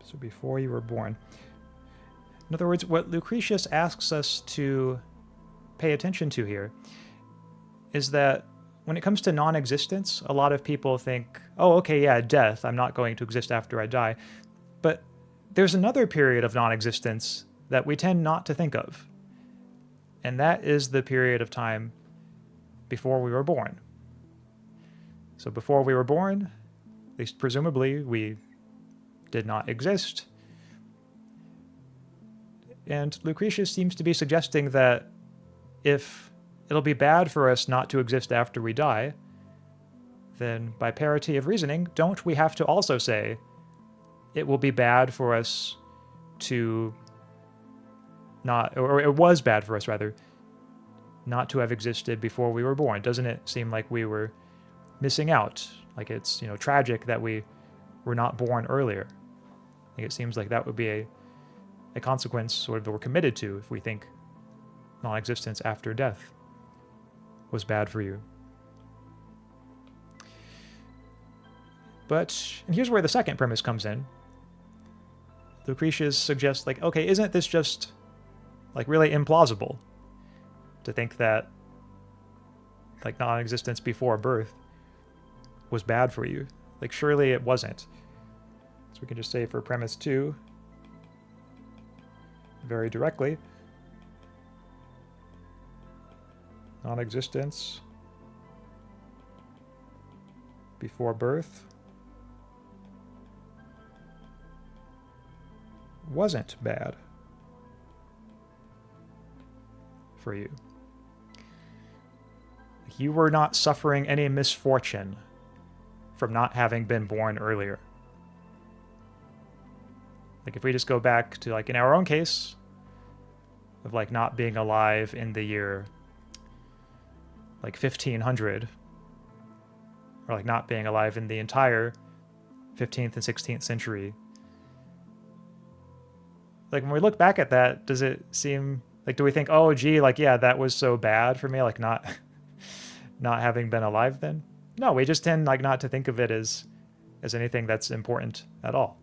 [SPEAKER 1] So before you were born. In other words, what Lucretius asks us to pay attention to here is that when it comes to non-existence, a lot of people think, oh, okay, yeah, death, I'm not going to exist after I die. But there's another period of non-existence that we tend not to think of. And that is the period of time before we were born. So before we were born, at least presumably, we did not exist. And Lucretius seems to be suggesting that if it'll be bad for us not to exist after we die, then by parity of reasoning, don't we have to also say it will be bad for us to not, or it was bad for us rather, not to have existed before we were born? Doesn't it seem like we were missing out? Like it's, tragic that we were not born earlier. Like it seems like that would be a consequence sort of that we're committed to if we think non-existence after death was bad for you. And here's where the second premise comes in. Lucretius suggests, like, okay, isn't this just, like, really implausible to think that, like, non-existence before birth was bad for you? Like, surely it wasn't. So we can just say for premise 2, very directly, non-existence before birth wasn't bad for you. You were not suffering any misfortune from not having been born earlier. Like if we just go back to, like, in our own case of, like, not being alive in the year like 1500, or like not being alive in the entire 15th and 16th century. Like when we look back at that, does it seem like, do we think, oh gee, like, yeah, that was so bad for me, like not having been alive then? No, we just tend, like, not to think of it as anything that's important at all.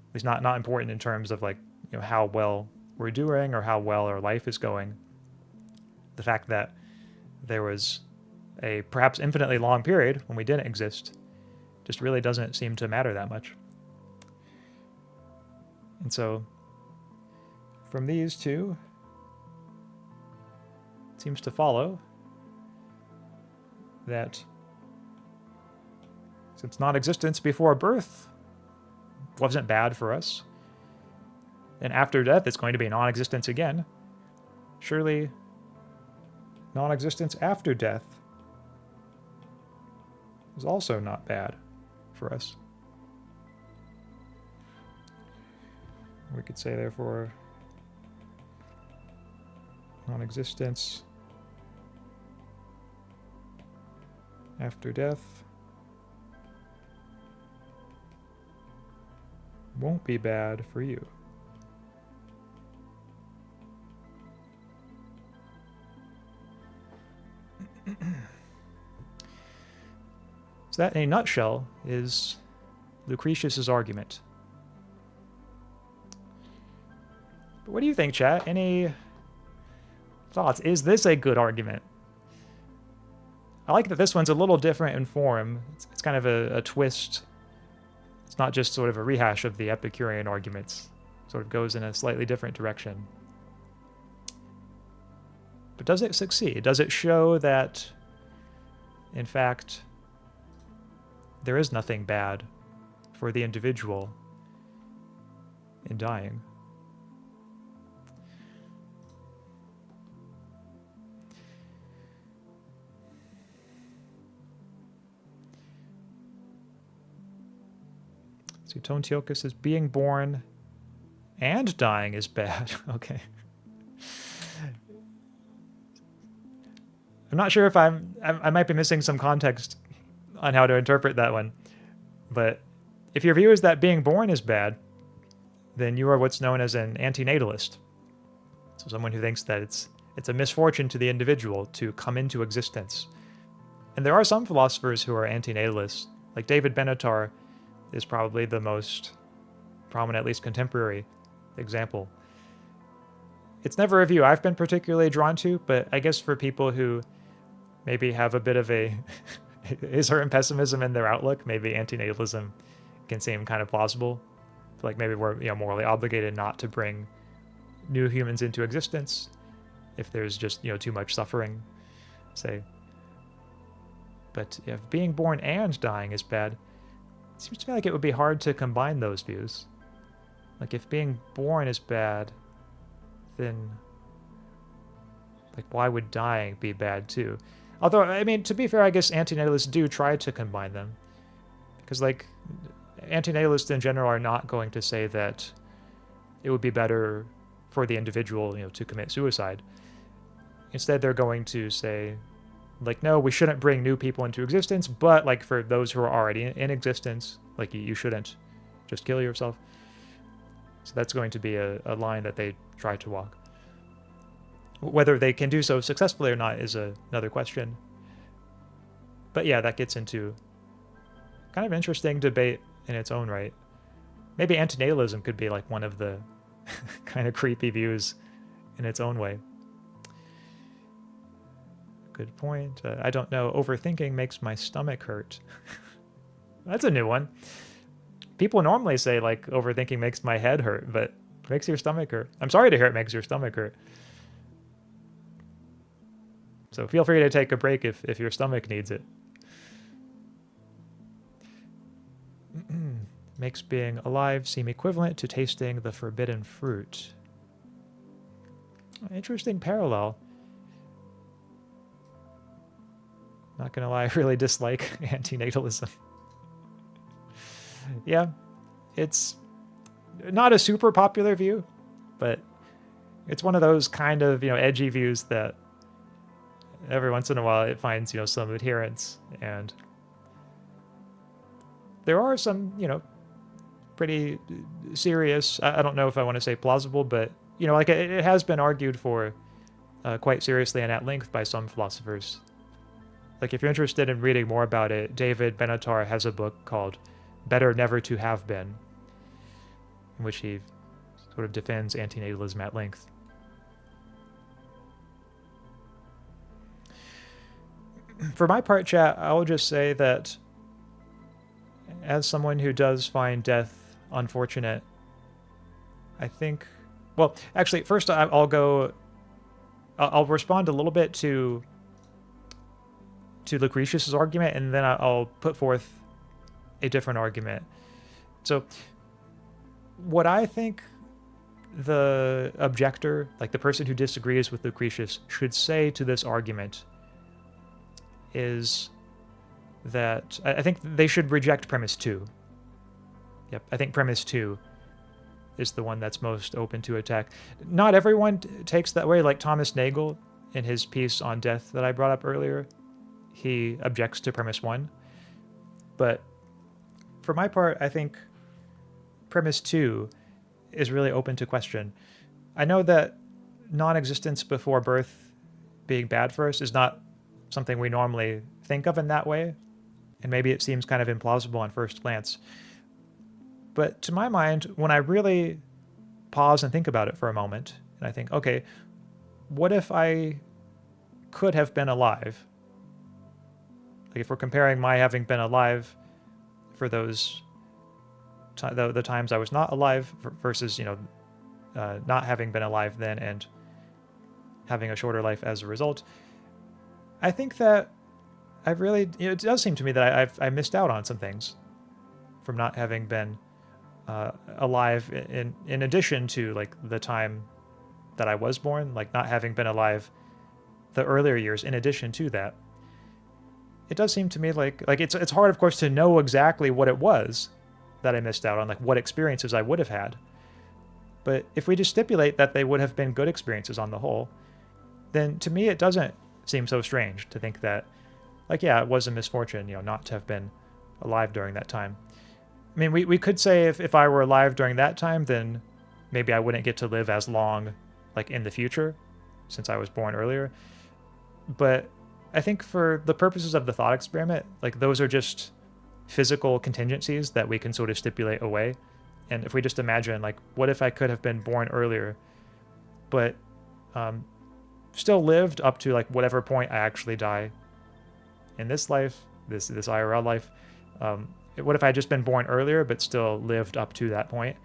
[SPEAKER 1] At least not important in terms of, like, how well we're doing or how well our life is going. The fact that there was a perhaps infinitely long period when we didn't exist just really doesn't seem to matter that much. And so, from these two, it seems to follow that since non-existence before birth wasn't bad for us, and after death it's going to be non-existence again, surely non-existence after death is also not bad for us. We could say, therefore, non-existence after death won't be bad for you. So that, in a nutshell, is Lucretius's argument. But what do you think, chat? Any thoughts? Is this a good argument? I like that this one's a little different in form. It's kind of a twist. It's not just sort of a rehash of the Epicurean arguments. It sort of goes in a slightly different direction. But does it succeed? Does it show that, in fact, there is nothing bad for the individual in dying? So Tontioka says, being born and dying is bad. Okay. I'm not sure if I might be missing some context on how to interpret that one. But if your view is that being born is bad, then you are what's known as an antinatalist. So someone who thinks that it's a misfortune to the individual to come into existence. And there are some philosophers who are antinatalists, like David Benatar is probably the most prominent, at least contemporary, example. It's never a view I've been particularly drawn to, but I guess for people who maybe have a bit of a certain pessimism in their outlook, maybe antinatalism can seem kind of plausible. Like maybe we're morally obligated not to bring new humans into existence if there's just too much suffering, say. But if being born and dying is bad, it seems to me like it would be hard to combine those views. Like if being born is bad, then like why would dying be bad too? Although, I mean, to be fair, I guess antinatalists do try to combine them. Because like antinatalists in general are not going to say that it would be better for the individual, to commit suicide. Instead, they're going to say, like, no, we shouldn't bring new people into existence, but like for those who are already in existence, like you shouldn't just kill yourself. So that's going to be a line that they try to walk. Whether they can do so successfully or not is another question. But yeah, that gets into kind of interesting debate in its own right. Maybe antinatalism could be like one of the kind of creepy views in its own way. Good point. I don't know. Overthinking makes my stomach hurt. That's a new one. People normally say like overthinking makes my head hurt, but it makes your stomach hurt. I'm sorry to hear it makes your stomach hurt. So feel free to take a break if your stomach needs it. Makes being alive seem equivalent to tasting the forbidden fruit. Interesting parallel. Not gonna lie, I really dislike antinatalism. Yeah, it's not a super popular view, but it's one of those kind of, edgy views that every once in a while it finds, some adherents. And there are some, pretty serious, I don't know if I want to say plausible, but, like it has been argued for quite seriously and at length by some philosophers. Like if you're interested in reading more about it, David Benatar has a book called Better Never to Have Been, in which he sort of defends antinatalism at length. For my part, chat, I'll just say that as someone who does find death unfortunate, I think... Well, actually, first I'll respond a little bit to Lucretius's argument, and then I'll put forth a different argument. So, what I think the objector, like the person who disagrees with Lucretius, should say to this argument is that I think they should reject premise 2. Yep, I think premise 2 is the one that's most open to attack. Not everyone takes that way, like Thomas Nagel in his piece on death that I brought up earlier. He objects to premise 1. But for my part, I think premise 2 is really open to question. I know that non-existence before birth being bad for us is not something we normally think of in that way, and maybe it seems kind of implausible on first glance. But to my mind, when I really pause and think about it for a moment, and I think, okay, what if I could have been alive? Like if we're comparing my having been alive for those the times I was not alive versus, you know, not having been alive then and having a shorter life as a result, I think that I really, you know, it does seem to me that I missed out on some things from not having been alive in addition to like the time that I was born, like not having been alive the earlier years in addition to that. It does seem to me like it's hard, of course, to know exactly what it was that I missed out on, like what experiences I would have had. But if we just stipulate that they would have been good experiences on the whole, then to me it doesn't seem so strange to think that, like, yeah, it was a misfortune, you know, not to have been alive during that time. I mean, we could say if I were alive during that time, then maybe I wouldn't get to live as long, like, in the future, since I was born earlier. But I think for the purposes of the thought experiment, like, those are just physical contingencies that we can sort of stipulate away. And if we just imagine, like, what if I could have been born earlier, but still lived up to, like, whatever point I actually die in this life, this IRL life. What if I had just been born earlier, but still lived up to that point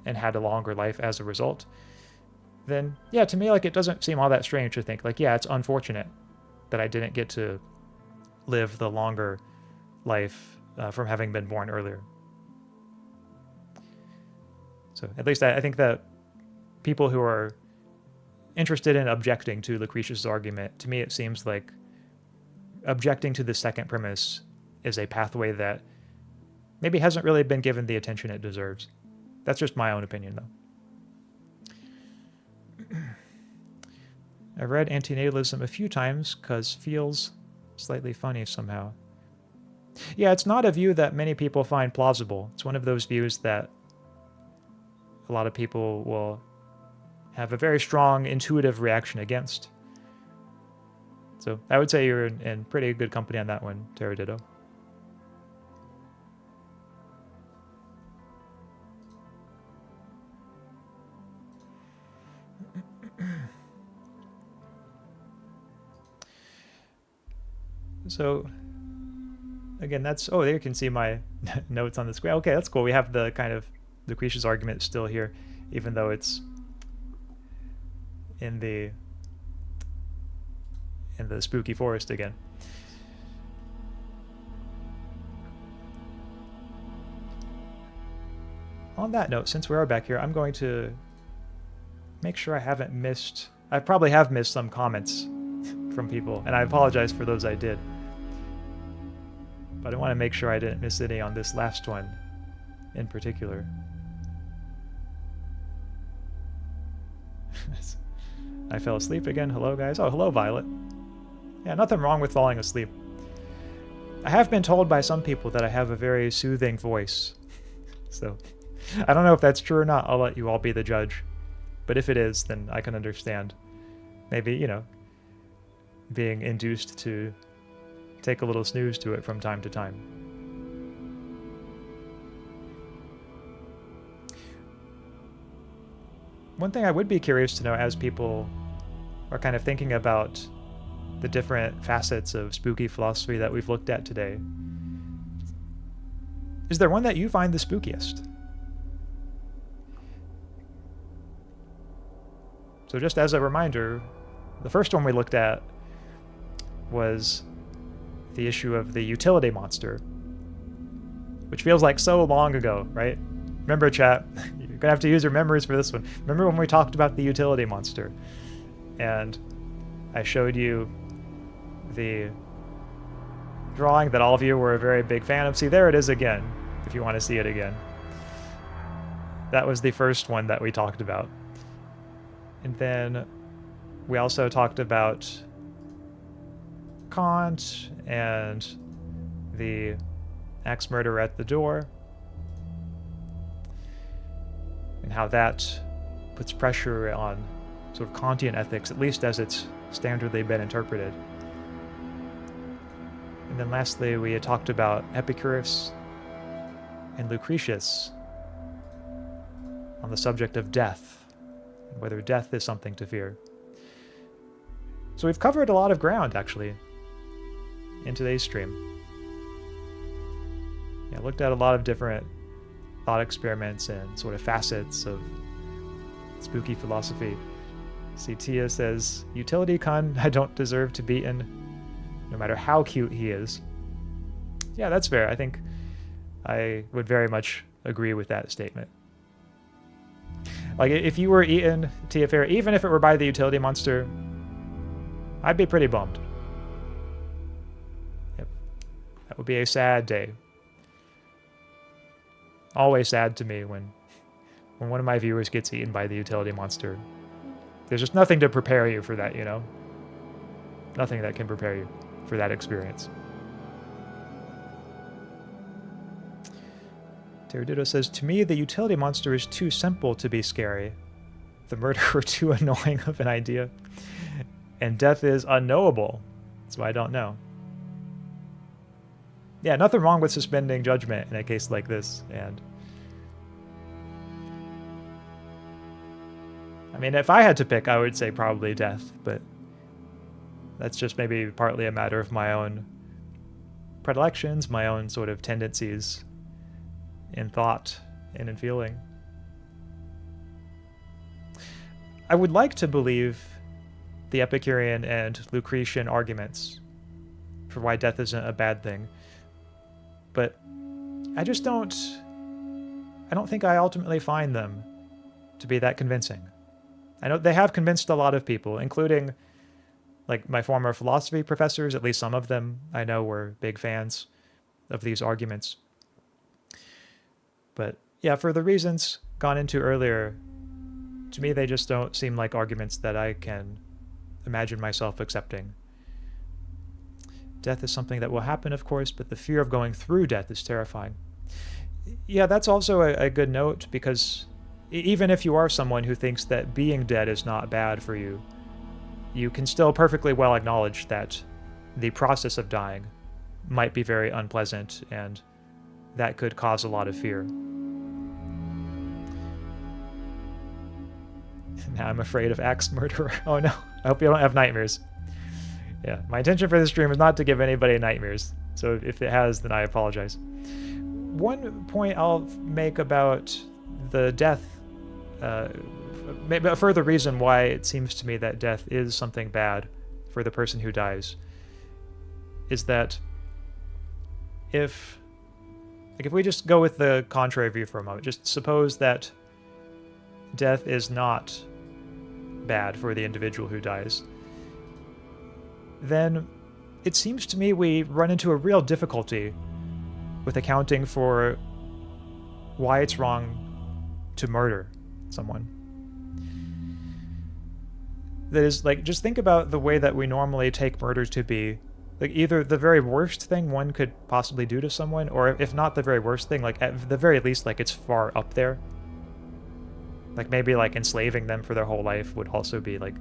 [SPEAKER 1] and had a longer life as a result? Then, yeah, to me, like, it doesn't seem all that strange to think, like, yeah, it's unfortunate that I didn't get to live the longer life from having been born earlier. So at least I think that people who are interested in objecting to Lucretius' argument, to me it seems like objecting to the second premise is a pathway that maybe hasn't really been given the attention it deserves. That's just my own opinion, though. I've read antinatalism a few times because feels slightly funny somehow. Yeah, it's not a view that many people find plausible. It's one of those views that a lot of people will have a very strong intuitive reaction against. So I would say you're in pretty good company on that one, Terraditto. So again, that's, oh, there you can see my notes on the screen. Okay, that's cool. We have the kind of Lucretius argument still here, even though it's in the spooky forest again. On that note, since we are back here, I'm going to make sure I haven't missed... I probably have missed some comments from people, and I apologize for those I did. But I want to make sure I didn't miss any on this last one in particular. I fell asleep again. Hello, guys. Oh, hello, Violet. Yeah, nothing wrong with falling asleep. I have been told by some people that I have a very soothing voice. So, I don't know if that's true or not. I'll let you all be the judge. But if it is, then I can understand. Maybe, you know, being induced to take a little snooze to it from time to time. one thing I would be curious to know as people are kind of thinking about the different facets of spooky philosophy that we've looked at today, is there one that you find the spookiest? So just as a reminder, the first one we looked at was the issue of the utility monster, which feels like so long ago, right? Remember, chat, you're gonna have to use your memories for this one. Remember when we talked about the utility monster? And I showed you the drawing that all of you were a very big fan of. See, there it is again, if you want to see it again. That was the first one that we talked about. And then we also talked about Kant and the axe murder at the door, and how that puts pressure on sort of Kantian ethics, at least as it's standardly been interpreted. And then lastly, we had talked about Epicurus and Lucretius on the subject of death, and whether death is something to fear. So we've covered a lot of ground, actually, in today's stream. Yeah, looked at a lot of different thought experiments and sort of facets of spooky philosophy. See, Tia says, utility con, I don't deserve to be in, no matter how cute he is. Yeah, that's fair. I think I would very much agree with that statement. Like, if you were eaten, Tia Fair, even if it were by the utility monster, I'd be pretty bummed. Yep. That would be a sad day. Always sad to me when one of my viewers gets eaten by the utility monster. There's just nothing to prepare you for that, you know? Nothing that can prepare you for that experience. Pterodito says, to me, the utility monster is too simple to be scary. The murderer too annoying of an idea. And death is unknowable. That's why I don't know. Yeah, nothing wrong with suspending judgment in a case like this. And I mean, if I had to pick, I would say probably death, but that's just maybe partly a matter of my own predilections, my own sort of tendencies in thought and in feeling. I would like to believe the Epicurean and Lucretian arguments for why death isn't a bad thing, but I don't think I ultimately find them to be that convincing. I know they have convinced a lot of people, including like my former philosophy professors. At least some of them I know were big fans of these arguments. But yeah, for the reasons gone into earlier, to me they just don't seem like arguments that I can imagine myself accepting. Death is something that will happen, of course, but the fear of going through death is terrifying. Yeah, that's also a good note, because even if you are someone who thinks that being dead is not bad for you, you can still perfectly well acknowledge that the process of dying might be very unpleasant, and that could cause a lot of fear. Now I'm afraid of axe murderer. Oh no, I hope you don't have nightmares. Yeah, my intention for this stream is not to give anybody nightmares, so if it has, then I apologize. One point I'll make about the death, maybe a further reason why it seems to me that death is something bad for the person who dies, is that if we just go with the contrary view for a moment, just suppose that death is not bad for the individual who dies, then it seems to me we run into a real difficulty with accounting for why it's wrong to murder someone. That is, like, just think about the way that we normally take murder to be, like, either the very worst thing one could possibly do to someone, or if not the very worst thing, like, at the very least, like, it's far up there. Like, maybe, like, enslaving them for their whole life would also be, like,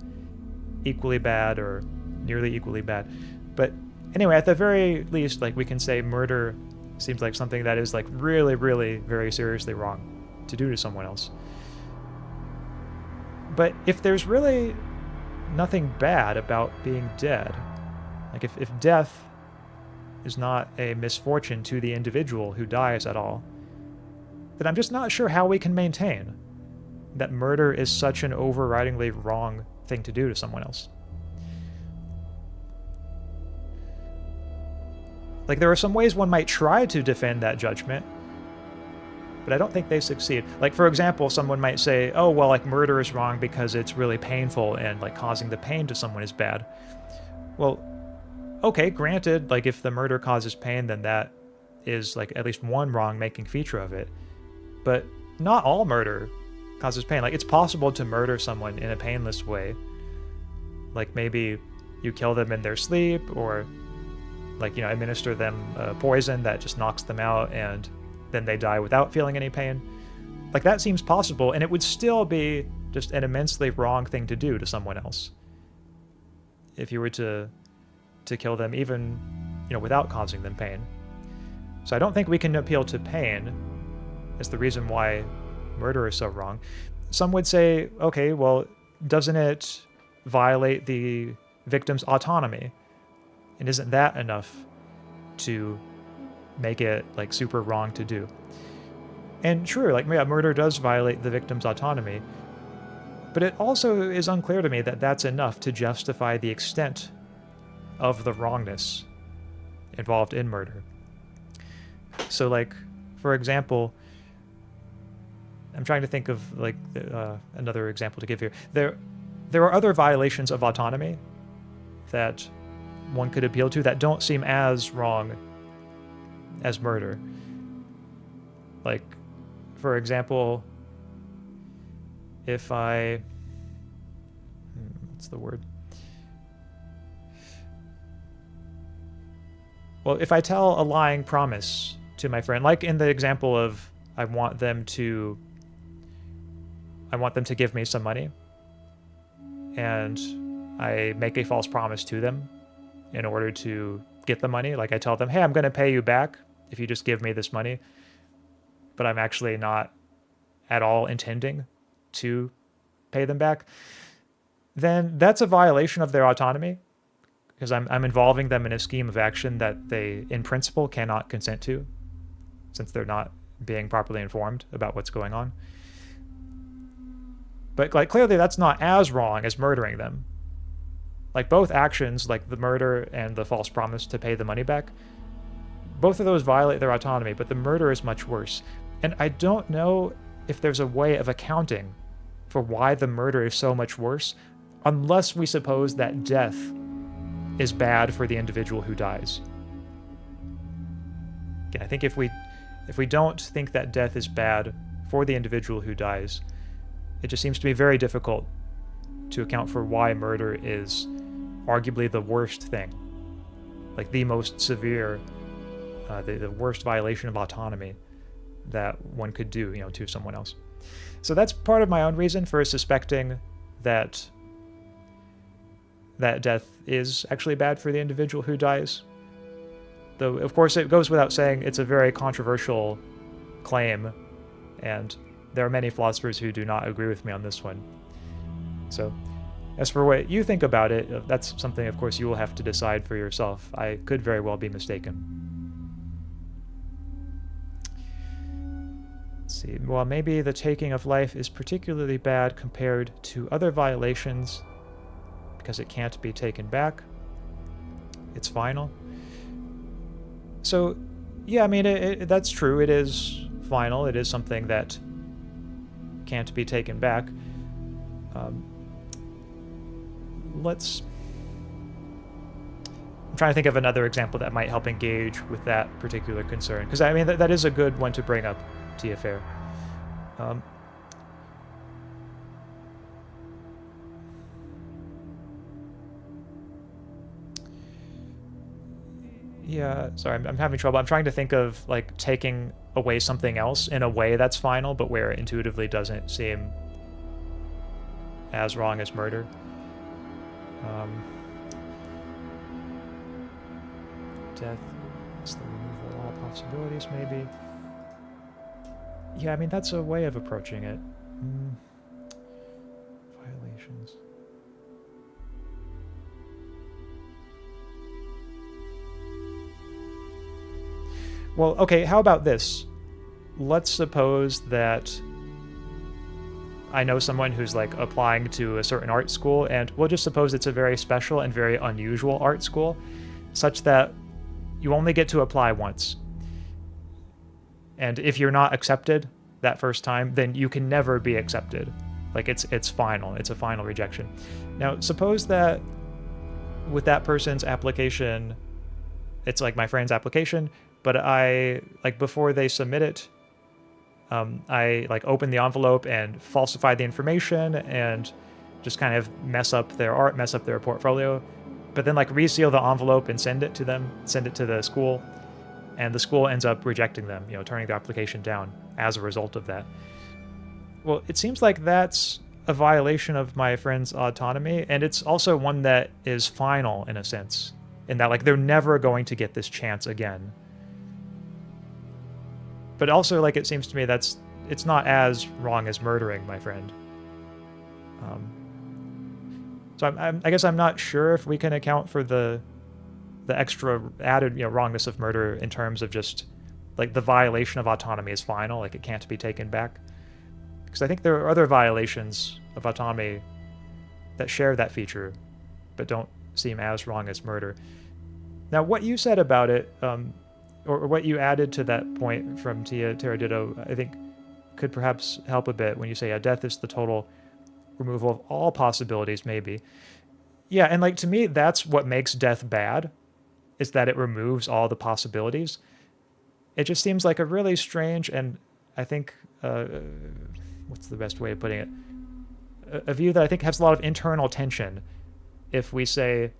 [SPEAKER 1] equally bad or nearly equally bad. But anyway, at the very least, like, we can say murder seems like something that is, like, really, really very seriously wrong to do to someone else. But if there's really nothing bad about being dead, like if death is not a misfortune to the individual who dies at all, then I'm just not sure how we can maintain that murder is such an overridingly wrong thing to do to someone else. Like, there are some ways one might try to defend that judgment, but I don't think they succeed. Like, for example, someone might say, oh, well, like, murder is wrong because it's really painful and, like, causing the pain to someone is bad. Well, okay, granted, like, if the murder causes pain, then that is, like, at least one wrong-making feature of it. But not all murder causes pain. Like, it's possible to murder someone in a painless way. Like, maybe you kill them in their sleep, or, like, you know, administer them poison that just knocks them out, and then they die without feeling any pain. Like, that seems possible, and it would still be just an immensely wrong thing to do to someone else if you were to kill them, even, you know, without causing them pain. So I don't think we can appeal to pain as the reason why murder is so wrong. Some would say, okay, well, doesn't it violate the victim's autonomy? And isn't that enough to make it, like, super wrong to do? And true, like, yeah, murder does violate the victim's autonomy, but it also is unclear to me that that's enough to justify the extent of the wrongness involved in murder. So, like, for example, I'm trying to think of, like, another example to give here. There are other violations of autonomy that one could appeal to that don't seem as wrong as murder. Like, for example, if I... what's the word? Well, if I tell a lying promise to my friend, like in the example of I want them to give me some money, and I make a false promise to them in order to get the money. Like, I tell them, hey, I'm going to pay you back if you just give me this money, but I'm actually not at all intending to pay them back, then that's a violation of their autonomy, because I'm involving them in a scheme of action that they, in principle, cannot consent to, since they're not being properly informed about what's going on. But, like, clearly that's not as wrong as murdering them. Like, both actions, like the murder and the false promise to pay the money back, both of those violate their autonomy, but the murder is much worse. And I don't know if there's a way of accounting for why the murder is so much worse, unless we suppose that death is bad for the individual who dies. Again, I think if we don't think that death is bad for the individual who dies, it just seems to be very difficult to account for why murder is arguably the worst thing, like the most severe, the worst violation of autonomy that one could do, you know, to someone else. So that's part of my own reason for suspecting that death is actually bad for the individual who dies. Though, of course, it goes without saying it's a very controversial claim, and there are many philosophers who do not agree with me on this one. So, as for what you think about it, that's something, of course, you will have to decide for yourself. I could very well be mistaken. Let's see. Well, maybe the taking of life is particularly bad compared to other violations because it can't be taken back. It's final. So, yeah, I mean, that's true. It is final. It is something that can't be taken back. I'm trying to think of another example that might help engage with that particular concern, because I mean that is a good one to bring up, Tia Fair. Yeah, sorry, I'm having trouble. I'm trying to think of, like, taking away something else in a way that's final, but where it intuitively doesn't seem as wrong as murder. Death is the removal of all possibilities, maybe. Yeah, I mean, that's a way of approaching it. applications. Well, okay, how about this? Let's suppose that I know someone who's like applying to a certain art school, and we'll just suppose it's a very special and very unusual art school, such that you only get to apply once. And if you're not accepted that first time, then you can never be accepted. Like it's final. It's a final rejection. Now, suppose that with that person's application, it's like my friend's application, but I, like before they submit it, I like open the envelope and falsify the information and just kind of mess up their art, mess up their portfolio, but then like reseal the envelope and send it to them, send it to the school, and the school ends up rejecting them, you know, turning the application down as a result of that. Well, it seems like that's a violation of my friend's autonomy, and it's also one that is final in a sense, in that like they're never going to get this chance again. But also, like, it seems to me it's not as wrong as murdering my friend. So I guess I'm not sure if we can account for the extra added, you know, wrongness of murder in terms of just like the violation of autonomy is final, like it can't be taken back. Because I think there are other violations of autonomy that share that feature, but don't seem as wrong as murder. Now, what you said about it, or what you added to that point from Tia Teraditto, I think could perhaps help a bit when you say, death is the total removal of all possibilities, maybe. Yeah, and like to me, that's what makes death bad, is that it removes all the possibilities. It just seems like a really strange, and I think, what's the best way of putting it? A view that I think has a lot of internal tension. If we say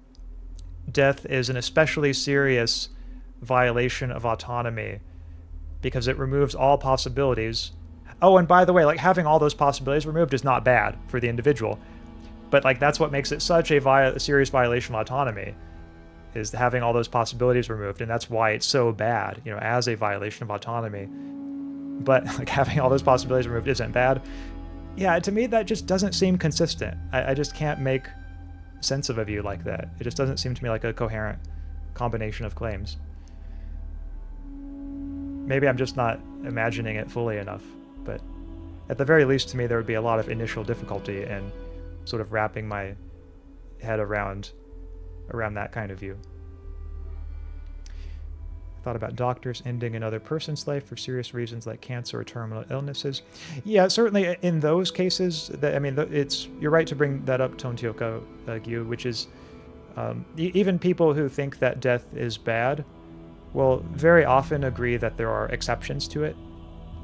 [SPEAKER 1] death is an especially serious violation of autonomy because it removes all possibilities. Oh, and by the way, like having all those possibilities removed is not bad for the individual, but like that's what makes it such a serious violation of autonomy, is having all those possibilities removed, and that's why it's so bad, you know, as a violation of autonomy. But like having all those possibilities removed isn't bad. Yeah, to me that just doesn't seem consistent. I just can't make sense of a view like that. It just doesn't seem to me like a coherent combination of claims. Maybe I'm just not imagining it fully enough, but at the very least, to me, there would be a lot of initial difficulty in sort of wrapping my head around that kind of view. I thought about doctors ending another person's life for serious reasons like cancer or terminal illnesses. Yeah, certainly in those cases, I mean, you're right to bring that up, Tontioka Gyu, which is even people who think that death is bad will very often agree that there are exceptions to it.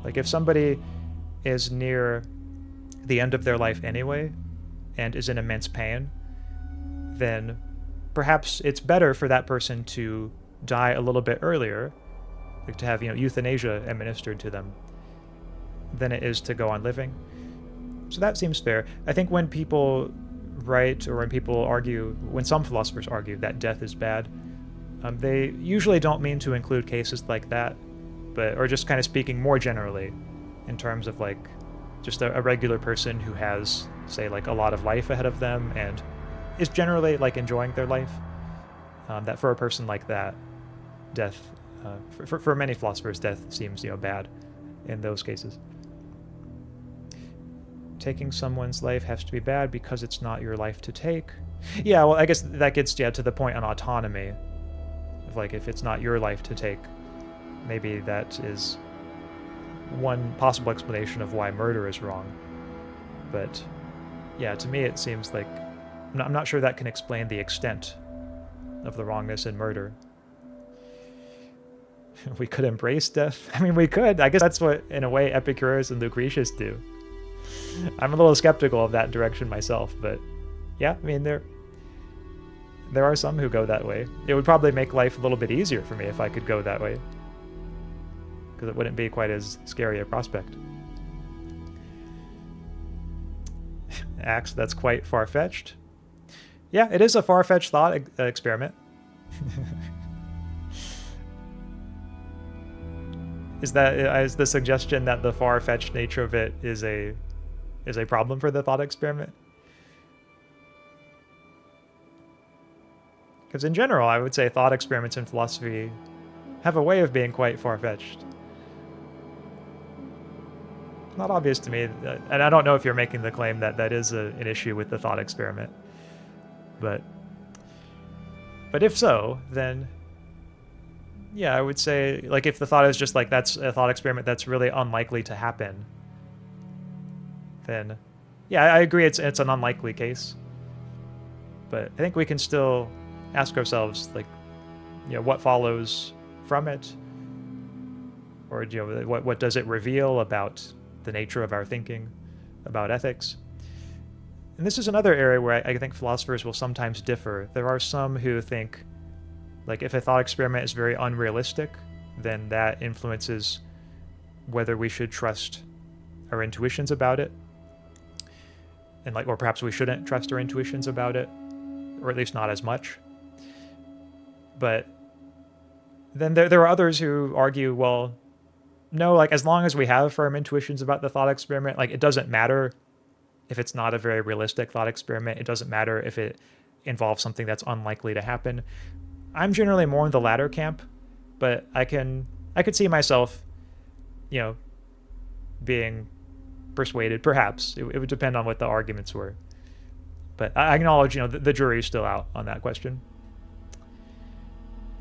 [SPEAKER 1] Like if somebody is near the end of their life anyway and is in immense pain, then perhaps it's better for that person to die a little bit earlier, like to have, you know, euthanasia administered to them, than it is to go on living. So that seems fair. I think when people write, or when people argue, when some philosophers argue that death is bad, they usually don't mean to include cases like that, or just kind of speaking more generally in terms of like just a regular person who has, say, like a lot of life ahead of them and is generally like enjoying their life. That for a person like that, death, for many philosophers, death seems, you know, bad in those cases. Taking someone's life has to be bad because it's not your life to take. Yeah, well, I guess that gets to the point on autonomy. Like if it's not your life to take, maybe that is one possible explanation of why murder is wrong. But yeah, to me it seems like I'm not sure that can explain the extent of the wrongness in murder. We could embrace death. I mean, we could. I guess that's what, in a way, Epicurus and Lucretius do. I'm a little skeptical of that direction myself, but yeah, I mean, there are some who go that way. It would probably make life a little bit easier for me if I could go that way, because it wouldn't be quite as scary a prospect. Axe, that's quite far-fetched. Yeah, it is a far-fetched thought experiment. Is the suggestion that the far-fetched nature of it is a problem for the thought experiment? Because in general, I would say thought experiments in philosophy have a way of being quite far-fetched. Not obvious to me, and I don't know if you're making the claim that that is an issue with the thought experiment. But if so, then yeah, I would say, like, if the thought is just like that's a thought experiment that's really unlikely to happen, then yeah, I agree it's an unlikely case. But I think we can still ask ourselves, like, what follows from it, or what does it reveal about the nature of our thinking, about ethics. And this is another area where I think philosophers will sometimes differ. There are some who think, like, if a thought experiment is very unrealistic, then that influences whether we should trust our intuitions about it, and or perhaps we shouldn't trust our intuitions about it, or at least not as much. But then there are others who argue, well, no, as long as we have firm intuitions about the thought experiment, it doesn't matter if it's not a very realistic thought experiment. It doesn't matter if it involves something that's unlikely to happen. I'm generally more in the latter camp, but I could see myself, being persuaded. Perhaps it would depend on what the arguments were. But I acknowledge, the jury's still out on that question.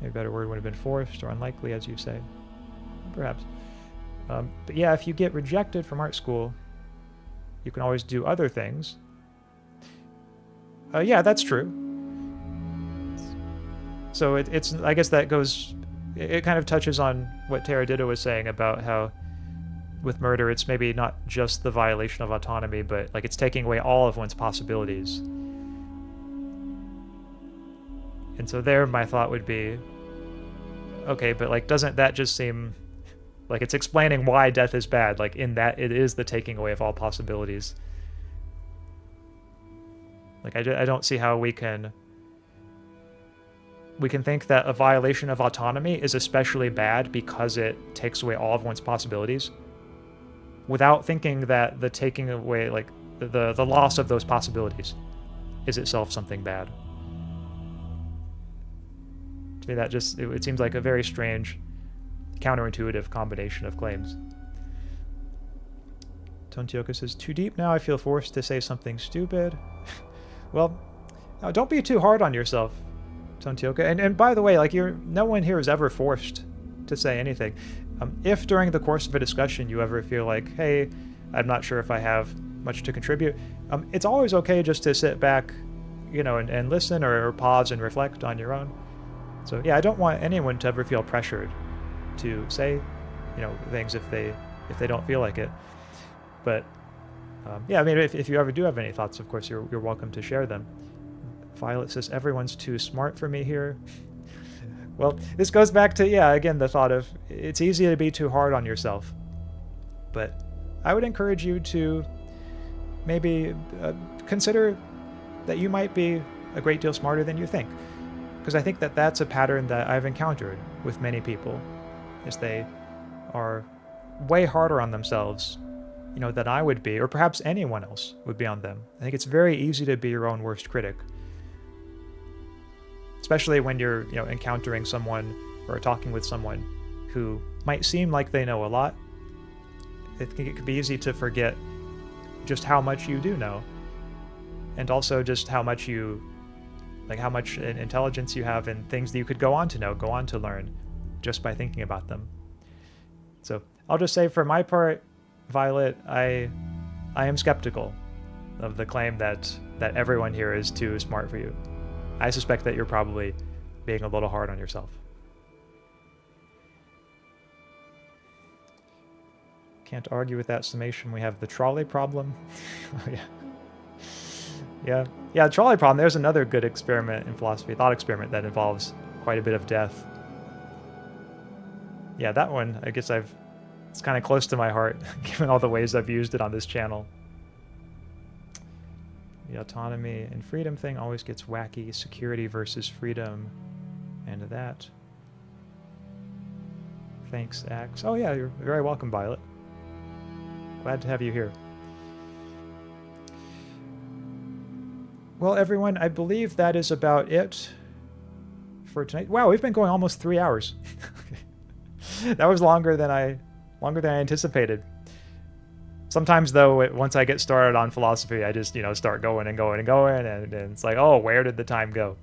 [SPEAKER 1] Maybe a better word would have been forced or unlikely, as you say. Perhaps. But yeah, if you get rejected from art school, you can always do other things. Yeah, that's true. So it's I guess that goes, it kind of touches on what Taradiddle was saying about how with murder, it's maybe not just the violation of autonomy, but it's taking away all of one's possibilities. And so there, my thought would be, okay, but doesn't that just seem like it's explaining why death is bad? In that it is the taking away of all possibilities. I don't see how we can think that a violation of autonomy is especially bad because it takes away all of one's possibilities, without thinking that the taking away, the loss of those possibilities is itself something bad. To me, that just, it seems like a very strange, counterintuitive combination of claims. Tontioka says, too deep now, I feel forced to say something stupid. Well, now don't be too hard on yourself, Tontioka. And by the way, no one here is ever forced to say anything. If during the course of a discussion you ever feel like, hey, I'm not sure if I have much to contribute, it's always okay just to sit back, and listen or pause and reflect on your own. So yeah, I don't want anyone to ever feel pressured to say, things if they don't feel like it. But yeah, I mean, if you ever do have any thoughts, of course, you're welcome to share them. Violet says, everyone's too smart for me here. Well, this goes back to, yeah, again, the thought of it's easy to be too hard on yourself. But I would encourage you to maybe consider that you might be a great deal smarter than you think. Because I think that that's a pattern that I've encountered with many people, is they are way harder on themselves, than I would be, or perhaps anyone else would be on them. I think it's very easy to be your own worst critic. Especially when you're, encountering someone or talking with someone who might seem like they know a lot. It could be easy to forget just how much you do know, and also just how much how much intelligence you have and things that you could go on to know, go on to learn, just by thinking about them. So I'll just say, for my part, Violet, I am skeptical of the claim that everyone here is too smart for you. I suspect that you're probably being a little hard on yourself. Can't argue with that summation. We have the trolley problem. Yeah, trolley problem. There's another good experiment in philosophy, thought experiment, that involves quite a bit of death. Yeah, that one, I guess it's kind of close to my heart, given all the ways I've used it on this channel. The autonomy and freedom thing always gets wacky. Security versus freedom, and that. Thanks, Axe. Oh yeah, you're very welcome, Violet. Glad to have you here. Well, everyone, I believe that is about it for tonight. Wow, we've been going almost 3 hours. That was longer than I anticipated. Sometimes though, once I get started on philosophy, I just, start going and going and going, and it's like, oh, where did the time go?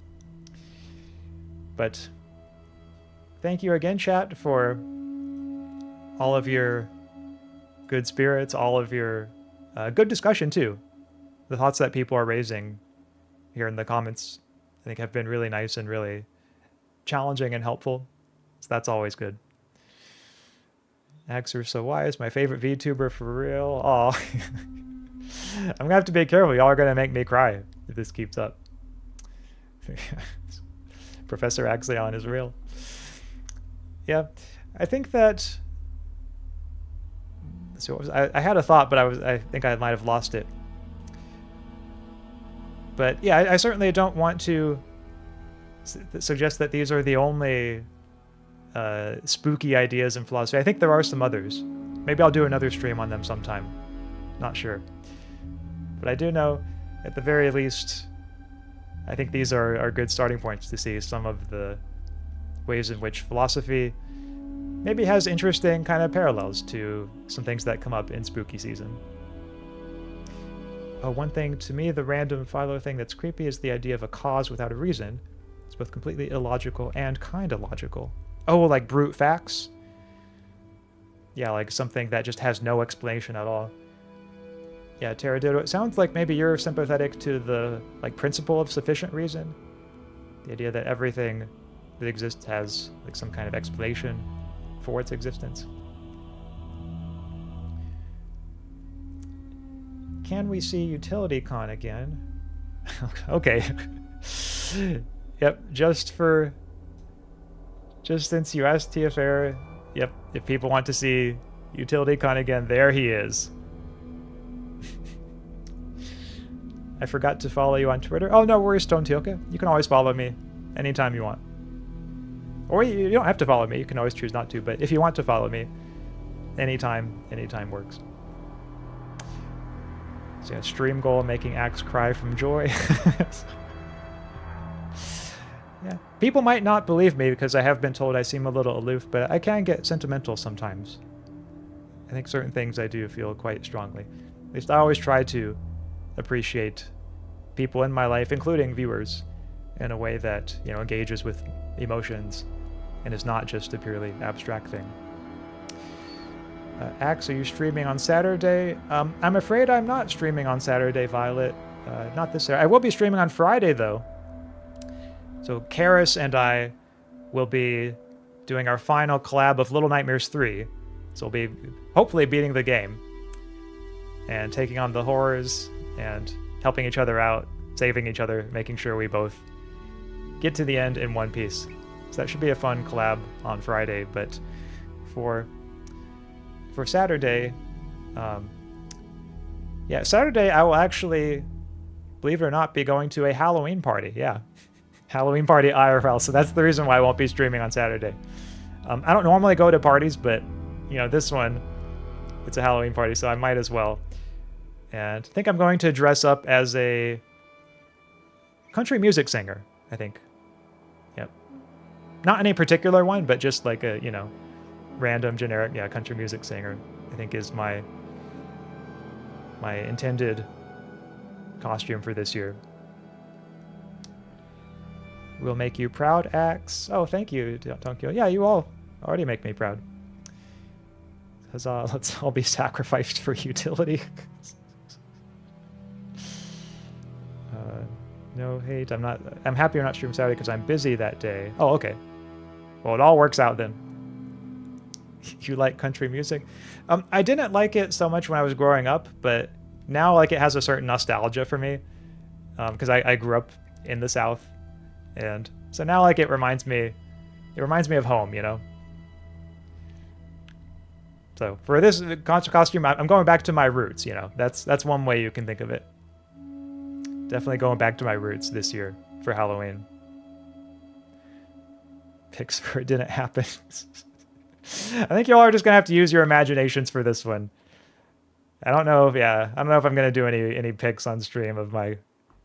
[SPEAKER 1] But thank you again, chat, for all of your good spirits, all of your good discussion too. The thoughts that people are raising here in the comments, I think, have been really nice and really challenging and helpful. So that's always good. Ax are so wise, my favorite VTuber for real. Oh, I'm gonna have to be careful. Y'all are gonna make me cry if this keeps up. Professor Axaeon is real. Yeah, I think that. So I had a thought, but I think I might have lost it. But yeah, I certainly don't want to suggest that these are the only spooky ideas in philosophy. I think there are some others. Maybe I'll do another stream on them sometime. Not sure. But I do know, at the very least, I think these are good starting points to see some of the ways in which philosophy maybe has interesting kind of parallels to some things that come up in spooky season. One thing, to me, the random philo thing that's creepy is the idea of a cause without a reason. It's both completely illogical and kind of logical. Oh, like brute facts? Yeah, like something that just has no explanation at all. Yeah, Teradiddle, it sounds like maybe you're sympathetic to the principle of sufficient reason. The idea that everything that exists has some kind of explanation for its existence. Can we see UtilityCon again? Okay. Yep, just since you asked TFR, yep, if people want to see UtilityCon again, there he is. I forgot to follow you on Twitter. Oh, no worries, Stone Teoka. You can always follow me anytime you want. Or you don't have to follow me. You can always choose not to. But if you want to follow me, anytime works. So yeah, stream goal, making Axe cry from joy. Yeah, people might not believe me because I have been told I seem a little aloof, but I can get sentimental sometimes. I think certain things I do feel quite strongly. At least I always try to appreciate people in my life, including viewers, in a way that, engages with emotions and is not just a purely abstract thing. Axe, are you streaming on Saturday? I'm afraid I'm not streaming on Saturday, Violet. Not this Saturday. I will be streaming on Friday, though. So Karis and I will be doing our final collab of Little Nightmares 3. So we'll be hopefully beating the game and taking on the horrors and helping each other out, saving each other, making sure we both get to the end in one piece. So that should be a fun collab on Friday. But for Saturday, yeah, Saturday I will actually, believe it or not, be going to a Halloween party. Yeah, Halloween party IRL. So that's the reason why I won't be streaming on Saturday. I don't normally go to parties, but this one, it's a Halloween party, so I might as well. And I think I'm going to dress up as a country music singer, I think. Yep. Not any particular one, but just like a, random generic, country music singer, I think is my intended costume for this year. We'll make you proud, Axe. Oh, thank you, Tonkyo. Yeah, you all already make me proud. Huzzah, let's all be sacrificed for utility. No hate. I'm happy you're not streaming Saturday because I'm busy that day. Oh, okay. Well, it all works out then. You like country music? I didn't like it so much when I was growing up, but now it has a certain nostalgia for me because I grew up in the South, and so now it reminds me of home, So for this costume, I'm going back to my roots, That's one way you can think of it. Definitely going back to my roots this year for Halloween. Picks where it didn't happen. I think y'all are just gonna have to use your imaginations for this one. I don't know if I'm gonna do any pics on stream of my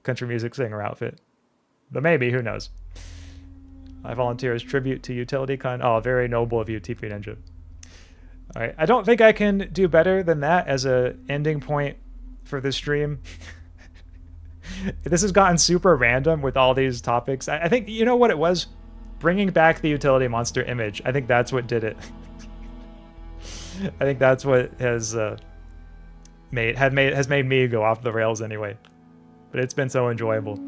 [SPEAKER 1] country music singer outfit, but maybe, who knows? I volunteer as tribute to UtilityCon. Oh, very noble of you, TP Ninja. All right, I don't think I can do better than that as a ending point for this stream. This has gotten super random with all these topics. I think, you know what it was? Bringing back the utility monster image. I think that's what did it. I think that's what has made me go off the rails anyway. But it's been so enjoyable.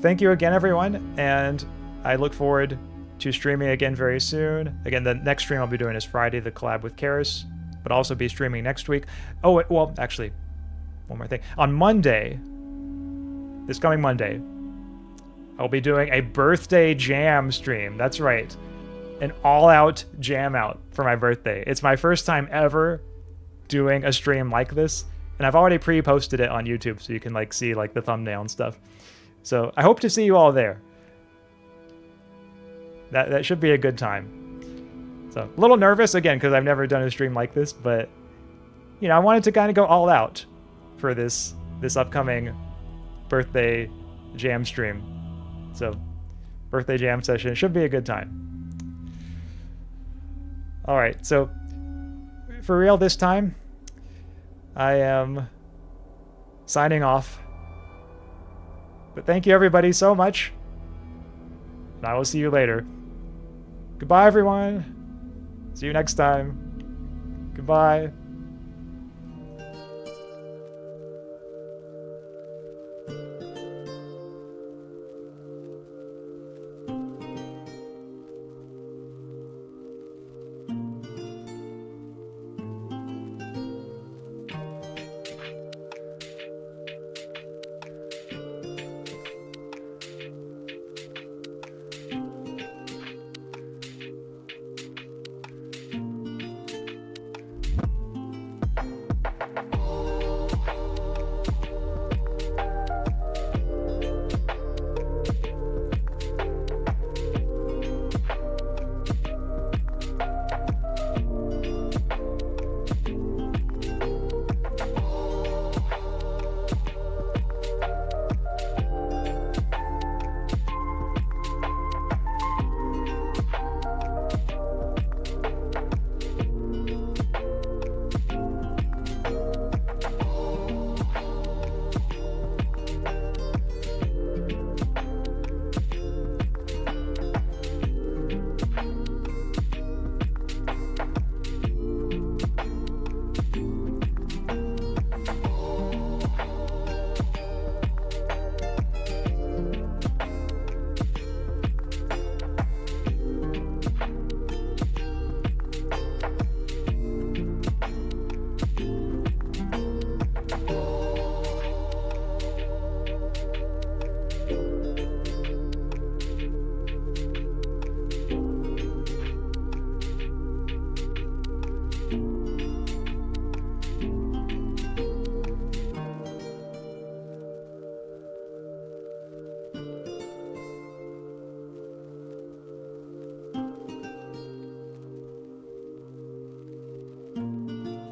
[SPEAKER 1] Thank you again, everyone, and I look forward to streaming again very soon. Again, the next stream I'll be doing is Friday, the collab with Karis, but I'll also be streaming next week. Oh, well, actually, one more thing. On Monday, this coming Monday, I'll be doing a birthday jam stream. That's right. An all-out jam out for my birthday. It's my first time ever doing a stream like this, and I've already pre-posted it on YouTube, so you can like see like the thumbnail and stuff. So I hope to see you all there. That should be a good time. So a little nervous again because I've never done a stream like this, but you know, I wanted to kind of go all out for this upcoming birthday jam stream. So birthday jam session should be a good time. All right, so for real this time, I am signing off. But thank you everybody so much, and I will see you later. Goodbye, everyone. See you next time. Goodbye.